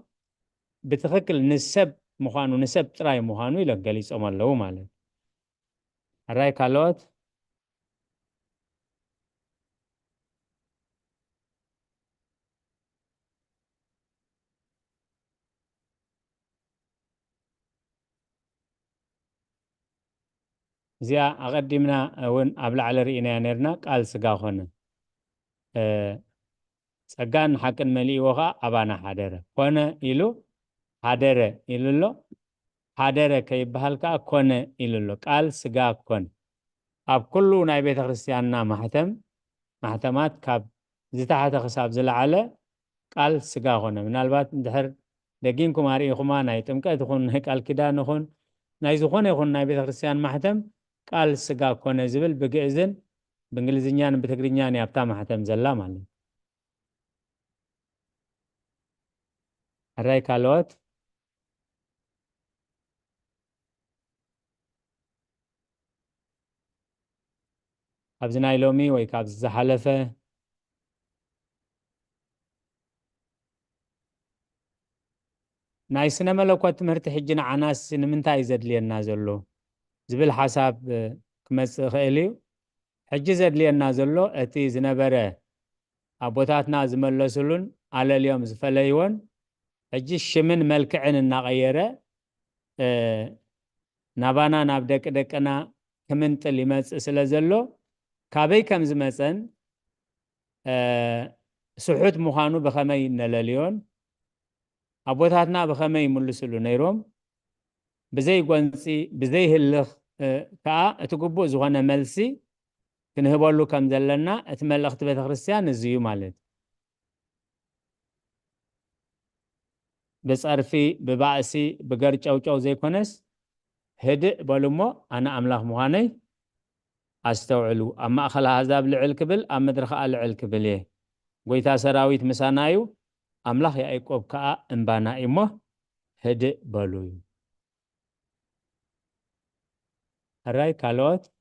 ብትክክል ንሰብ ምዃኑ ንሰብ ጥራይ ምዃኑ ኢሎም ገሊፆም ኣለዉ ማለት ኣራይ ካልኦት እዚኣ ኣቐዲምና እውን ኣብ ላዕሊ ርኢናያ ነርና ቃል ስጋ ኮነ ጸጋን ሓቅን መሊእዎ ኸ ኣባና ሓደረ ኮነ ኢሉ ሓደረ ኢሉ ኣሎ ሓደረ ከይበሃል ከዓ ኮነ ኢሉ ኣሎ ቃል ስጋ ኮነ ኣብ ኩሉ ናይ ቤተ ክርስቲያንና ማሕተማት ካብ ዝተሓተ ክሳብ ዝለዓለ ቃል ስጋ ኮነ ምናልባት እንድሕር ደጊንኩም ኣርኢኹማ ናይ ጥምቀት ይኹን ናይ ቃል ኪዳን ይኹን ናይ ዝኾነ ይኹን ናይ ቤተ ክርስቲያን ማሕተም ቃል ስጋ ኮነ ዝብል ብግዕዝን ብእንግሊዝኛን ብትግርኛን ኣብታ ማሕተም ዘላ ማለት ኣራይ ካልኦት ኣብዚ ናይ ሎሚ ወይ ካብ ዝሓለፈ ናይ ስነ መለኮት ትምህርቲ ሕጂ ንዓናስ ንምንታይ ዘድልየና ዘሎ ዝብል ሓሳብ ክመጽእ ክእል እዩ ሕጂ ዘድልየና ዘሎ እቲ ዝነበረ ኣቦታትና ዝመለሱሉን ኣለልዮም ዝፈለይዎን ሕጂ ሽምን መልክዕን እናቐየረ ናባና ናብ ደቂ ደቅና ክምንጥል ይመጽእ ስለ ዘሎ ካበይ ከም ዝመፀን ስሑት ምዃኑ ብኸመይ ነለልዮን ኣቦታትና ብኸመይ ይምልስሉ ነይሮም ብዘይ ጐንፂ ብዘይ ህልኽ ከዓ እቲ ግቡእ ዝኾነ መልሲ كنهبولو كم زلنا اتملخت بيت كريستيان الزيو مالت بصرفي ببعسي بقرج أو زي كونس هدئ بلومو أنا أملاك مغاني أستوعلو أما أخلا هذاب لعلكبل أما درخاء لعلكبل ويتا سراويت مسانايو أملاك يأيكوب كا انبانا إمو هدئ بلوي هراي كالوت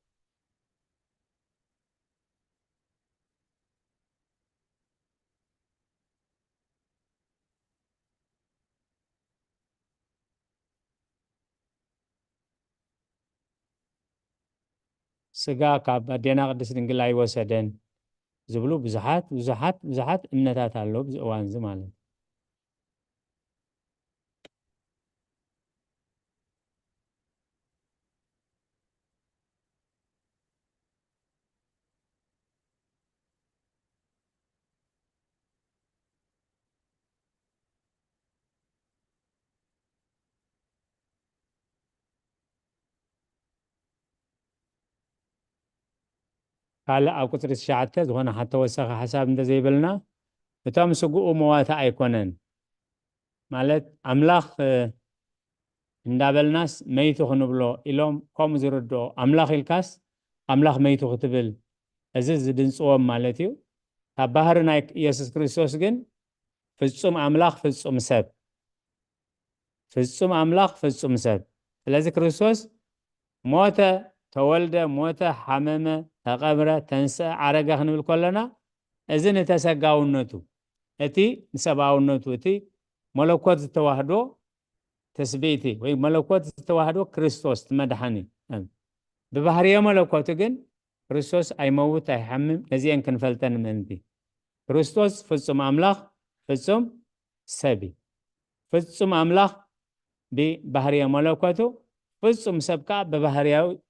سجا كاب دينا قدس دنجلاي وسدن زبلو بزحات امنتات አለው ብዙዋን ማለት قال أو كتر الشعات زغنا حتى وسخ حساب انت زي بلنا بتام سقو مواتا أيقونن مالت أملاخ اندابلناس ميتو خنبلو إلهم قوم زردو أملاخ الكاس أملاخ ميتو ختبل أزز دنسوهم مالتيو تبهرنا يسوس كريستوس جن فتصوم أملاخ فتصوم سب فتصوم أملاخ فتصوم سب لذا كريستوس موتا تولد موتا حمامة تقبرة تنسى عرقة خنبل كلنا إذن تسقاونتو أتي نسباونتو أتي ملكوت التوحدو تثبيتي وي ملكوت التوحدو كريستوس تمدحني ببحرية ملكوت جن كريستوس أي موت أي حمم لزين كنفلتن منتي كريستوس فتصم أملاخ فتصم سبي فتصم أملاخ ببحرية ملكوتو فتصم سبكا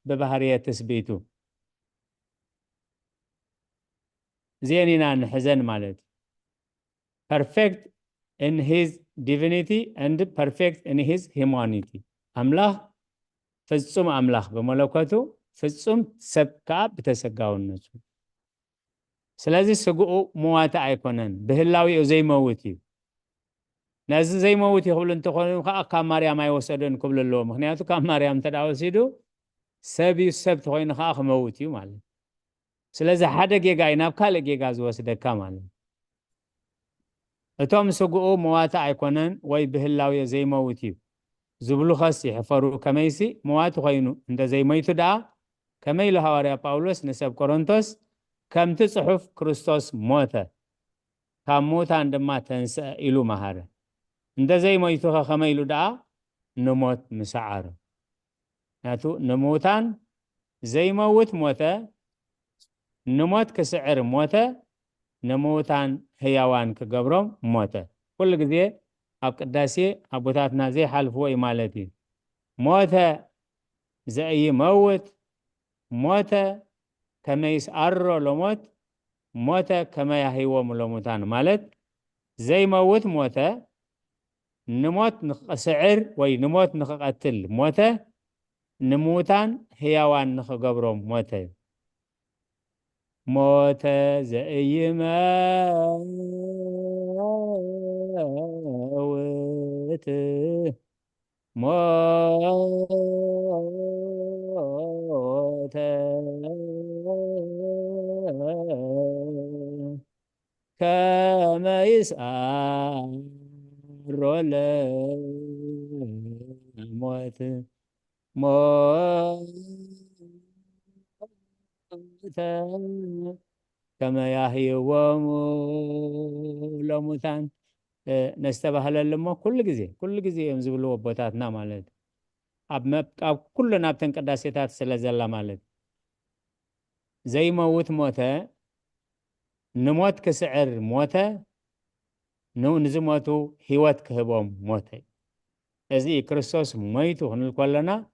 ببحرية تثبيتو زينينا نحزن مالت perfect in his divinity and perfect in his humanity أملاخ فتصم أملاخ بملكوتو فتصم سبكا بتسقاونتو سلازي سقو مواتا أيقونن بهلاوي زي موتي ناس زي موتي قبل أن تقولون كم مريم ما يوصلون قبل اللوم مخنياتو كم مريم تداوسيدو سبي سبت خوين خاخ موتي مال سلازي حدا جيجا يناب كله جيجا زوسد كمان أتوم سقو مواتا أيقونن وي بهلاوي زي موتي زبلو خاصي حفرو كميسي موات خوينو عند زي ميتو دا كميلو هواريا باولوس نسب كورنثوس كم تصحف كريستوس موتا كم موتا عندما تنسى إلو مهارة عند زي ميتو خميلو دا نموت مسعر ناتو نموتان زي موت موتا نموت كسعر موتا نموتان هيوان كقبرهم موتا كل قضية أب قداسي أبوتاتنا زي حالفو إمالتي موتا زي موت موتا كما يسعروا لموت موتا كما يهيوم لموتان مالت زي موت موتا نموت نقسعر وي نموت نقتل موتا نموتان هيوان نقبرهم موتا موتا زي موت موت كما يسعر للموت موت كما يحيوهم لموتان نستبهل لما كل جزء يمزبلوا بوتاتنا مالت أب كلنا بتنقداسيتات سلازلا مالت زي موت موتا نموت كسعر موتا نو نزموتو هيوت كهبهم موتا ازي كريستوس ميتو هنالكولنا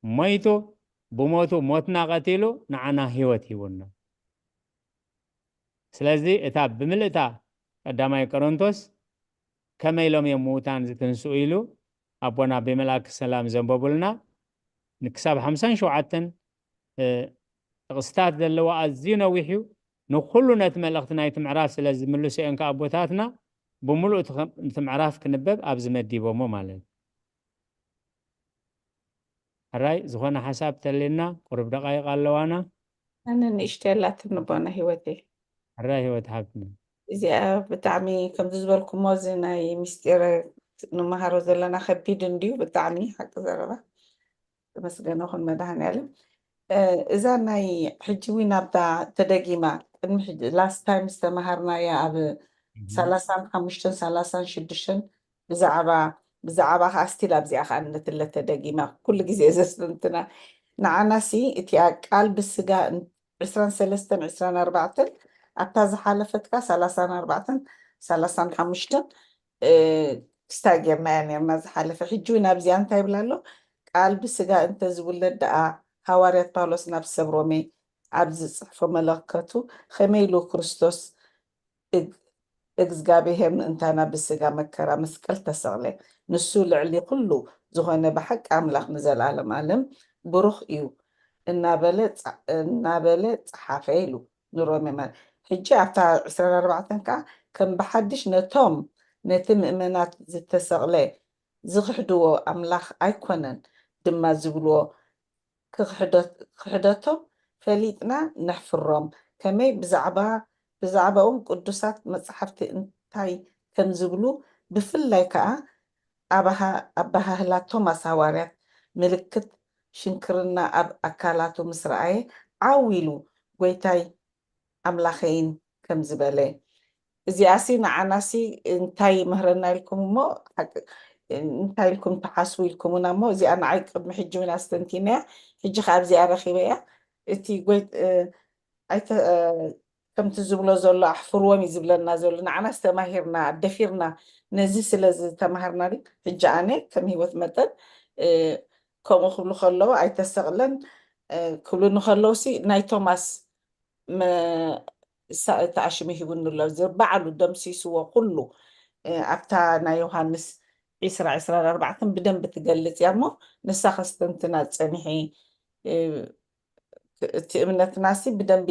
ميتو بموتو موتنا قتيلو نعنا هيوت هيونا سلازي اتاب بملئتا قدامي كورنثوس كما يلوم يموتان زتنسو إلو أبونا بملاك السلام زنبابلنا نكساب 50 شوعتن ጥቕስታት ዘለዎ ኣዝዩ ነዊሕ እዩ ንኩሉ ነቲ መልእኽቲ ናይቲ ምዕራፍ ስለ ዝምልሱ እዮን ከዓ ኣቦታትና ብምሉእ እቲ ምዕራፍ ክንበብ ኣብ ዝመዲቦሞ ማለት እዩ ሕራይ ዝኾነ ሓሳብ ተለየና ቁርብ ደቃይቕ ኣለዋና ኣነ ንእሽተይ ኣላትን ንቦና ሂወቴ ሕራይ ሂወት ሃብትና እዚኣ ብጣዕሚ ከምዚ ዝበልኩሞ እዚ ናይ ምስጢር ንመሃሮ ዘለና ከቢድ እንድዩ ብጣዕሚ ሓቂ ዘረባ ተመስገነ ይኹን መድሃንያለም እዛ ናይ ሕጂ ውን ኣብታ ተደጊማ ቅድሚ ላስት ታይም ዝተምሃርናያ ኣብ 35 36 ብዛዕባ ከዓ ስቲል ኣብዚኣ ከዓ ነትለ ተደጊማ ኩሉ ግዜ ዘስተንትና ንዓናሲ እቲ ቃል ብስጋ 23 24 ኣብታ ዝሓለፈትካ 34 35 ክስታይ ጌርናያ ነርና ዝሓለፈ ሕጂ ውን ኣብዚኣ እንታይ ይብላ ኣሎ ቃል ብስጋ እንተዝውለድ ደኣ ሃዋርያት ጳውሎስ ናብ ሰብ ሮሜ ኣብ ዝፅሕፎ መለከቱ ከመይ ኢሉ ክርስቶስ እግዚአብሔር ምእንታና ብስጋ መከራ መስቀል ተሰቕለ ንሱ ልዕሊ ኩሉ ዝኾነ ብሓቂ ኣምላኽ ንዘለዓለም ዓለም ብሩኽ እዩ እናበለ ፀሓፈ ኢሉ ንሮሜ ማለት ሕጂ ኣብታ 24 ከዓ ከም ብሓድሽ ነቶም ነቲ ምእመናት ዝተሰቕለ ዝክሕድዎ ኣምላኽ ኣይኮነን ድማ ዝብልዎ ክሕደቶም ፈሊጥና ነሕፍሮም ከመይ ብዛዕባኦም ቅዱሳት መፅሓፍቲ እንታይ ከም ዝብሉ ብፍላይ ከዓ ኣባህላ ቶማስ ሃዋርያት ምልክት ሽንክርና ኣብ ኣካላቱ ምስ ረኣየ ዓዊሉ ጎይታይ ኣምላኸይን ከም ዝበለ እዚኣሲ ንዓናሲ እንታይ ምህረና ኢልኩም እሞ እንታይ ኢልኩም ተሓስቡ ኢልኩምና እሞ እዚኣ ንዓይ ቅድሚ ሕጂ ውን ኣስተንቲናያ ሕጂ ከዓ ኣብዚኣ ረኺበ እያ እቲ ከምቲ ዝብሎ ዘሎ ኣሕፍርዎም እዩ ዝብለና ዘሎ ንዓና ዝተማሂርና ኣደፊርና ነዚ ስለ ዝተማሃርና ሕጂ ኣነ ከም ሂወት መጠን ከምኡ ክብሉ ከለዎ ኣይተሰቕለን ክብሉ ንከለዉ ሲ ናይ ቶማስ ተኣሽሙ ሂቡን ኣሎ ባዕሉ ደምሲስዎ ኩሉ ኣብታ ናይ ዮሃንስ 20-24 ብደንብ ትገልጽ እያ እሞ ንሳ ከስተንትና ፀኒሒ እቲ እምነትናሲ ብደንቢ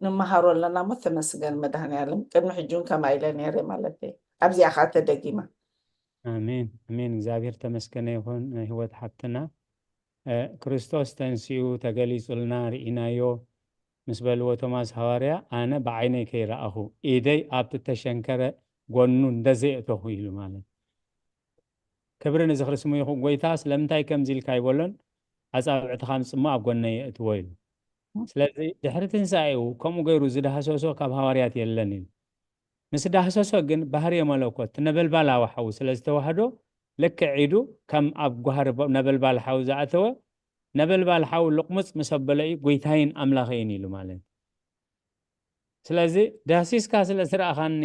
ንመሃሮ ኣለና ሞ ተመስገን መድሃንያለም ቅድሚ ሕጂውን ከማ ኢለ ነይረ ማለት እዩ ኣብዚኣ ከዓ ተደጊማ ኣሜን ኣሜን እግዚአብሔር ተመስገነ ይኹን ሂወት ሓብትና ክርስቶስ ተንስኡ ተገሊጹልና ርኢናዮ ምስ በልዎ ቶማስ ሃዋርያ ኣነ ብዓይነይ ከይረኣኹ ኢደይ ኣብቲ ተሸንከረ ጎኑ እንደዘየእተኹ ኢሉ ማለት ክብሪ ንዝኽሪ ስሙ ይኹን ጎይታ ስለምንታይ ከምዚ ኢልካ ይበሎን ኣፃብዕትኻ ምፅሞ ኣብ ጎነይ የእትዎ ኢሉ ስለዚ ድሕሪ ትንሳኤኡ ከምኡ ገይሩ ዝዳሃሰሶ ካብ ሃዋርያት የለን ኢሉ ምስ ዳሃሰሶ ግን ባህሪ የመለኮት ነበልባል ሓዊ ስለ ዝተዋህዶ ልክዕ ዒዱ ከም ኣብ ጓህሪ ነበልባል ሓዊ ዝኣተወ ነበልባል ሓዊ ልቕሙፅ ምስ ኣበለ እዩ ጎይታይን ኣምላኸይን ኢሉ ማለት ስለዚ ዳሲስካ ስለ ዝረኣኻኒ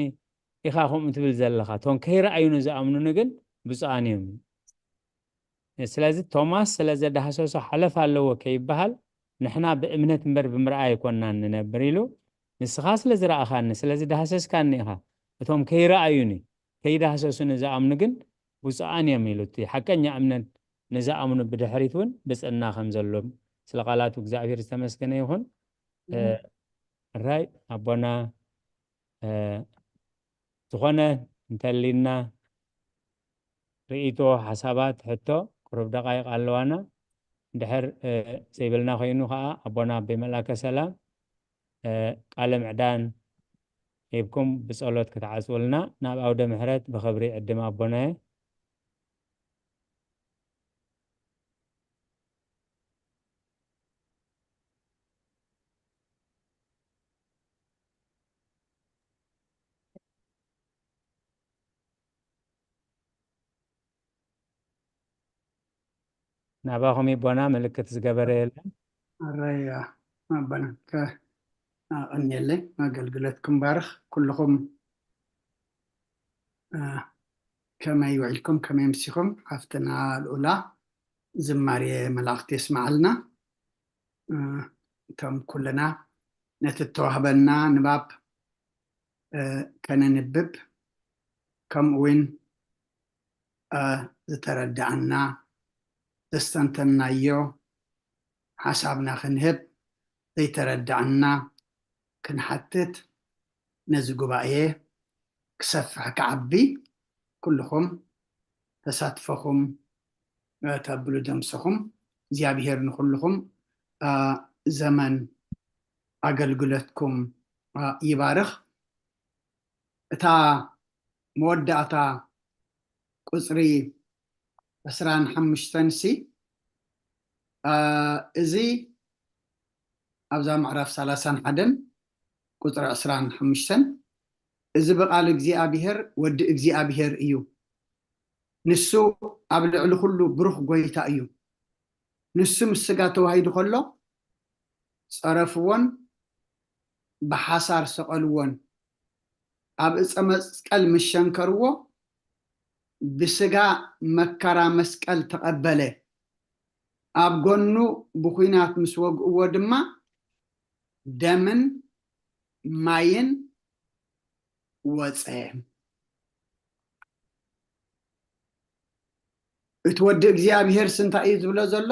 ኢኻ ከምኡ ትብል ዘለኻ እቶም ከይረኣዩኒ ዝኣምኑኒ ግን ብፁዓን እዮም ስለዚ ቶማስ ስለ ዘዳሃሰሶ ሓለፍ ኣለዎ ከይበሃል ንሕና ብእምነት እምበር ብምርኣይ ኣይኮንናን ንነብር ኢሉ ንስኻ ስለ ዝረኣኻኒ ስለዚ ዳሃሰስካኒ ኢኻ እቶም ከይረኣዩኒ ከይዳሃሰሱኒ ዝኣምኑ ግን ብፁዓን እዮም ኢሉ እቲ ሓቀኛ እምነት ንዝኣምኑ ብድሕሪት እውን ብፅና ከም ዘሎም ስለ ቃላቱ እግዚአብሔር ዝተመስገነ ይኹን ራይ ኣቦና ዝኾነ እንተሊና ርኢቶ ሓሳባት ሕቶ ቁርብ ደቃይቕ ኣለዋና ድሕር ዘይብልና ኮይኑ ከዓ ኣቦና ብመላከ ሰላም ቃለ ምዕዳን ሂብኩም ብጸሎት ክትዓጽውልና ናብ ኣውደ ምሕረት ብኽብሪ ዕድም ኣቦናየ ናባኹም ይቦና ምልክት ዝገበረ የለን ኣራያ ኣባና እኒየለይ ኣገልግሎትኩም ባርኽ ኩልኩም ከመይ ውዒልኩም ከመይ ምሲኹም ሓፍትና ልኡላ ዝማሬ መላእኽቲ የስማዓልና እቶም ኩልና ነቲ ተዋህበና ንባብ ከነንብብ ከምኡ እውን ዝተረዳእና ዘስተንተናዮ ሓሳብና ክንህብ ዘይተረዳዕና ክንሓትት ነዚ ጉባኤ ክሰፍሕ ክዓቢ ኩልኹም ተሳትፈኹም ተብሉ ደምስኹም እግዚኣብሔር ንኩልኹም ዘመን ኣገልግሎትኩም ይባርኽ እታ መወዳእታ ቁፅሪ 25 ሲ እዚ ኣብዛ ምዕራፍ 31 ቁፅሪ 25 እዚ በቃል እግዚኣብሔር ወዲ እግዚኣብሔር እዩ ንሱ ኣብ ልዕሊ ኩሉ ብሩኽ ጎይታ እዩ ንሱ ምስ ስጋ ተዋሂዱ ከሎ ፀረፍዎን ብሓሳር ሰቐልዎን ኣብ ዕፀ መስቀል ምስ ሸንከርዎ ብስጋ መከራ መስቀል ተቐበለ ኣብ ጎኑ ብኩናት ምስ ወግእዎ ድማ ደምን ማይን ወፀ እቲ ወዲ እግዚኣብሔር ስንታይ እዩ ዝብሎ ዘሎ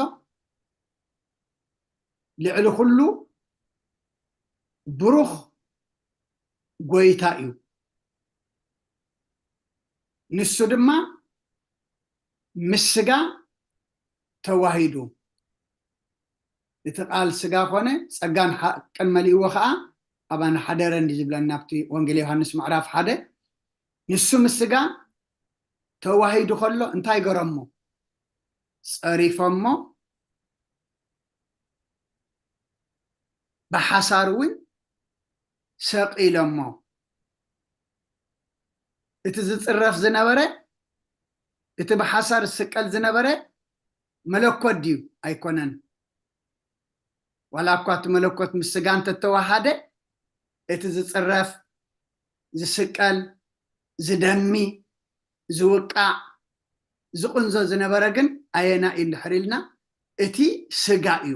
ልዕሊ ኩሉ ብሩኽ ጎይታ እዩ ንሱ ድማ ምስ ስጋ ተዋሂዱ እቲ ቃል ስጋ ኮነ ፀጋን ሓቅን መሊእዎ ከዓ ኣባና ሓደረን ዝብለና ኣብቲ ወንጌል ዮሃንስ ምዕራፍ 1 ንሱ ምስ ስጋ ተዋሂዱ ከሎ እንታይ ገረሞ ፀሪፎሞ ብሓሳር እውን ሰቂሎሞ እቲ ዝፅረፍ ዝነበረ እቲ ብሓሳር ዝስቀል ዝነበረ መለኮት ድዩ ኣይኮነን ዋላ እኳ እቲ መለኮት ምስ ስጋ እንተተዋሃደ እቲ ዝፅረፍ ዝስቀል ዝደሚ ዝውቃዕ ዝቁንዞ ዝነበረ ግን ኣየና እዩ ድሕር ኢልና እቲ ስጋ እዩ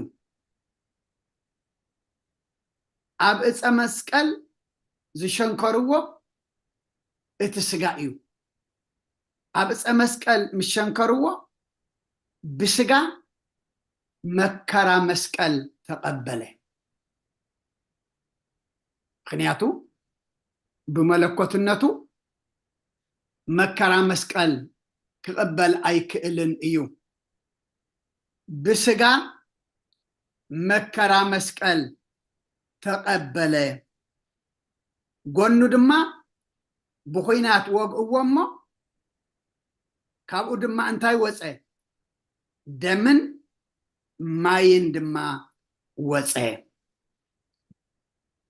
ኣብ ዕፀ መስቀል ዝሸንከርዎ እቲ ስጋ እዩ ኣብ ዕፀ መስቀል ምስ ሸንከርዎ ብስጋ መከራ መስቀል ተቐበለ ምክንያቱ ብመለኮትነቱ መከራ መስቀል ክቕበል ኣይክእልን እዩ ብስጋ መከራ መስቀል ተቐበለ ጎኑ ድማ ብኩናት ወግእዎ እሞ ካብኡ ድማ እንታይ ወፀ ደምን ማይን ድማ ወፀ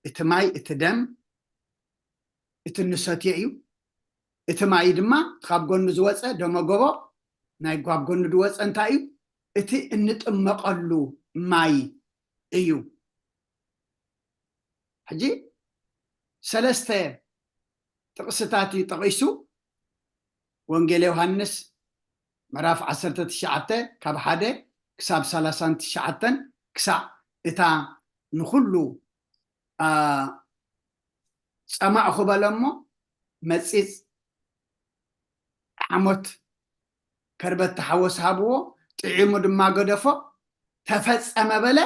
እቲ ማይ እቲ ደም እቲ ንሰትየ እዩ እቲ ማይ ድማ ካብ ጎኑ ዝወፀ ደመጎቦ ናይ ጓብ ጎኑ ዝወፀ እንታይ እዩ እቲ እንጥመቐሉ ማይ እዩ ሕጂ ሰለስተ ጥቕስታት እዩ ጠቂሱ ወንጌል ዮሃንስ ምዕራፍ 19 ካብ 1 ክሳብ 39 ክሳብ እታ ንኩሉ ፀማዕ ክበሎ እሞ መፂፅ ዓሞት ከርበት ተሓወስ ሃብዎ ጥዒሙ ድማ ገደፎ ተፈፀመ በለ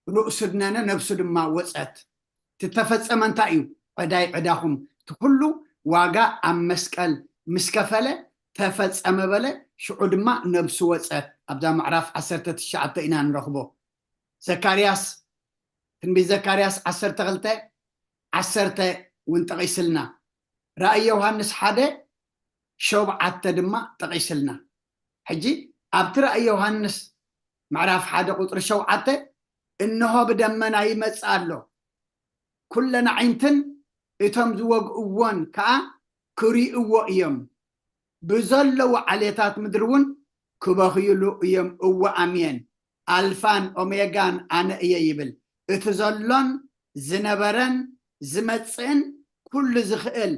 ርእሱ ድነነ ነብሱ ድማ ወፀት ትተፈፀመ እንታይ እዩ ዕዳይ ዕዳኹም ትኩሉ ዋጋ ኣብ መስቀል ምስ ከፈለ ተፈፀመ በለ ሽዑ ድማ ነብሱ ወፀት ኣብዛ ምዕራፍ 19 ኢና ንረክቦ ዘካርያስ ትንቢት ዘካርያስ 12 10 እውን ጠቂስልና ራእይ ዮሃንስ 1 7 ድማ ጠቂስልና ሕጂ ኣብቲ ራእይ ዮሃንስ ምዕራፍ 1 ቁፅሪ 7 እንሆ ብደመና ይመፅእ ኣሎ ኩለን ዓይንትን እቶም ዝወግእዎን ከዓ ክሪእዎ እዮም ብዘለዎ ዓሌታት ምድሪ እውን ክበኽይሉ እዮም እወ ኣሜን ኣልፋን ኦሜጋን ኣነ እየ ይብል እቲ ዘሎን ዝነበረን ዝመፅእን ኩሉ ዝኽእል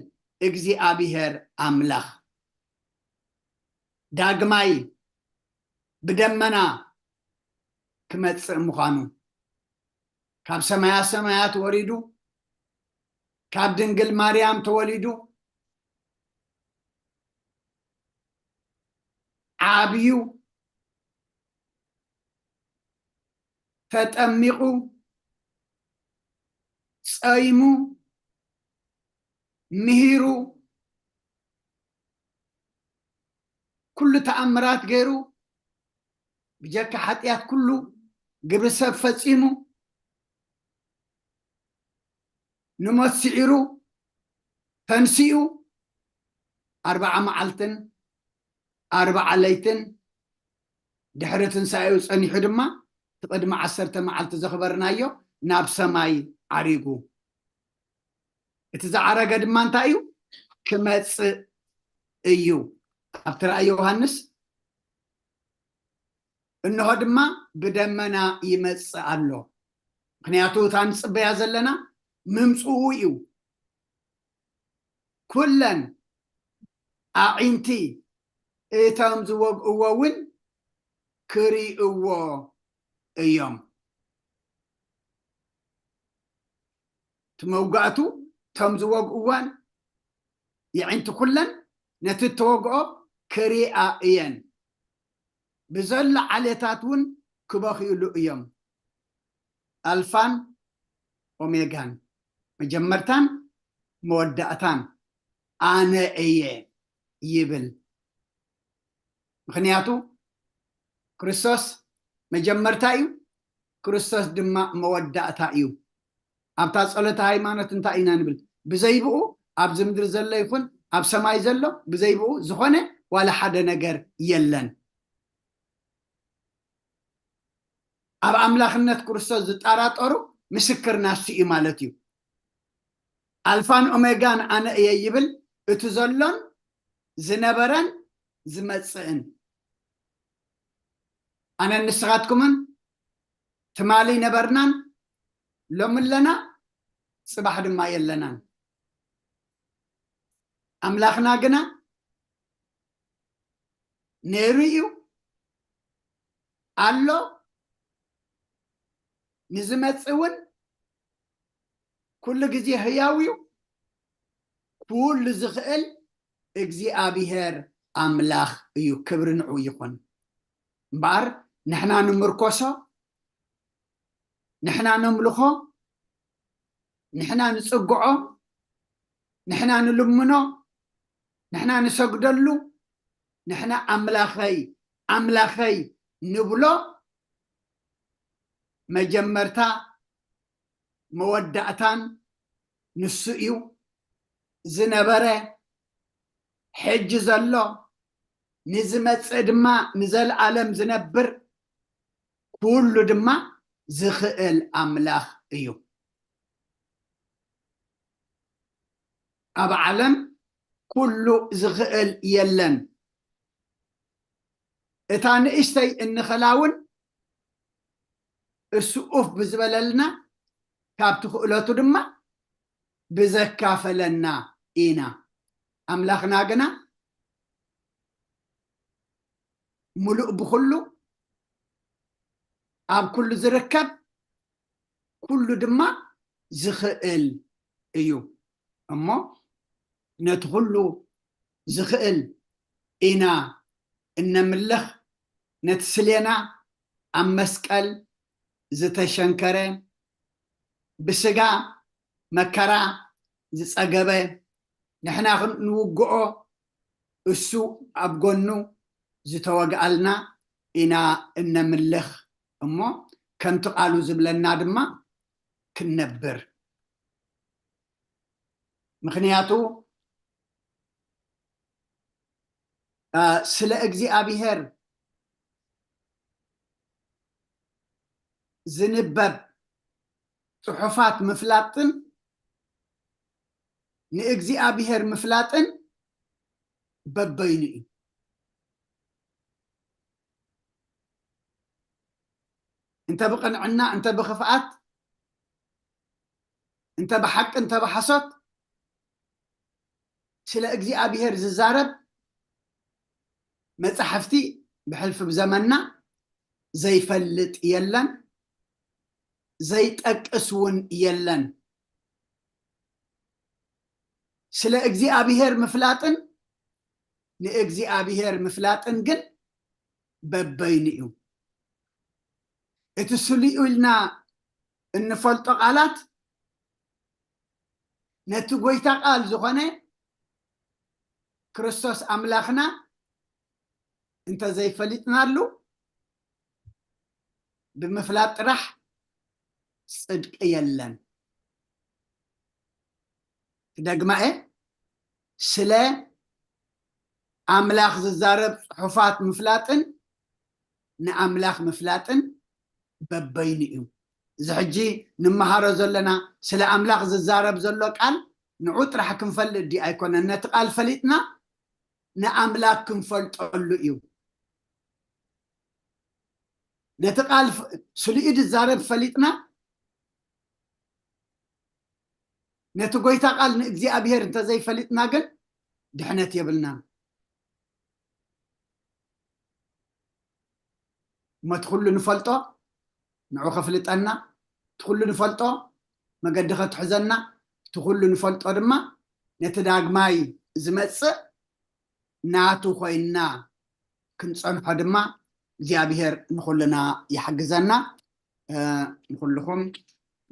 እግዚኣብሔር ኣምላኽ ዳግማይ ብደመና ክመፅእ ምዃኑ ካብ ሰማያ ሰማያት ወሪዱ ካብ ድንግል ማርያም ተወሊዱ ዓብዩ ተጠሚቁ ጸይሙ ምሂሩ كل تأمرات غيرو بجك حتيات كله قبل سب فصيمو نمسعيرو تنسيو 4 معلتن 4 ليتن دحرتن سايو صنيحو دما تقدم 10 معلت زخبرنايو ناب سماي عريقو اتزعرق دما انتايو كمص ايو أبترى يوحنس إنه دما بدمنا يمص الله ምክንያቱ ታንጽበያ ዘለና ምምጽኡ እዩ ኩለን ኣዒንቲ እቶም ዝወግእዎውን ክሪእዎ እዮም ትመውጋእቱ ቶም ዝወግእዋን ይዕንቲ ኩለን ነቲ ተወግኦ ክሪኣ እየን بزل عليتاتون كباخيلو ايام الفان اوميغان مجمرتان مودعتان انا ايه يبل مخنياتو كريستوس مجمرتايو كريستوس دما مودعتايو ابتا صلت هايمانوت انتا اينا نبل بزيبو اب زمدر زله يكون اب سماي زله بزيبو زخونه ولا حدا نجر يلن أب أملاخنت كريستوس زتاراتورو مسكرنا سي مالتيو ألفان أوميغان أنا يبل اتزلون زنبران زمتصئن أنا نسغاتكمن تمالي نبرنان لوملنا صباح دما يلنان أملاخنا جنا نيريو ألو نزمتصون كل جزي هياويو كل زخل اجزي ابيهر املاخ يو كبرنعو يكون بار نحنا نمركوسا نحنا نملخو نحنا نصقعو نحنا نلمنو نحنا نسجدلو نحنا املاخي نبلو مجمرتا مودعتان نسئيو زنبره حج زلو نزمت دما نزل عالم زنبر كل دما زخئل املاخ ايو اب عالم كل زخئل يلن اتان اشتي ان خلاون السقوف بزبللنا كابتو خؤلاتو دما بزكافلنا إينا أملاخنا جنا ملؤ بخلو أب كل زركب كل دما زخئل إيو أما ندخلو زخئل إينا إن ملخ نتسلينا أم مسكال زتشنكره بسجا مكرا زصغبه نحنا نوقعو اسو ابغنو زتوغالنا انا انملخ امو كنت قالو زبلنا دما كنبر مخنياتو سلا اجزي ابيهر زنبب صحفات مفلاطن نأجزي أبيهر مفلاطن ببيني انت بقنعنا انت بخفات انت بحق انت بحصت سلا اجزي أبيهر ززارب مصحفتي بحلف بزمننا زي فلت يلن زي تأكسون يلن سلا اجزي ابيهر مفلاطن ناجزي ابيهر مفلاطن جن ببينيو اتسليو لنا النفلط قالات نتقويتا قال زغني كريستوس أملاخنا انت زي فليتنا له بمفلات رح صدق يلن دقما ايه سلا أملاخ ززارب حفات مفلاتن نأملاخ مفلاتن ببينئو زحجي نمهارو زلنا سلا أملاخ ززارب زلو قال نعوت رح كنفلت دي ايكون نتقال فليتنا نأملاك كنفلت قلو ايو نتقال سليد الزارب فليتنا نتقويتا قال نأجزي أبيهر انت زي فليتنا قل دحنت يبلنا ما تخلو نفلطو نعو خفلتنا تخلو نفلطو ما قد خط حزنا تخلو نفلطو دما نتداق ماي زمتص ناتو خوينا كنصنحو دما እግዚአብሔር ንኹልና ይحግዘና ንኹልኩም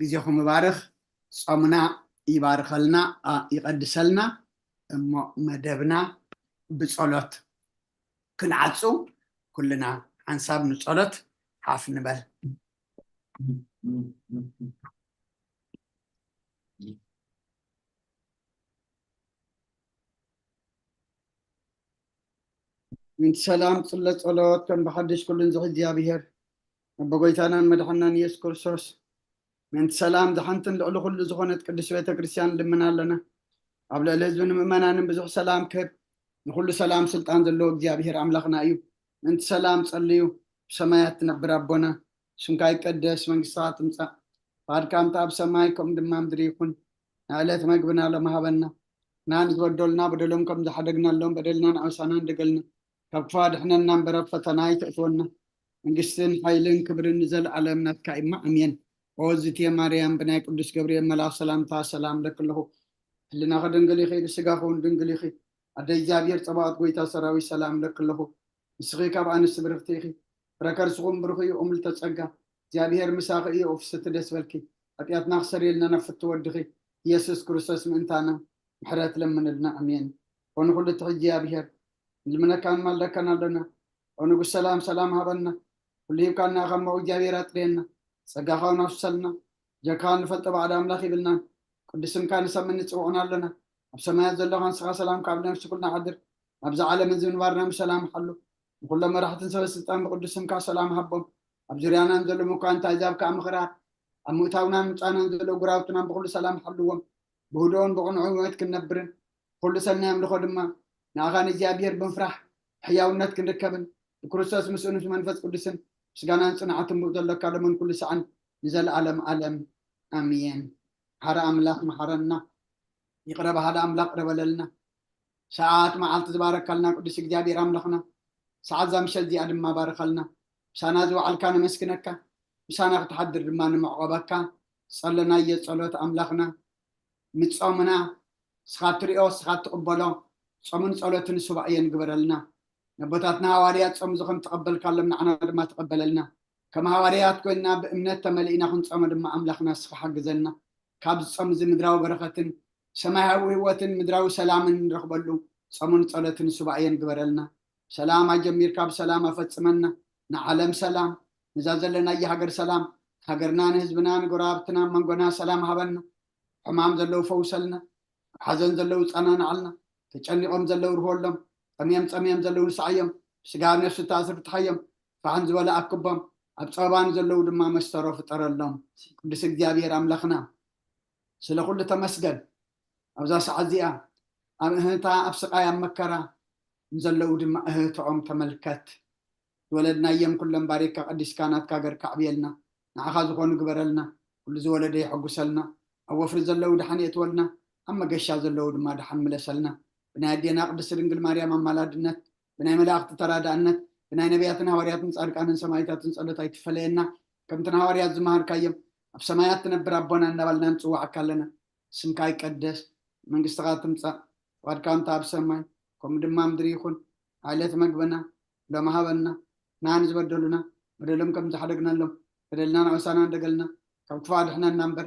ግዜኹም ይባርኽ ጾምና ይባርከልና ይቀድሰልና እሞ መደብና ብጸሎት ክንዓጹ ኩልና ሓንሳብ ንጸሎት ሓፍ ንበል من سلام صلى صلوات كان بحدش كل نزح እግዚአብሔር بقويتانا مدحنا يسوع كريستوس من سلام دحنتن لعلو كل زخونت قدس بيت كريستيان لمنا لنا قبل الهزبن ممنان بزح سلام كب نقول سلام سلطان دلو እግዚአብሔር አምላክና እዩ من سلام صليو بسمايات نبر ربنا سمكاي قدس መንግስታት ትምጻ ባድካም ታብ ሰማይኩም ድማ ምድሪ ይኩን ናለት መግብና ለማሃበና ናን ዝወደልና በደሎም ከም ዝሓደግናሎም በደልና ንዓሳና እንደገልና كفاد احنا نمبر فتناي تأتونا منجستن حيلن كبرن نزل على مناتك إما أمين وزيت يا مريم بناي قدس جبريل ملاك سلام تا سلام لك له اللي ناخد نقلي خير السجاخون نقلي خير أدي جابير طبعات قويتا سراوي سلام لك له مسخي كاب أنا سبرختيخي ركر سقوم بروخي أمل تسجع جابير مساقي أوفست دسبلكي أبيات نخسر لنا نفت ودخي يسوع كريستوس من تانا محرات لمن لنا أمين ونقول تحجي جابير لمن كان مالكنا لنا ونقول سلام سلام هبنا واللي كان غمو جابيرات لنا سقاها نفسلنا جاكان فلت بعد أملاخي بلنا قدسم كان سمن نتسوعنا لنا بسماء زلغان سقا سلام كابلنا نفسكلنا عدر أبزع على من زين وارنا سلام حلو وكل ما راح تنسى السلطان بقدسم كا سلام هبهم أبزريانا نزل مكان تاجاب كام خرار أموتاونا متانا نزل وقراوتنا بقول سلام حلوهم بهدون بقون عوات كنبرن كل سنة يملكوا دما ناغان እግዚአብሔር بنفرح حياونات كنركبن كريستوس مسؤول في منفس قدسن سغانا صنعتم بذلك لمن كل سعن نزل عالم عالم امين حرا املاك محرنا يقرب هذا املاك ربللنا ساعات ما علت تبارك لنا قدس እግዚአብሔር املاكنا ساعات زمشل دي ادم ما بارك لنا سنازو علكان مسكنك مسانا تحضر ما نمعقبك صلنا يصلوت املاكنا متصومنا سخاتريو سخات قبلو صمن صلاتن سبعين قبرلنا نبتاتنا حواريات صم زخم تقبل كلمنا عنا ما تقبللنا كما حواريات كنا بأمنة تملئنا خن صم دم أملاخنا صح جزلنا كاب صم زمدراو بركتن سماوي وتن مدراو سلام نرقبلو صمن صلاتن سبعين قبرلنا سلام جميل كاب سلام فتسمنا نعلم سلام نزازلنا يهجر سلام هجرنا نهزبنا نقرابتنا منقنا سلام هبنا حمام زلو فوسلنا حزن زلو صنان علنا تجنقهم زلو رهولهم أميم زلو سعيهم سجار نفس تأثر تحيهم فعنز ولا أكبهم أبصابان زلو دما مسترو فطر لهم قدس እግዚአብሔር አምላክና ስለ ሁሉ ተመስገን አብዛ ሰዓዚያ እህታ አብስቃያ መከራ ዘለው ድማ እህቶኦም ተመልከት ወለድና የም ኩለም ባሪካ ቅዱስ ካናት ካገር ካዕብየልና ንዓኻ ዝኾኑ ግበረልና ኩሉ ዝወለደ ይሕጉሰልና ኣብ ወፍሪ ዘለው ድሓን የትወልና ኣብ መገሻ ዘለው ድማ ድሓን ምለሰልና بناي دينا قدس دنجل مريم مالادنت بناي ملاقت ترادانت بناي نبياتنا حوارياتن صادقانن سمايتاتن ጸሎታይ ትፈለየና ከምተና حواريات ዝማሃር ካየም ኣብ ሰማያት ትነብር ኣቦና እናባልና ንጽዋዕካ ኣለና ስምካ ይቀደስ መንግስትኻ ትምጻእ ዋድካም ታብ ሰማይ ከም ድማ ምድሪ ይኹን ዓለት መግበና ለማሃበና ናን ዝበደሉና በደሎም ከም ዝሓደግናሎም فدلنا نعوسانا ندقلنا كم تفادحنا النمبر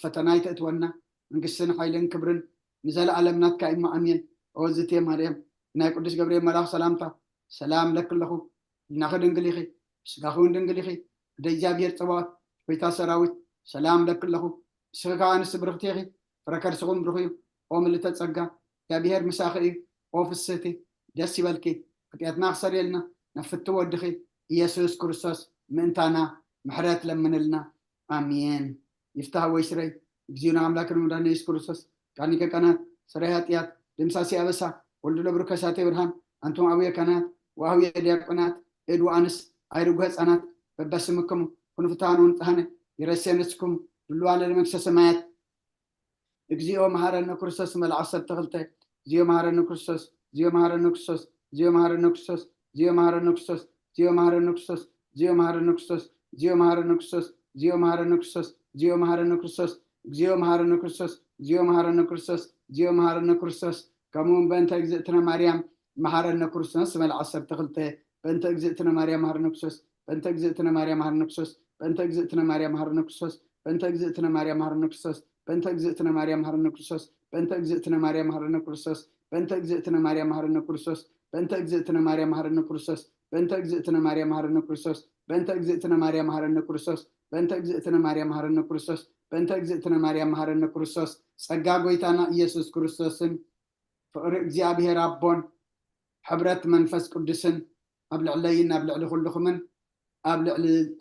فتناي تأتونا منقسنا حيلين كبرن نزال عالمنا كائما أمين أوزتي مريم ناي قدس جبريل ملاك سلامتا سلام لك له ناخد انجليخي سقاخون انجليخي دجا بير طوات بيتا سراويت سلام لك له سقاان سبرختيخي فركر سقوم برخيو قوم اللي تتسقى يا بيهر مساخي اوف السيتي دسي بالكي قطياتنا خسر يلنا نفتو ودخي يسوس كريستوس منتانا محرات لمن لنا امين يفتح ويسري بزينا املاك المدان يسوس كريستوس كاني كانت سريهاتيات دمساسي ابسا ولد لبركساتي برهان انتم اويا كانت وهويا دياقونات ادو انس ايرو غصانات ببسمكم كنو فتانون طهنه يرسينسكم دلوال المكسس سمايات اكزيو مهارنا كريستوس مال 10 تغلطه زيو مهارنا كريستوس زيو مهارنا كريستوس زيو مهارنا كريستوس زيو مهارنا كريستوس زيو مهارنا كريستوس زيو مهارنا كريستوس زيو مهارنا كريستوس زيو مهارنا كريستوس زيو مهارنا كريستوس زيو مهارنا كريستوس زيو مهارنا كريستوس زيو مهارنا كريستوس كمون بنت اجزتنا مريم مهارنا كريستوس مال 10 تغلطه بنت اجزتنا مريم مهارنا كريستوس بنت اجزتنا مريم مهارنا كريستوس بنت اجزتنا مريم مهارنا كريستوس بنت اجزتنا مريم مهارنا كريستوس بنت اجزتنا مريم مهارنا كريستوس بنت اجزتنا مريم مهارنا كريستوس بنت اجزتنا مريم مهارنا كريستوس بنت اجزتنا مريم مهارنا كريستوس بنت اجزتنا مريم مهارنا كريستوس بنت اجزتنا مريم مهارنا كريستوس بنت اجزتنا مريم مهارنا كريستوس بنت اجزتنا مريم مهارنا كريستوس ጸጋ ጎይታና ኢየሱስ ክርስቶስን ፍቅሪ እግዚአብሔር አቦን ሕብረት መንፈስ ቅዱስን ኣብ ልዕለይን ኣብ ልዕሊ ኩልኹምን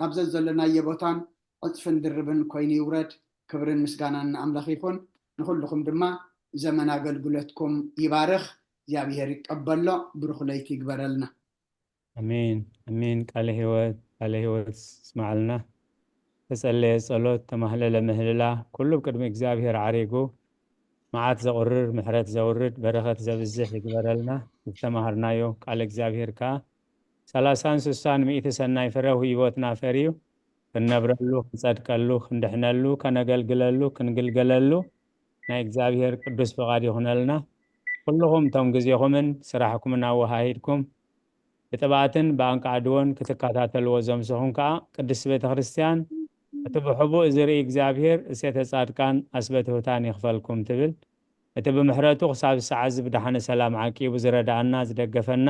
ኣብ ዘለናዮ ቦታን ዕፅፍን ድርብን ኮይኑ ይውረድ ክብርን ምስጋናን ኣምላኽ ይኹን ንኩልኩም ድማ ዘመን አገልግሎትኩም ይባርኽ እግዚአብሔር ይቀበሎ ብሩኽ ለይቲ ይግበረልና አሜን አሜን ቃለ ህይወት ስማዓልና ተጸለየ ጸሎት ተማህለለ ምህልላ ኩሉ ቅድሚ እግዚአብሔር ዓሪጉ መዓት ዘቁርር ምሕረት ዘውርድ በረኸት ዘብዝሕ ይግበረልና ዝተማሃርናዮ ቃል እግዚአብሔር ካ 30 60 100 ሰናይ ፍረ ህይወትና ፈሪዩ ክንነብረሉ ክንጸድቀሉ ክንድሕነሉ ከነገልግለሉ ክንግልገለሉ ናይ እግዚአብሔር ቅዱስ ፈቃድ ይኹነልና ኩልኩም ቶም ግዚኹምን ስራሕኩምን አወሃሂድኩም ብጥባትን በአንቃድዎን ክትከታተልዎ ዘምስኹም ከዓ ቅድስት ቤተ ክርስቲያን እቲ ብሕቡእ ዝርኢ እግዚአብሔር እሴተ ጻድቃን አስበትሁታን ይኽፈልኩም ትብል እቲ ብምሕረቱ ክሳብ ሰዓት ብድሓነ ሰላም ዓቂቡ ዝረዳእና ዝደገፈና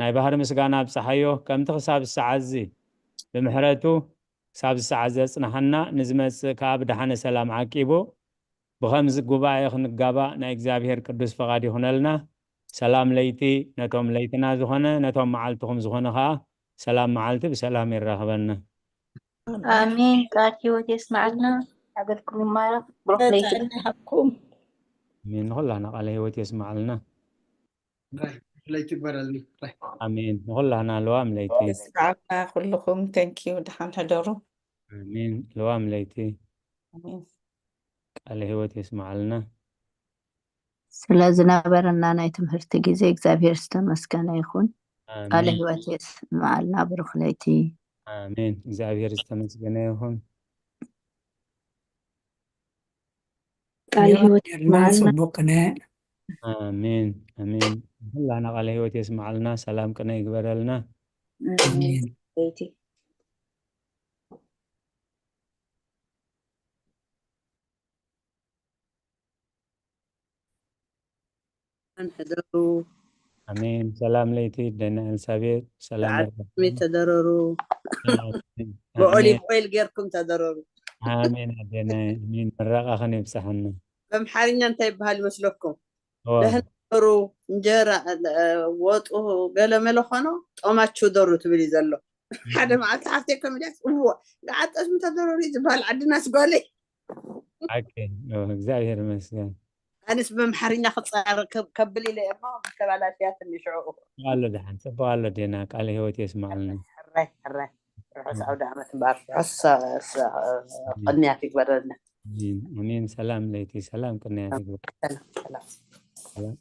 ናይ ባህር ምስጋና ብፀሓዮ ከምቲ ክሳብ ሰዓት ብምሕረቱ ክሳብ ሰዓት ዘጽናሐና ንዝመጽእ ከዓ ብድሓነ ሰላም ዓቂቡ بخمس ጉባኤ ክንጋባእ ናይ እግዚአብሔር ቅዱስ ፈቃድ ይኹነልና ሰላም ለይቲ ነቶም ለይትና ዝኾነ ነቶም መዓልትኩም ዝኾነ ከዓ ሰላም መዓልቲ ብሰላም ይራኸበና آمين ቃል ህይወት ይስማዓልና አገልግሎት ማለት ብሩኽ ለይቲ ተጸናሐኩም አሜን ሁላና ቃል ህይወት ይስማዓልና ለይቲ ይግበረልና አሜን ሁላና ለዋም ለይቲ ስዓብና ኩልኩም ተንኪዩ ድሓን ሕደሩ አሜን ለዋም ለይቲ አሜን ቃል ህይወት ይስማዓልና ስለዝነበረና ናይ ትምህርቲ ጊዜ እግዚአብሔር ዝተመስገነ ይኹን ቃል ህይወት ይስማዓልና ብሩኽ ለይቲ አሜን እግዚአብሔር ዝተመስገነ ይሁን ቃል ህይወት ይስማዓልና ጽቡቅነ አሜን አሜን ሁላና ቃል ህይወት ይስማዓልና ሰላም ቅነ ይግበረልና አሜን ለይቲ انحدروا አሜን ሰላም ለይቲ ደና ኤልሳቤጥ ሰላም عدمي تضرروا አሜን بأوليف أويل غيركم تضرروا አሜን አደና አሜን መረቃ ኸነ ይብሳሐና بمحارنا انت يبهال مسلكم ዋ دهنروا انجرا وطو قال ملخنو طماچو درو تبلي زلو حدا مع تعفتكم داس هو قعدت اسم تضرري زبال عندنا سقولي ኦኬ እግዚአብሔር ይመስገን أنس بمحارنا خصار كبلي لي ما كبالاتيات النشعو قال دحن سبال دينا قال هيوت يسمعلنا الري روح سعود عمت مبارك عصا قدني فيك بردنا امين سلام ليتي سلام كنا سلام